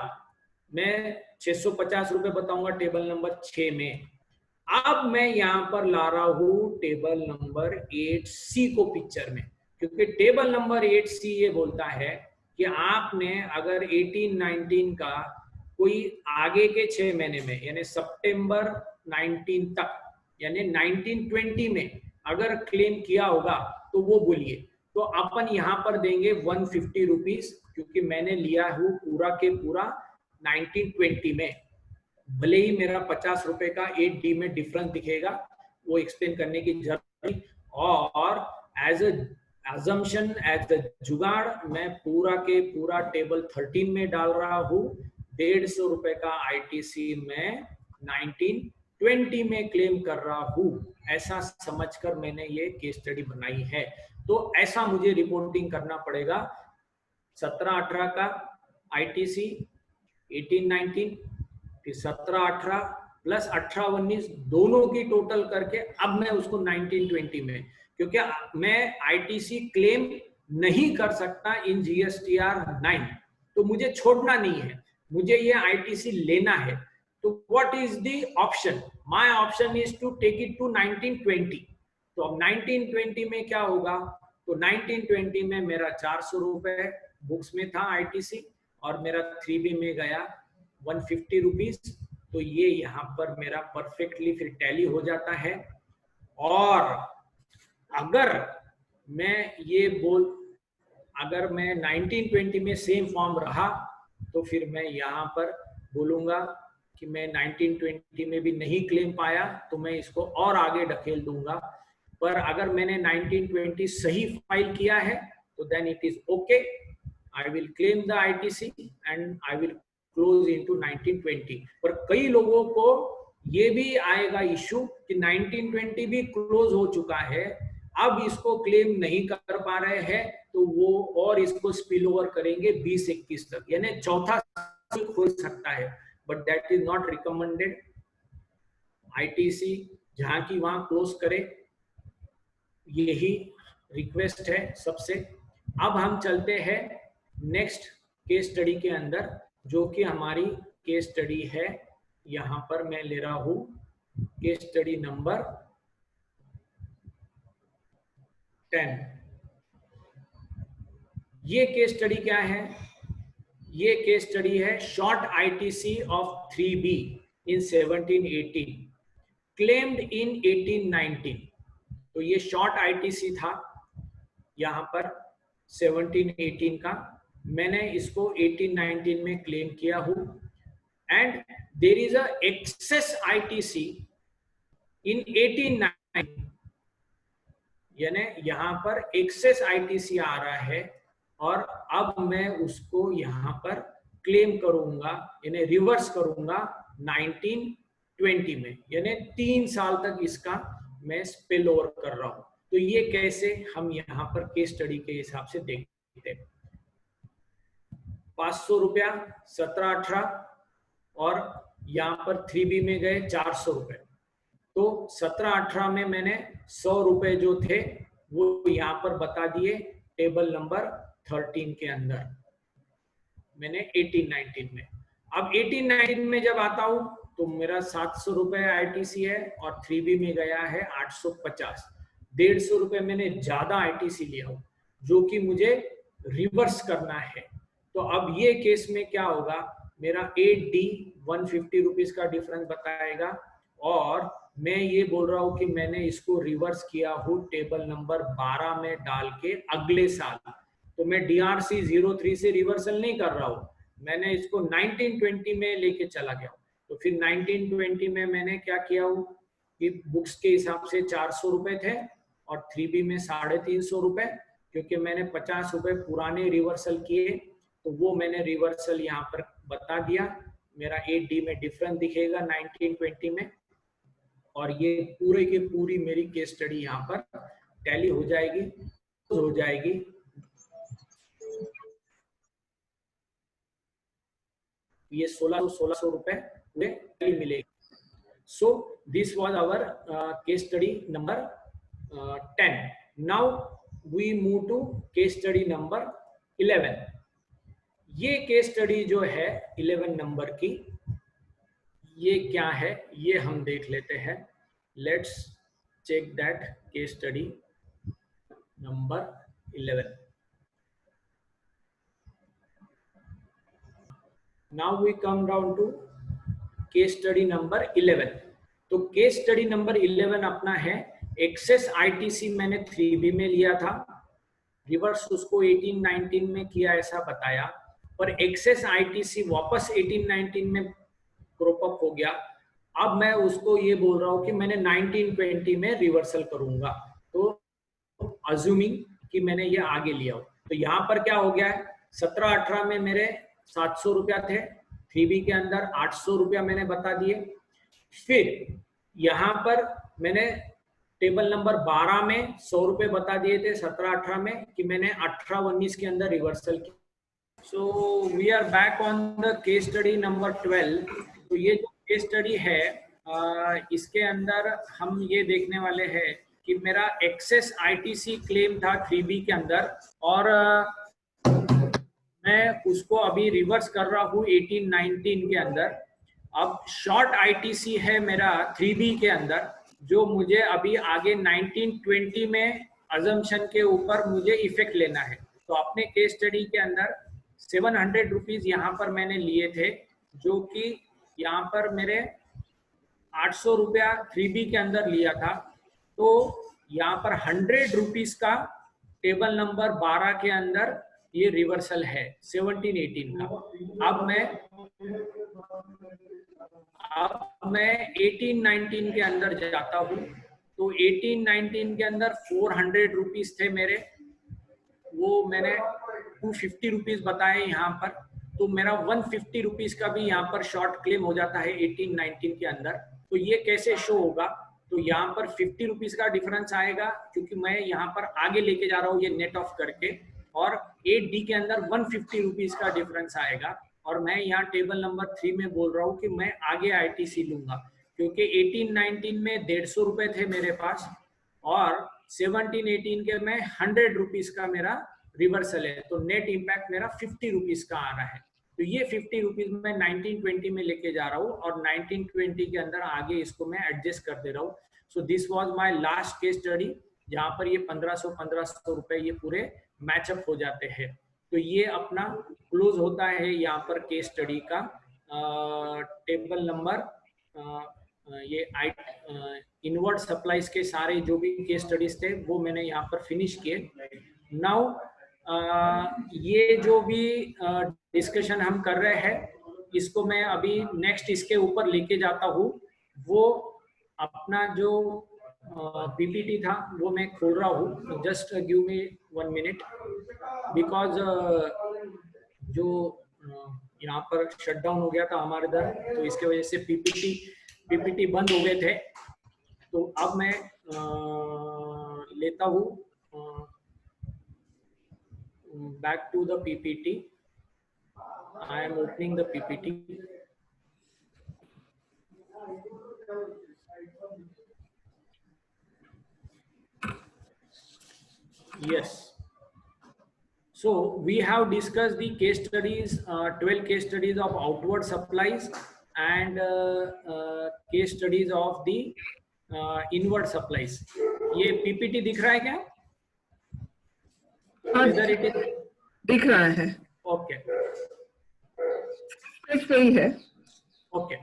मैं 650 रुपए बताऊंगा टेबल नंबर 6 में। अब मैं यहां पर ला रहा हूं टेबल नंबर 8C को पिक्चर में, क्योंकि टेबल नंबर 8C ये बोलता है कि आपने अगर 18-19 का कोई आगे के 6 महीने में, यानी सितंबर 19 तक, यानी 19-20 में अगर क्लेम किया होगा तो वो बोलिए। तो अपन यहां पर देंगे 150 रुपीज, क्योंकि मैंने लिया हूं पूरा के पूरा 19-20 में। भले ही मेरा 50 रुपए का 8D में डिफरेंस दिखेगा, वो एक्सप्लेन करने की जरूरत नहीं। और एज अजम्पशन, एज अ जुगाड़, मैं पूरा के पूरा टेबल 13 में डाल रहा हूँ। 150 रुपए का ITC में 19-20 में क्लेम कर रहा हूँ, ऐसा समझकर मैंने ये केस स्टडी बनाई है। तो ऐसा मुझे रिपोर्टिंग करना पड़ेगा। 17-18 का ITC, 18-19, फिर 17-18 प्लस 18-19 दोनों की टोटल करके अब मैं उसको 19-20 में, क्योंकि मैं ITC क्लेम नहीं कर सकता इन GSTR 9, तो मुझे छोड़ना नहीं है, मुझे ये ITC लेना है। तो what is the option? My option is to take it to 19-20। तो अब 19-20 में क्या होगा? तो 19-20 में मेरा 400 रुपए बुक्स में था ITC, और मेरा 3B में गया 150 रुपीज। तो ये यहाँ पर मेरा परफेक्टली फिर टैली हो जाता है। और अगर मैं अगर मैं 19-20 में सेम फॉर्म रहा, तो फिर मैं यहाँ पर बोलूंगा कि मैं 19-20 में भी नहीं क्लेम पाया, तो मैं इसको और आगे ढकेल दूंगा। पर अगर मैंने 19-20 सही फाइल किया है, तो then it is okay, I will claim the ITC and I will close into 19-20। पर कई लोगों को ये भी आएगा इश्यू कि 19-20 भी क्लोज हो चुका है, अब इसको क्लेम नहीं कर पा रहे हैं, तो वो और इसको स्पिल ओवर करेंगे 20-21 तक, यानी चौथा हो सकता है। But that is not recommended. ITC जहां की वहां क्लोज करे, यही रिक्वेस्ट है सबसे। अब हम चलते हैं नेक्स्ट केस स्टडी के अंदर, जो कि हमारी केस स्टडी है, यहां पर मैं ले रहा हूं केस स्टडी नंबर 10। ये केस स्टडी क्या है? ये केस स्टडी है short ITC of 3B in 17-18 claimed इन 18-19। तो ये शॉर्ट ITC था यहां पर 17-18 का, मैंने इसको 18-19 में क्लेम किया हूं। And there is a excess ITC in 18-19, यानी यहां पर एक्सेस ITC आ रहा है, और अब मैं उसको यहां पर क्लेम करूंगा, यानी रिवर्स करूंगा 19-20 में, यानी 3 साल तक इसका मैं स्पिल ओवर कर रहा हूं। तो ये कैसे, हम यहां पर केस स्टडी के हिसाब से देखते हैं। 500 रुपया 17-18, और यहां पर 3B में गए 400 रुपए। तो 17-18 में मैंने 100 रुपए जो थे वो यहां पर बता दिए टेबल नंबर 13 के अंदर, मैंने 18-19 में। अब 18-19 में जब आता हूं तो मेरा 700 रुपए ITC है, और 3B में गया है 850। 150 रुपए मैंने ज्यादा ITC लिया हूं, जो कि मुझे रिवर्स करना है। तो अब ये केस में क्या होगा, मेरा 8D 150 रुपीज का डिफरेंस बताएगा, और मैं ये बोल रहा हूं कि मैंने इसको रिवर्स किया हूं टेबल नंबर 12 में डाल के अगले साल। तो मैं DRC 03 से रिवर्सल नहीं कर रहा हूं, मैंने इसको 19-20 में लेके चला गया। तो फिर 19-20 में मैंने क्या किया हूं कि बुक्स के हिसाब से 400 रुपए थे, और 3B में 350 रुपए, क्योंकि मैंने 50 रुपए पुराने रिवर्सल किए, तो वो मैंने रिवर्सल यहाँ पर बता दिया। मेरा 8D में डिफरेंस दिखेगा 19-20 में, और ये पूरे की पूरी मेरी केस स्टडी यहाँ पर टैली हो जाएगी। ये 1600 रुपए पूरे मिलेगी। So this was our case study number 10. Now we move to case study number 11. ये केस स्टडी जो है 11 नंबर की, ये क्या है ये हम देख लेते हैं. Let's check that case study number 11. Now we come down to case study number 11. तो केस स्टडी नंबर 11 अपना है एक्सेस आईटीसी मैंने 3B में लिया था, रिवर्स उसको 18-19 में किया ऐसा बताया, पर एक्सेस आईटीसी वापस 18-19 में क्रॉप अप हो गया. अब मैं उसको ये बोल रहा हूँ कि मैंने 19-20 में रिवर्सल करूंगा, तो अज्यूमिंग कि मैंने ये आगे लिया हो. तो यहाँ पर क्या हो गया है, 17-18 में मेरे 700 रुपया थे, 3B के अंदर 800 रुपया मैंने बता दिए. फिर यहाँ पर मैंने टेबल नंबर 12 में 100 रुपए बता दिए थे 17-18 में कि मैंने 18-19 के अंदर रिवर्सल किया. So we are back on the case study number 12. तो ये जो केस स्टडी है इसके अंदर हम ये देखने वाले हैं कि मेरा एक्सेस आईटीसी क्लेम था 3B के अंदर, और मैं उसको अभी रिवर्स कर रहा हूँ 18-19 के अंदर. अब शॉर्ट आईटीसी है मेरा 3B के अंदर, जो मुझे अभी आगे 19-20 में अजम्पशन के ऊपर मुझे इफेक्ट लेना है. तो अपने केस स्टडी के अंदर 700 रुपीज यहाँ पर मैंने लिए थे, जो कि यहाँ पर मेरे 800 रुपया 3B के अंदर लिया था. तो यहाँ पर 100 रुपीज का टेबल नंबर 12 के अंदर ये रिवर्सल है 17-18 का. अब मैं 18-19 के अंदर जाता हूँ. तो 18-19 के अंदर 400 रुपीज थे मेरे, वो मैंने 250 रुपीज बताए यहाँ पर. तो मेरा 150 रुपीज का भी यहाँ पर शॉर्ट क्लेम हो जाता है 18-19 के अंदर. तो ये कैसे शो होगा, तो यहाँ पर 50 रुपीज का डिफरेंस आएगा, क्योंकि मैं यहाँ पर आगे लेके जा रहा हूँ ये नेट ऑफ करके, और 8D के अंदर 150 रुपीज का डिफरेंस आएगा. और मैं यहाँ टेबल नंबर 3 में बोल रहा हूँ कि मैं आगे आईटीसी लूंगा, क्योंकि 18-19 में 150 रुपए थे मेरे पास, और 17-18 के में 100 रुपीज का मेरा रिवर्सल है. तो नेट इम्पैक्ट मेरा 50 रुपीज का आ रहा है. तो ये 50 रुपीज मैं 19-20 में लेके जा रहा हूँ, और 19-20 के अंदर आगे इसको मैं एडजस्ट कर दे रहा हूँ. सो this was my last case study, जहाँ पर ये 1500 रुपए ये पूरे मैचअप हो जाते हैं. तो ये अपना क्लोज होता है यहाँ पर केस स्टडी का टेबल नंबर ये इनवर्ड सप्लाईज के सारे जो भी केस स्टडीज थे वो मैंने यहाँ पर फिनिश किए. नाउ ये जो भी डिस्कशन हम कर रहे हैं इसको मैं अभी नेक्स्ट इसके ऊपर लेके जाता हूँ. वो अपना जो पीपीटी था वो मैं खोल रहा हूँ. Just give me 1 minute, because जो यहाँ पर शटडाउन हो गया था हमारे इधर, तो इसके वजह से पीपीटी बंद हो गए थे. तो अब मैं लेता हूँ back to the PPT. I am opening the PPT. Yes. So we have discussed the case studies, 12 case studies of outward supplies and case studies of the inward supplies. ये PPT दिख रहा है क्या? दिख रहा है. ओके, सही है. Okay.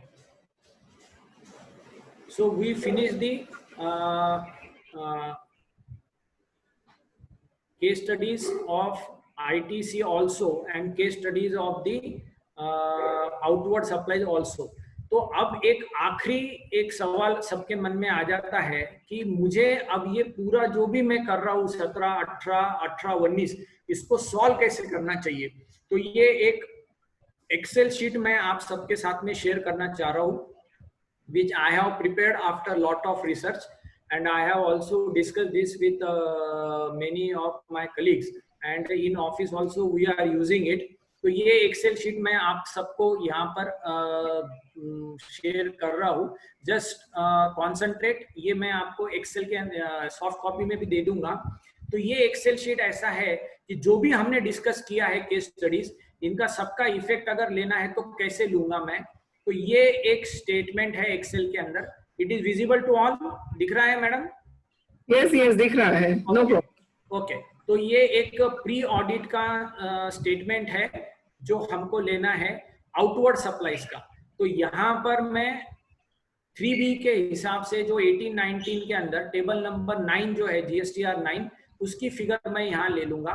So we finished the case studies of ITC also and case studies of the outward supplies also. तो अब एक सवाल सबके मन में आ जाता है कि मुझे अब ये पूरा जो भी मैं कर रहा हूँ 17, 18, 19 इसको सॉल्व कैसे करना चाहिए. तो ये एक एक्सेल शीट मैं आप सबके साथ में शेयर करना चाह रहा हूँ, which I have prepared after lot of research, and I have also discussed this with many of my colleagues, and in office also we are using it. तो ये एक्सेल शीट मैं आप सबको यहाँ पर शेयर कर रहा हूँ। जस्ट कॉन्सेंट्रेट, ये मैं आपको एक्सेल के सॉफ्ट कॉपी में भी दे दूंगा। तो ये एक्सेल शीट ऐसा है कि जो भी हमने डिस्कस किया है केस स्टडीज, इनका सबका इफेक्ट अगर लेना है तो कैसे लूंगा मैं। तो ये एक स्टेटमेंट है एक्सेल के अंदर। It is visible to all, दिख रहा है मैडम? यस यस दिख रहा है, नो प्रॉब्लम। ओके, तो ये एक प्री ऑडिट का स्टेटमेंट है जो हमको लेना है आउटवर्ड सप्लाईज का। तो यहाँ पर मैं 3B के हिसाब से जो 18-19 के अंदर टेबल नंबर 9 जो है GSTR 9, उसकी फिगर मैं यहाँ ले लूंगा।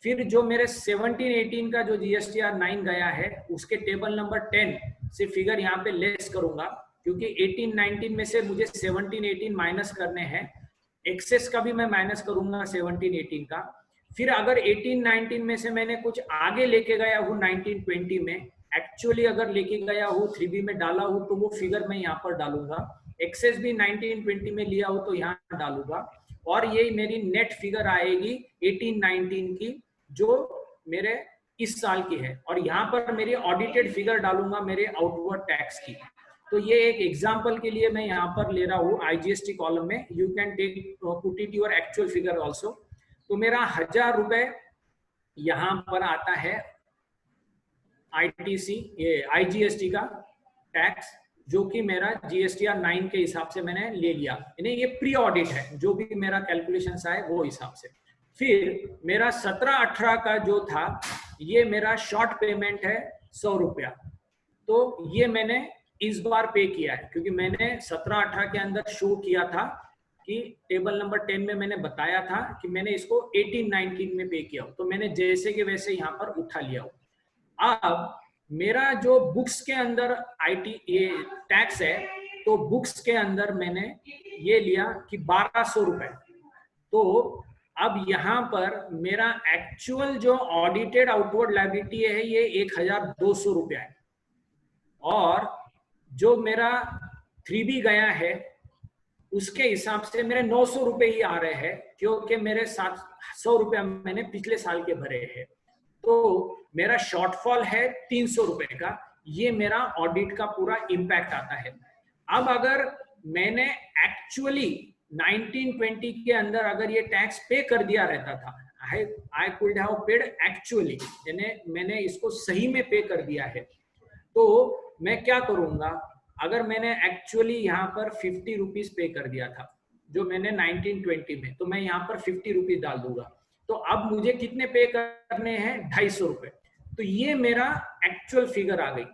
फिर जो मेरे 17-18 का जो GSTR 9 गया है उसके टेबल नंबर 10 से फिगर यहाँ पे लेस करूंगा, क्योंकि 18-19 में से मुझे 17-18 माइनस करने हैं। एक्सेस का भी मैं माइनस करूंगा 17-18 का। फिर अगर 18-19 में से मैंने कुछ आगे लेके गया हूँ 19-20 में, एक्चुअली अगर लेके गया हूँ 3B में डाला हूँ, तो वो फिगर मैं यहाँ पर डालूंगा। एक्सेस भी 19-20 में लिया हूँ तो यहाँ डालूंगा, और ये मेरी नेट फिगर आएगी 18-19 की, जो मेरे इस साल की है। और यहाँ पर मेरी ऑडिटेड फिगर डालूंगा मेरे आउटवर्ड टैक्स की। तो ये एक एग्जांपल के लिए मैं यहाँ पर ले रहा हूँ IGST कॉलम में। You can take put it your actual figure also. तो मेरा 1000 रुपए यहाँ पर आता है ITC, ये IGST का टैक्स, जो कि मेरा GSTR 9 के हिसाब से मैंने ले लिया। यानी ये प्री ऑडिट है, जो भी मेरा कैलकुलेशन आए वो हिसाब से। फिर मेरा 17-18 का जो था, ये मेरा शॉर्ट पेमेंट है 100 रुपया। तो ये मैंने इस बार पे किया है, क्योंकि मैंने 17-18 के अंदर शो किया था कि टेबल नंबर 10 में मैंने बताया था कि मैंने इसको 18-19 में पे किया हो। तो मैंने जैसे के वैसे यहाँ पर उठा लिया हो। अब मेरा जो बुक्स के अंदर ये टैक्स है, तो बुक्स के अंदर मैंने ये लिया कि 1200 रुपए। तो अब यहाँ पर मेरा एक्चुअल जो ऑडिटेड आउटवर्ड लायबिलिटी है ये 1200 रुपया है, और जो मेरा 3B गया है उसके हिसाब से मेरे 900 रुपए ही आ रहे हैं, क्योंकि मेरे 700 रुपया मैंने पिछले साल के भरे हैं। तो मेरा शॉर्टफॉल है 300 रुपए का। ये मेरा ऑडिट का पूरा इंपैक्ट आता है। अब अगर मैंने एक्चुअली 19-20 के अंदर अगर ये टैक्स पे कर दिया रहता था, I could have paid actually, यानी मैंने इसको सही में पे कर दिया है, तो मैं क्या करूंगा, अगर मैंने एक्चुअली यहाँ पर 50 रुपीज पे कर दिया था जो मैंने 19-20 में, तो मैं यहाँ पर 50 रुपीज डाल दूंगा। तो अब मुझे कितने पे करने हैं? 250 रुपए। तो ये मेरा एक्चुअल फिगर आ गई।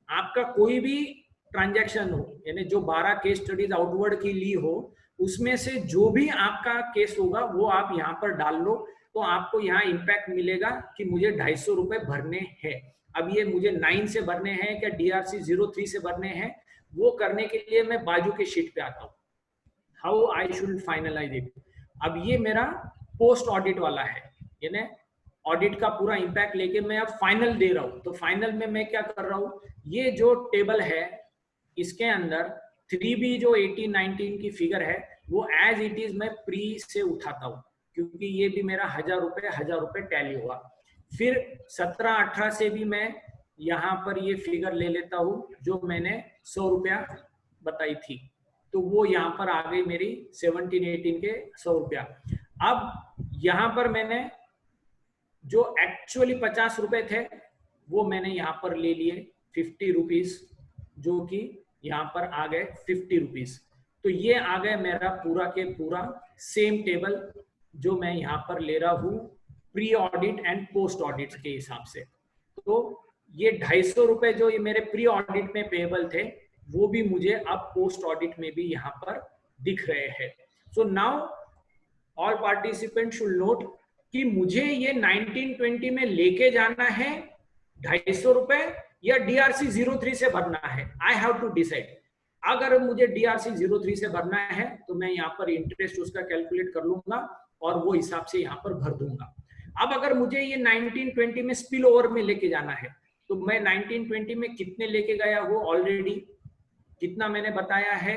आपका कोई भी ट्रांजैक्शन हो, यानी जो 12 केस स्टडीज आउटवर्ड की ली हो, उसमें से जो भी आपका केस होगा वो आप यहाँ पर डाल लो, तो आपको यहाँ इंपैक्ट मिलेगा कि मुझे 250 रुपए भरने हैं। अब ये मुझे 9 से भरने हैं क्या DRC 03 से भरने हैं, वो करने के लिए मैं बाजू के शीट पे आता हूँ, how I should finalise it. अब ये मेरा पोस्ट ऑडिट वाला है, यानी ऑडिट का पूरा इंपैक्ट लेके मैं अब फाइनल दे रहा हूँ। तो फाइनल में मैं क्या कर रहा हूँ, ये जो टेबल है इसके अंदर 3B जो 18-19 की फिगर है वो एज इट इज मैं प्री से उठाता हूँ, क्योंकि ये भी मेरा 1000 रुपए टैली हुआ। फिर 17-18 से भी मैं यहाँ पर ये फिगर ले लेता हूँ जो मैंने 100 रुपया बताई थी, तो वो यहाँ पर आ गई मेरी 17-18 के 100 रुपया। अब यहाँ पर मैंने जो एक्चुअली 50 रुपए थे वो मैंने यहाँ पर ले लिए 50 रुपीज, जो कि यहाँ पर आ गए 50 रुपीज। तो ये आ गए मेरा पूरा के पूरा सेम टेबल जो मैं यहाँ पर ले रहा हूँ pre audit and post audit के हिसाब से। तो ये 250 रुपए जो ये मेरे प्री ऑडिट में पेबल थे वो भी मुझे अब पोस्ट ऑडिट में भी यहाँ पर दिख रहे हैं। So now all participant should note कि मुझे ये 19-20 में लेके जाना है 250 रुपए या DRC 03 से भरना है। I have to decide. अगर मुझे DRC 03 से भरना है तो मैं यहाँ पर इंटरेस्ट उसका कैलकुलेट कर लूंगा और वो हिसाब से यहाँ पर भर दूंगा। अब अगर मुझे ये 19-20 में स्पिल ओवर में लेके जाना है तो मैं 19-20 में कितने लेके गया वो ऑलरेडी कितना मैंने बताया है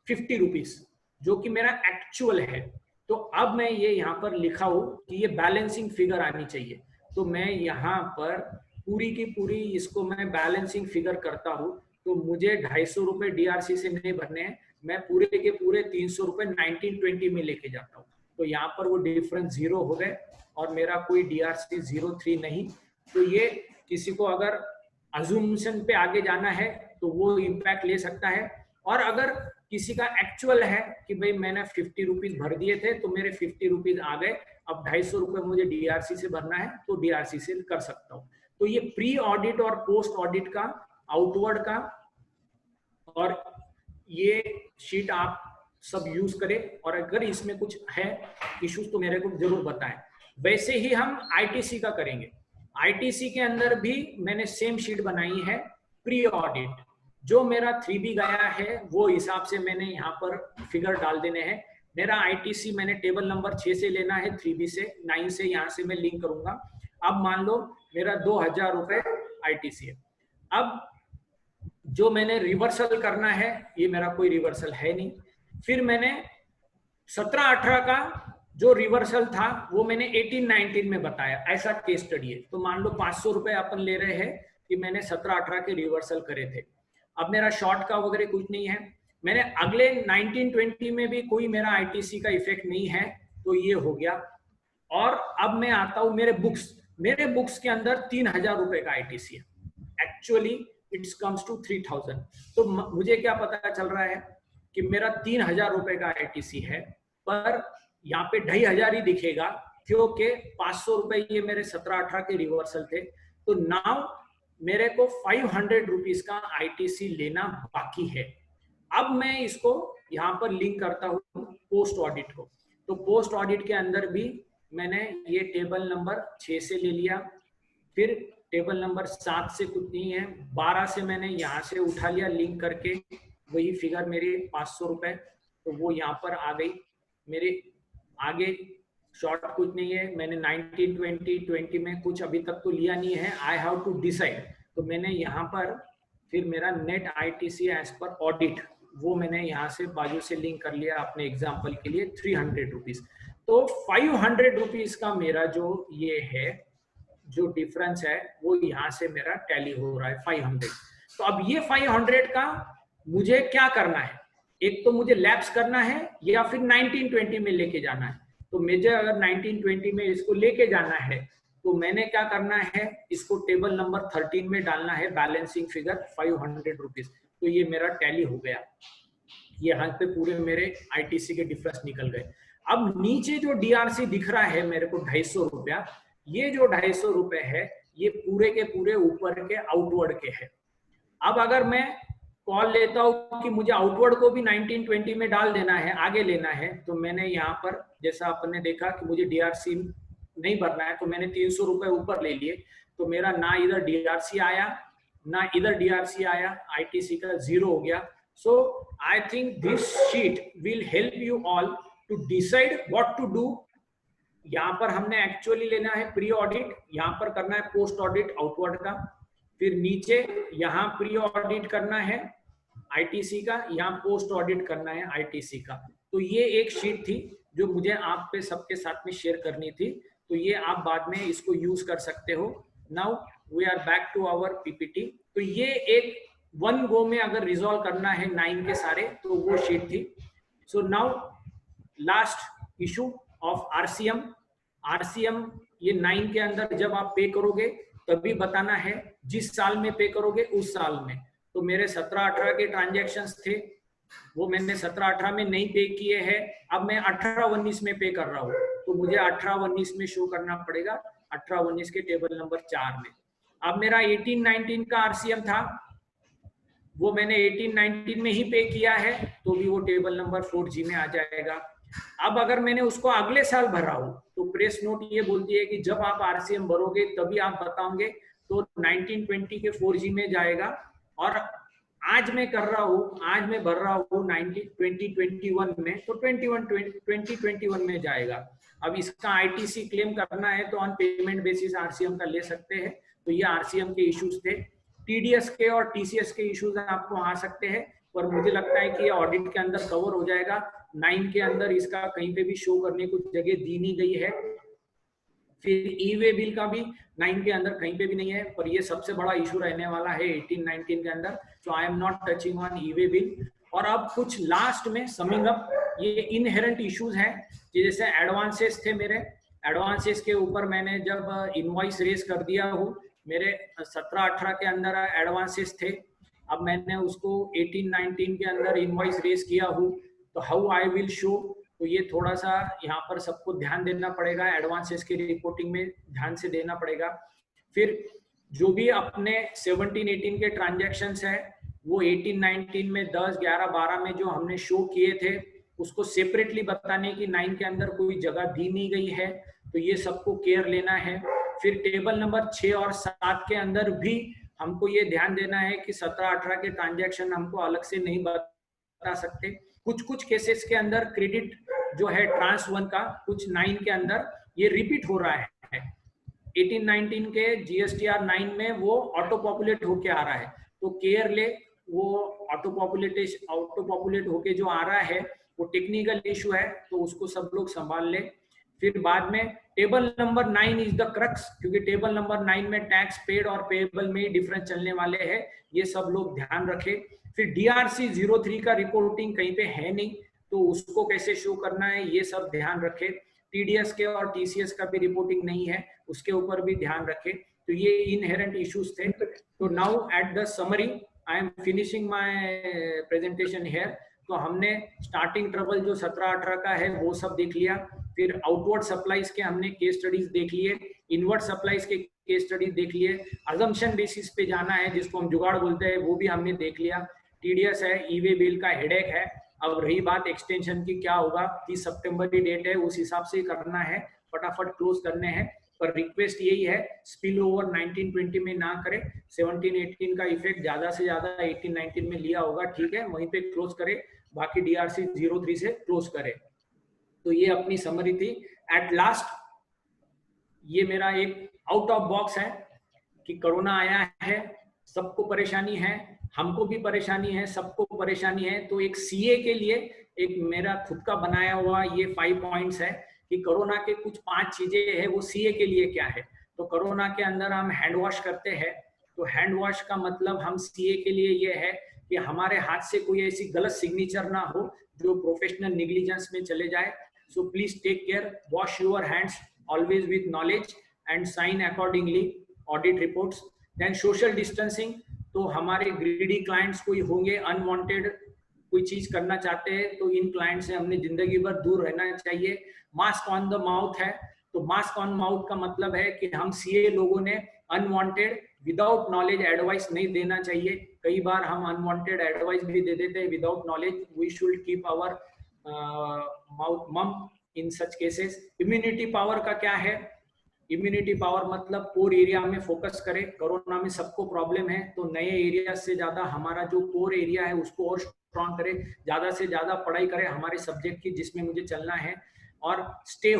50 रुपीज, जो कि मेरा एक्चुअल है। तो अब मैं ये यहाँ पर लिखा हूं कि ये बैलेंसिंग फिगर आनी चाहिए। तो मैं यहाँ पर पूरी की पूरी इसको मैं बैलेंसिंग फिगर करता हूँ तो मुझे 250 रुपए DRC से नहीं भरने हैं, मैं पूरे के पूरे 300 रुपए 1920 में लेके जाता हूँ। तो यहाँ पर वो डिफरेंस 0 हो गए और मेरा कोई DRC 03 नहीं। तो ये किसी को अगर अजूमशन पे आगे जाना है तो वो इम्पैक्ट ले सकता है। और अगर किसी का एक्चुअल है कि भाई मैंने 50 रुपीज भर दिए थे तो मेरे 50 रुपीज आ गए, अब 250 रुपए मुझे DRC से भरना है तो DRC से कर सकता हूँ। तो ये प्री ऑडिट और पोस्ट ऑडिट का, आउटवर्ड का, और ये शीट आप सब यूज करें और अगर इसमें कुछ है इश्यूज तो मेरे को जरूर बताएं। वैसे ही हम ITC का करेंगे। ITC के अंदर भी मैंने सेम शीट बनाई है प्री ऑडिट, जो मेरा 3B गया है वो हिसाब से मैंने यहाँ पर फिगर डाल देने हैं। मेरा ITC मैंने टेबल नंबर 6 से लेना है, 3B से 9 से यहाँ से मैं लिंक करूंगा। अब मान लो मेरा 2000 रुपए ITC है। अब जो मैंने रिवर्सल करना है, ये मेरा कोई रिवर्सल है नहीं। फिर मैंने 17-18 का जो रिवर्सल था वो मैंने 18-19 में बताया, ऐसा केस स्टडी है। तो मान लो 500 रुपए अपन ले रहे हैं कि मैंने 17-18 के रिवर्सल करे थे। अब मेरा शॉर्ट का वगैरह कुछ नहीं है, मैंने अगले 19-20 में भी कोई मेरा ITC का इफेक्ट नहीं है, तो ये हो गया। और अब मैं आता हूं मेरे बुक्स के अंदर 3000 रुपए का ITC है, एक्चुअली इट्स कम्स टू 3000। तो मुझे क्या पता चल रहा है कि मेरा 3000 रुपए का ITC है, पर यहाँ पे 2500 ही दिखेगा क्योंकि 500 रुपए ये मेरे 17-18 के रिवर्सल थे। तो नाउ मेरे को 500 रुपीज का ITC लेना बाकी है। अब मैं इसको यहाँ पर लिंक करता हूँ पोस्ट ऑडिट को। तो पोस्ट ऑडिट के अंदर भी मैंने ये टेबल नंबर 6 से ले लिया, फिर टेबल नंबर 7 से कुछ नहीं है, 12 से मैंने यहाँ से उठा लिया लिंक करके, वही फिगर मेरे 500 रुपए, तो वो यहाँ पर आ गई। मेरे आगे शॉर्ट कुछ नहीं है, मैंने 19-20 में कुछ अभी तक तो लिया नहीं है, आई हैव टू डिसाइड। तो मैंने यहाँ पर फिर मेरा नेट ITC एज पर ऑडिट वो मैंने यहाँ से बाजू से लिंक कर लिया अपने एग्जाम्पल के लिए 300 रुपीज। तो 500 रुपीज का मेरा जो ये है जो डिफरेंस है वो यहाँ से मेरा टैली हो रहा है 500। तो अब ये 500 का मुझे क्या करना है, एक तो मुझे लैप्स करना है या फिर 19-20 में लेके जाना है। तो मुझे अगर 19-20 में इसको लेके जाना है तो मैंने क्या करना है, इसको टेबल नंबर 13 में डालना है, बैलेंसिंग फिगर 500 रुपीज। तो ये मेरा टैली हो गया, ये यहाँ पे पूरे मेरे ITC के डिफरेंस निकल गए। अब नीचे जो DRC दिख रहा है मेरे को 250 रुपया, ये जो 250 रुपए है ये पूरे के पूरे ऊपर के आउटवर्ड के है। अब अगर मैं कॉल लेता हूँ कि मुझे आउटवर्ड को भी 19-20 में डाल देना है, आगे लेना है, तो मैंने यहाँ पर जैसा आपने देखा कि मुझे DRC नहीं भरना है तो मैंने 300 रुपए ऊपर ले लिए। तो मेरा ना इधर DRC आया ना इधर DRC आया, ITC का 0 हो गया। So I think this sheet will help you all to decide what to do. यहाँ पर हमने एक्चुअली लेना है प्री ऑडिट, यहाँ पर करना है पोस्ट ऑडिट आउटवर्ड का, फिर नीचे यहाँ प्री ऑडिट करना है ITC का, यहाँ पोस्ट ऑडिट करना है ITC का। तो ये एक शीट थी जो मुझे आप पे सबके साथ में शेयर करनी थी, तो ये आप बाद में इसको यूज कर सकते हो। Now we are back to our PPT। तो ये एक वन गो में अगर रिजॉल्व करना है 9 के सारे तो वो शीट थी। So now last issue of RCM ये 9 के अंदर जब आप पे करोगे तभी बताना है, जिस साल में पे करोगे उस साल में। तो मेरे 17-18 के ट्रांजैक्शंस थे वो मैंने 17-18 में नहीं पे किए हैं, अब मैं 18-19 में पे कर रहा हूँ तो मुझे 18-19 में शो करना पड़ेगा, 18-19 के टेबल नंबर 4 में। अब मेरा 18-19 का RCM था वो मैंने 18-19 में ही पे किया है तो भी वो टेबल नंबर 4G में आ जाएगा। अब अगर मैंने उसको अगले साल भरा हो तो प्रेस नोट ये बोलती है कि जब आप RCM भरोगे तभी आप बताओगे, तो 19-20 के 4G में जाएगा। और आज मैं कर रहा हूँ, आज मैं भर रहा हूँ 2021 में तो 2021 में जाएगा। अब इसका ITC क्लेम करना है तो ऑन पेमेंट बेसिस RCM का ले सकते हैं। तो ये RCM के इश्यूज थे। TDS के और TCS के इश्यूज आपको आ सकते हैं, पर मुझे लगता है कि ये ऑडिट के अंदर कवर हो जाएगा। 9 के अंदर इसका कहीं पे भी शो करने को जगह दी नहीं गई है। फिर ई वे बिल का भी 9 के अंदर कहीं पे भी नहीं है, पर ये सबसे बड़ा इशू रहने वाला है 18-19 के अंदर, so I am not touching on e way bill. और अब कुछ लास्ट में समिंग अप, ये इनहेरेंट इश्यूज हैं, जैसे एडवांसेस थे मेरे, एडवांसेस के ऊपर मैंने जब इनवॉइस रेज कर दिया हूँ, मेरे 17-18 के अंदर एडवांसेस थे, अब मैंने उसको 18-19 के अंदर इनवॉइस रेज किया हूँ, तो हाउ आई विल शो, तो ये थोड़ा सा यहाँ पर सबको ध्यान देना पड़ेगा, एडवांसेस की रिपोर्टिंग में ध्यान से देना पड़ेगा। फिर जो भी अपने 17-18 के ट्रांजैक्शंस है, वो 18-19 में 10, 11, 12 में जो हमने शो किए थे, उसको सेपरेटली बताने की 9 के अंदर कोई जगह दी नहीं गई है, तो ये सबको केयर लेना है। फिर टेबल नंबर 6 और 7 के अंदर भी हमको ये ध्यान देना है कि 17-18 के ट्रांजैक्शन हमको अलग से नहीं बता सकते। कुछ केसेस के अंदर क्रेडिट जो है ट्रांस 1 का, कुछ 9 के अंदर ये रिपीट हो रहा है, 18-19 के GSTR 9 में वो ऑटो पॉपुलेट होके आ रहा है, तो केयर ले, वो ऑटो पॉपुलेट होके जो आ रहा है वो टेक्निकल इशू है, तो उसको सब लोग संभाल ले। फिर बाद में table number 9 is the crux, क्योंकि टेबल नंबर 9 में टैक्स पेड और पेएबल में डिफरेंस चलने वाले हैं, ये सब लोग ध्यान रखें। फिर DRC 03 का रिपोर्टिंग कहीं पे है नहीं, तो उसको कैसे शो करना है ये सब ध्यान रखें। TDS के और TCS का भी रिपोर्टिंग नहीं है, उसके ऊपर भी ध्यान रखें। तो ये इनहेरेंट इश्यूज थे। तो now at the summary I am finishing my presentation here. तो हमने स्टार्टिंग ट्रबल जो 17-18 का है वो सब देख लिया, फिर आउटवर्ड सप्लाईज के हमने केस स्टडीज देख लिए, इनवर्ड सप्लाईज के केस स्टडीज देख लिए, अजम्पशन बेसिस पे जाना है जिसको हम जुगाड़ बोलते हैं वो भी हमने देख लिया, TDS है, ई-वे बिल का हेडेक है। अब रही बात एक्सटेंशन की, क्या होगा, 30 सितंबर की डेट है, उस हिसाब से करना है, फटाफट क्लोज करने हैं। पर रिक्वेस्ट यही है, स्पिल ओवर 19-20 में ना करें, 17-18 का इफेक्ट ज्यादा से ज्यादा 18-19 में लिया होगा, ठीक है, वहीं पे क्लोज करें, बाकी DRC 03 से क्लोज करें। तो ये अपनी समरी थी। एट लास्ट ये मेरा एक आउट ऑफ बॉक्स है कि कोरोना आया है, सबको परेशानी है, हमको भी परेशानी है, सबको परेशानी है। तो एक CA के लिए एक मेरा खुद का बनाया हुआ ये 5 पॉइंट्स है कि कोरोना के कुछ 5 चीजें हैं, वो CA के लिए क्या है। तो कोरोना के अंदर हम हैंड वॉश करते हैं, तो हैंड वॉश का मतलब हम CA के लिए ये है कि हमारे हाथ से कोई ऐसी गलत सिग्नेचर ना हो जो प्रोफेशनल निग्लिजेंस में चले जाए। So please take care, wash your hands always with knowledge and sign accordingly audit reports. Then social distancing, तो हमारे ग्रीडी क्लाइंट्स कोई होंगे अनवांटेड कोई चीज करना चाहते हैं, तो इन क्लाइंट से हमने जिंदगी भर दूर रहना चाहिए। मास्क ऑन द माउथ है, तो मास्क ऑन माउथ का मतलब है कि हम CA लोगों ने अनवांटेड विदाउट नॉलेज एडवाइस नहीं देना चाहिए। कई बार हम अनवांटेड एडवाइस भी दे देते हैं without knowledge. We should keep our mouth mum in such cases. Immunity power का क्या है, इम्यूनिटी पावर मतलब कोर एरिया में फोकस करें। कोरोना में सबको प्रॉब्लम है, तो नए एरिया से ज्यादा हमारा जो कोर एरिया है उसको और स्ट्रॉन्ग करें, ज्यादा से ज्यादा पढ़ाई करें हमारे सब्जेक्ट की जिसमें मुझे चलना है। और स्टे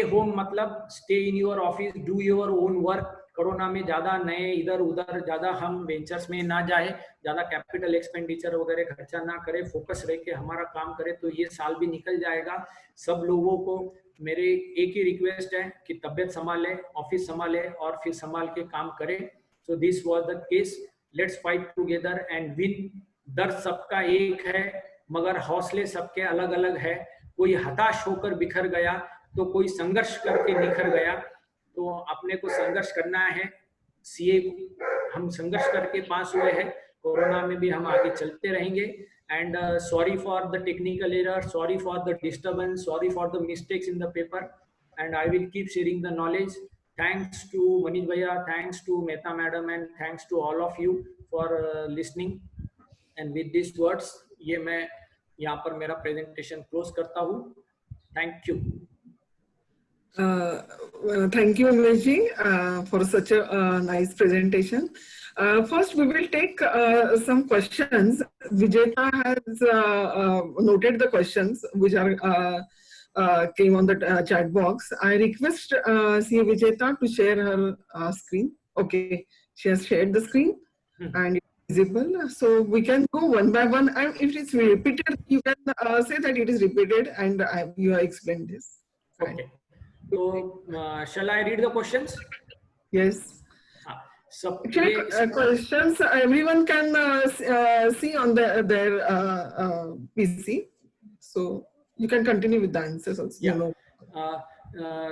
होम मतलब stay in your office, do your own work. Corona में ज्यादा नए इधर उधर ज्यादा हम वेंचर्स में ना जाए, ज्यादा कैपिटल एक्सपेंडिचर वगैरह खर्चा ना करें, फोकस रह के हमारा काम करें, तो ये साल भी निकल जाएगा। सब लोगों को मेरे एक ही रिक्वेस्ट है कि तबियत संभाले, ऑफिस संभाले और फिर संभाल के काम करें। सो this was the case, let's fight together and win. दर्द सबका एक है मगर हौसले सबके अलग अलग है। कोई हताश होकर बिखर गया तो कोई संघर्ष करके निखर गया। तो अपने को संघर्ष करना है। CA हम संघर्ष करके पास हुए हैं, कोरोना में भी हम आगे चलते रहेंगे। And sorry for the technical error, sorry for the disturbance, sorry for the mistakes in the paper, and I will keep sharing the knowledge. Thanks to Manish भैया, thanks to Mehta madam, and thanks to all of you for listening. And with this words ये मैं यहाँ पर मेरा presentation close करता हूँ। Thank you. Thank you, Umesh ji, for such a nice presentation. First, we will take some questions. Vijeta has noted the questions which are came on the chat box. I request CA Vijeta to share her screen. Okay, she has shared the screen and it's visible. So we can go one by one. And if it's repeated, you can say that it is repeated and you have explained this. Okay. So shall I read the questions? Yes. So Actually, questions everyone can see on their PC. So you can continue with the answers also. yeah. You know.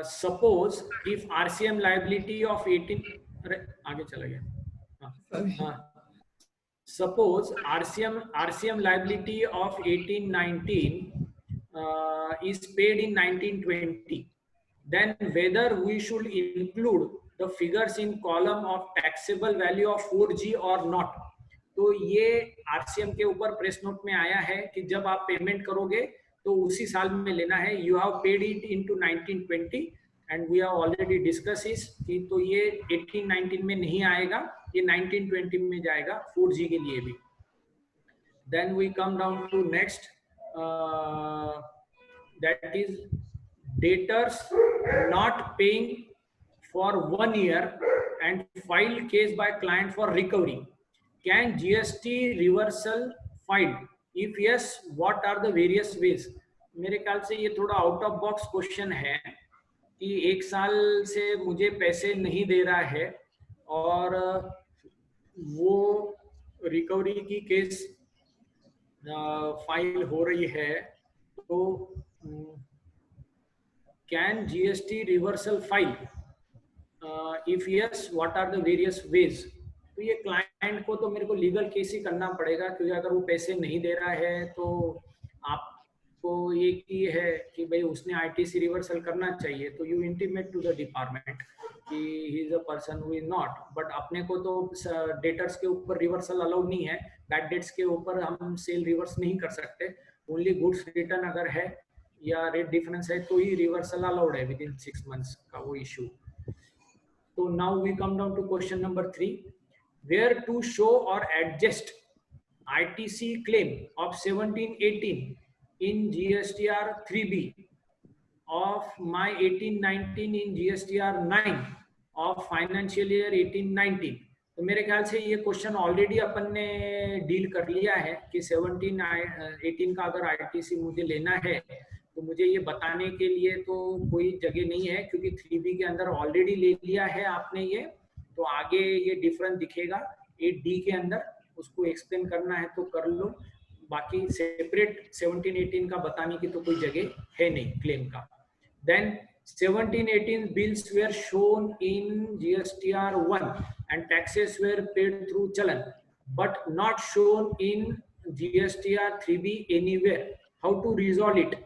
Suppose if RCM liability of 18, अरे आगे चला गया. Sorry. Suppose RCM liability of 1819 is paid in 1920, then whether we should include the figures in column of taxable value of 4G or not. तो ये RCM के ऊपर press note में आया है कि जब आप पेमेंट करोगे तो उसी साल में लेना है. You have paid it into 1920 and we have already discussed is कि तो ये 1819 में नहीं आएगा, ये 1920 में जाएगा 4G के लिए भी. Then we come down to next, that is debtors not paying for 1 year and filed case by client for recovery. Can GST reversal filed? If yes, what are the various ways? मेरे ख्याल से ये थोड़ा out of box question है कि 1 साल से मुझे पैसे नहीं दे रहा है और वो रिकवरी की केस फाइल हो रही है, तो can GST reversal file? If yes, what are the various ways? तो ये क्लाइंट को तो मेरे को लीगल केस ही करना पड़ेगा, क्योंकि अगर वो पैसे नहीं दे रहा है तो आपको एक ही है कि भाई उसने ITC रिवर्सल करना चाहिए. तो you intimate to the department कि he is a person who is not, but अपने को तो डेटर्स के ऊपर रिवर्सल अलाउड नहीं है, बैड डेट्स के ऊपर हम सेल रिवर्स नहीं कर सकते. ओनली गुड्स रिटर्न अगर है या रेट डिफरेंस है तो ही रिवर्सल अलाउड है विद इन 6 months का वो इशू. तो now we come down to question number 3. Where to show or adjust ITC claim of 1718 in GSTR 3B of my 1819 in GSTR 9 of financial year 1819. तो मेरे ख्याल से ये question already अपन ने deal कर लिया है कि 1718 का अगर ITC मुझे लेना है तो मुझे ये बताने के लिए तो कोई जगह नहीं है, क्योंकि 3B के अंदर ऑलरेडी ले लिया है आपने ये. तो आगे ये डिफरेंस दिखेगा 8D के अंदर, उसको एक्सप्लेन करना है तो कर लो. बाकी सेपरेट 1718 का बताने की तो कोई जगह है नहीं क्लेम का. Then 1718 bills were shown in GSTR 1 and taxes were paid through chalan, but not shown in GSTR 3B anywhere. How to resolve it?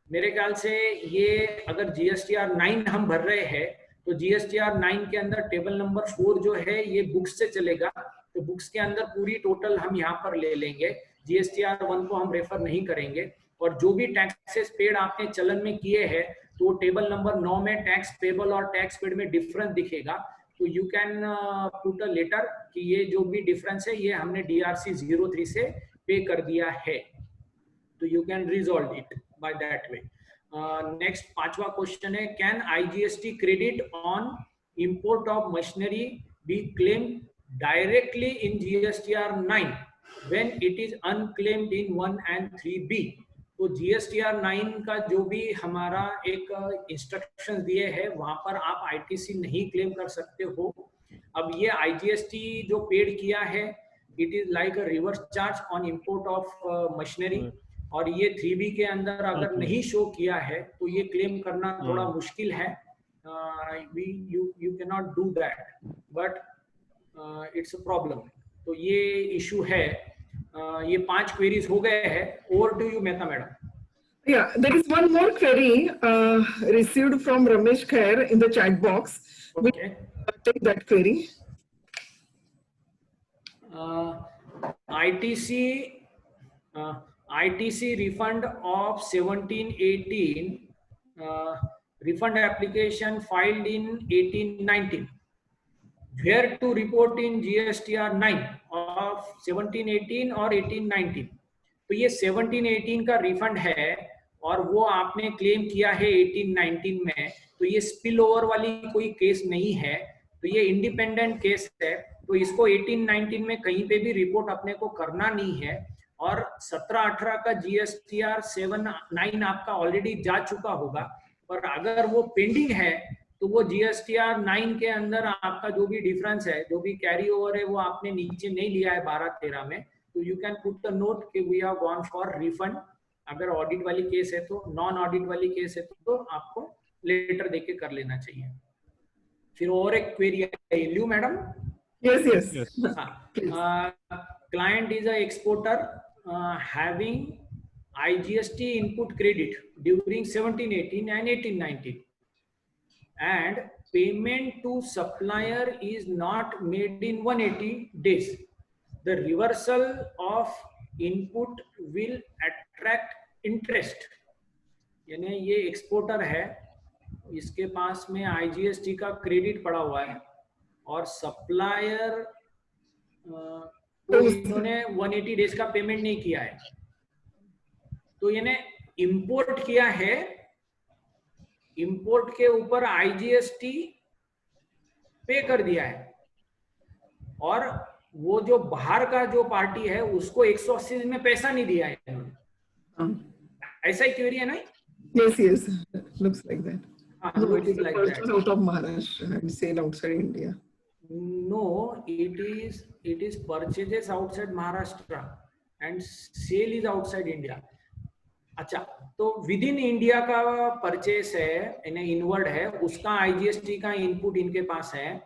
मेरे ख्याल से ये अगर GSTR 9 हम भर रहे हैं तो GSTR 9 के अंदर टेबल नंबर 4 जो है ये बुक्स से चलेगा, तो बुक्स के अंदर पूरी टोटल हम यहाँ पर ले लेंगे. GSTR 1 को हम रेफर नहीं करेंगे. और जो भी टैक्सेस पेड आपने चलन में किए हैं तो टेबल नंबर 9 में टैक्स पेबल और टैक्स पेड में डिफरेंस दिखेगा. तो you can put a letter कि ये जो भी डिफरेंस है ये हमने DRC 03 से पे कर दिया है. तो you can resolve it by that way. Next 5वां क्वेश्चन है, can IGST credit on import of machinery be claim directly in GSTR 9 when it is unclaimed in 1 and 3B? तो GSTR 9 का जो भी हमारा एक इंस्ट्रक्शन दिए है वहां पर आप ITC नहीं क्लेम कर सकते हो. अब ये IGST जो पेड किया है it is like a reverse charge on import of machinery, और ये 3B के अंदर अगर नहीं शो किया है तो ये क्लेम करना थोड़ा मुश्किल है. You can not do that, but it's a problem. तो ये इशू है. ये 5 क्वेरीज हो गए हैं. Over to you Mehta madam. Yeah, there is one more query received from Ramesh Khair in the chat box. Okay. We'll take that query. ITC refund of 1718 refund application filed in 1819. Where to report in GSTR 9 of 1718 or 1819? तो ये 1718 का refund है और वो आपने claim किया है 1819 में, तो ये स्पिल ओवर वाली कोई केस नहीं है, तो ये इंडिपेंडेंट केस है. तो इसको 1819 में कहीं पे भी रिपोर्ट अपने को करना नहीं है. और 17-18 का GSTR 7-9 आपका ऑलरेडी जा चुका होगा, पर अगर वो पेंडिंग है तो वो GSTR 9 के अंदर आपका जो भी डिफरेंस है, जो भी कैरी ओवर है, वो आपने नीचे नहीं लिया है 12-13 में, तो you can put the note कि we have gone for refund. अगर ऑडिट वाली केस है तो, नॉन ऑडिट वाली केस है तो आपको लेटर देके कर लेना चाहिए। फिर और एक क्वेरी है लू madam. Yes, yes. Yes. Please. Client is a exporter having IGST input credit during 17-18 and 18-19, and payment to supplier is not made in 180 days. The reversal of input will attract interest. यानी ये exporter है, इसके पास में IGST का credit पड़ा हुआ है और सप्लायर तो इन्होंने 180 डेज का पेमेंट नहीं किया है, तो यानी इंपोर्ट किया है, इंपोर्ट के ऊपर IGST पे कर दिया है, और वो जो बाहर का जो पार्टी है उसको 180 दिन में पैसा नहीं दिया है इन्होंने। ऐसा ही क्वेरी है ना? Yes, yes. Looks like that. No, No, it it is is like purchase that. out of Maharashtra and sale outside India. No, it is purchases outside Maharashtra and sale is outside India. अच्छा, तो with in India का purchase है, इन्हें inward है, उसका IGST का input इनके पास है,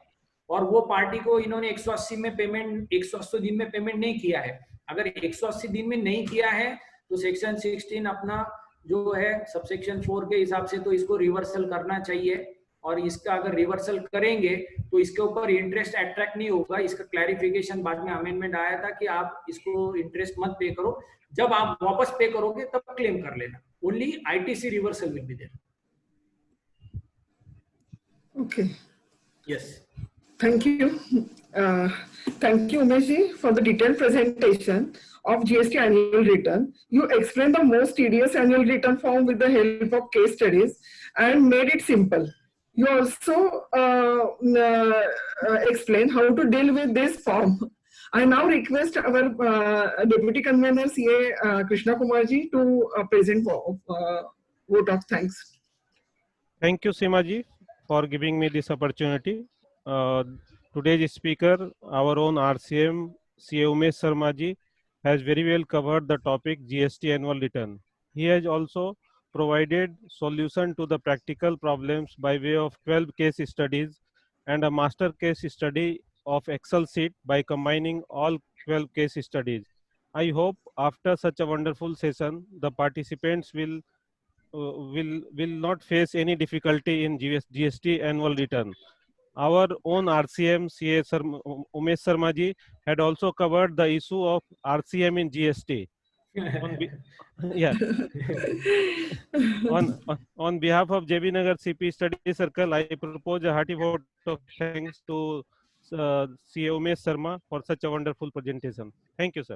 और वो पार्टी को इन्होंने 180 में पेमेंट, 180 दिन में पेमेंट नहीं किया है। अगर 180 दिन में नहीं किया है तो सेक्शन 16 अपना जो है सबसेक्शन 4 के हिसाब से तो इसको रिवर्सल करना चाहिए, और इसका अगर रिवर्सल करेंगे तो इसके ऊपर इंटरेस्ट अट्रैक्ट नहीं होगा। इसका क्लैरिफिकेशन बाद में अमेंडमेंट आया था कि आप इसको इंटरेस्ट मत पे करो, जब आप वापस पे करोगे तब क्लेम कर लेना। Only ITC reversal will be there. Okay. Yes, Thank you. Thank you, Umesh ji, for the detailed presentation of GST annual return. You explained the most tedious annual return form with the help of case studies and made it simple. You also explained how to deal with this form. I now request our Deputy Convener CA Krishna Kumar ji to present vote of thanks. Thank you, Seema ji, for giving me this opportunity. Today's speaker, our own RCM, CA Umesh Sharma ji, has very well covered the topic GST annual return. He has also provided solution to the practical problems by way of 12 case studies and a master case study of Excel sheet by combining all 12 case studies. I hope after such a wonderful session, the participants will not face any difficulty in GST annual return. Our own RCM CA Umesh Sharma ji had also covered the issue of RCM in GST. Yeah. On behalf of JB Nagar CP Study Circle, I propose a hearty vote of thanks to CA Umesh Sharma for such a wonderful presentation. Thank you, sir.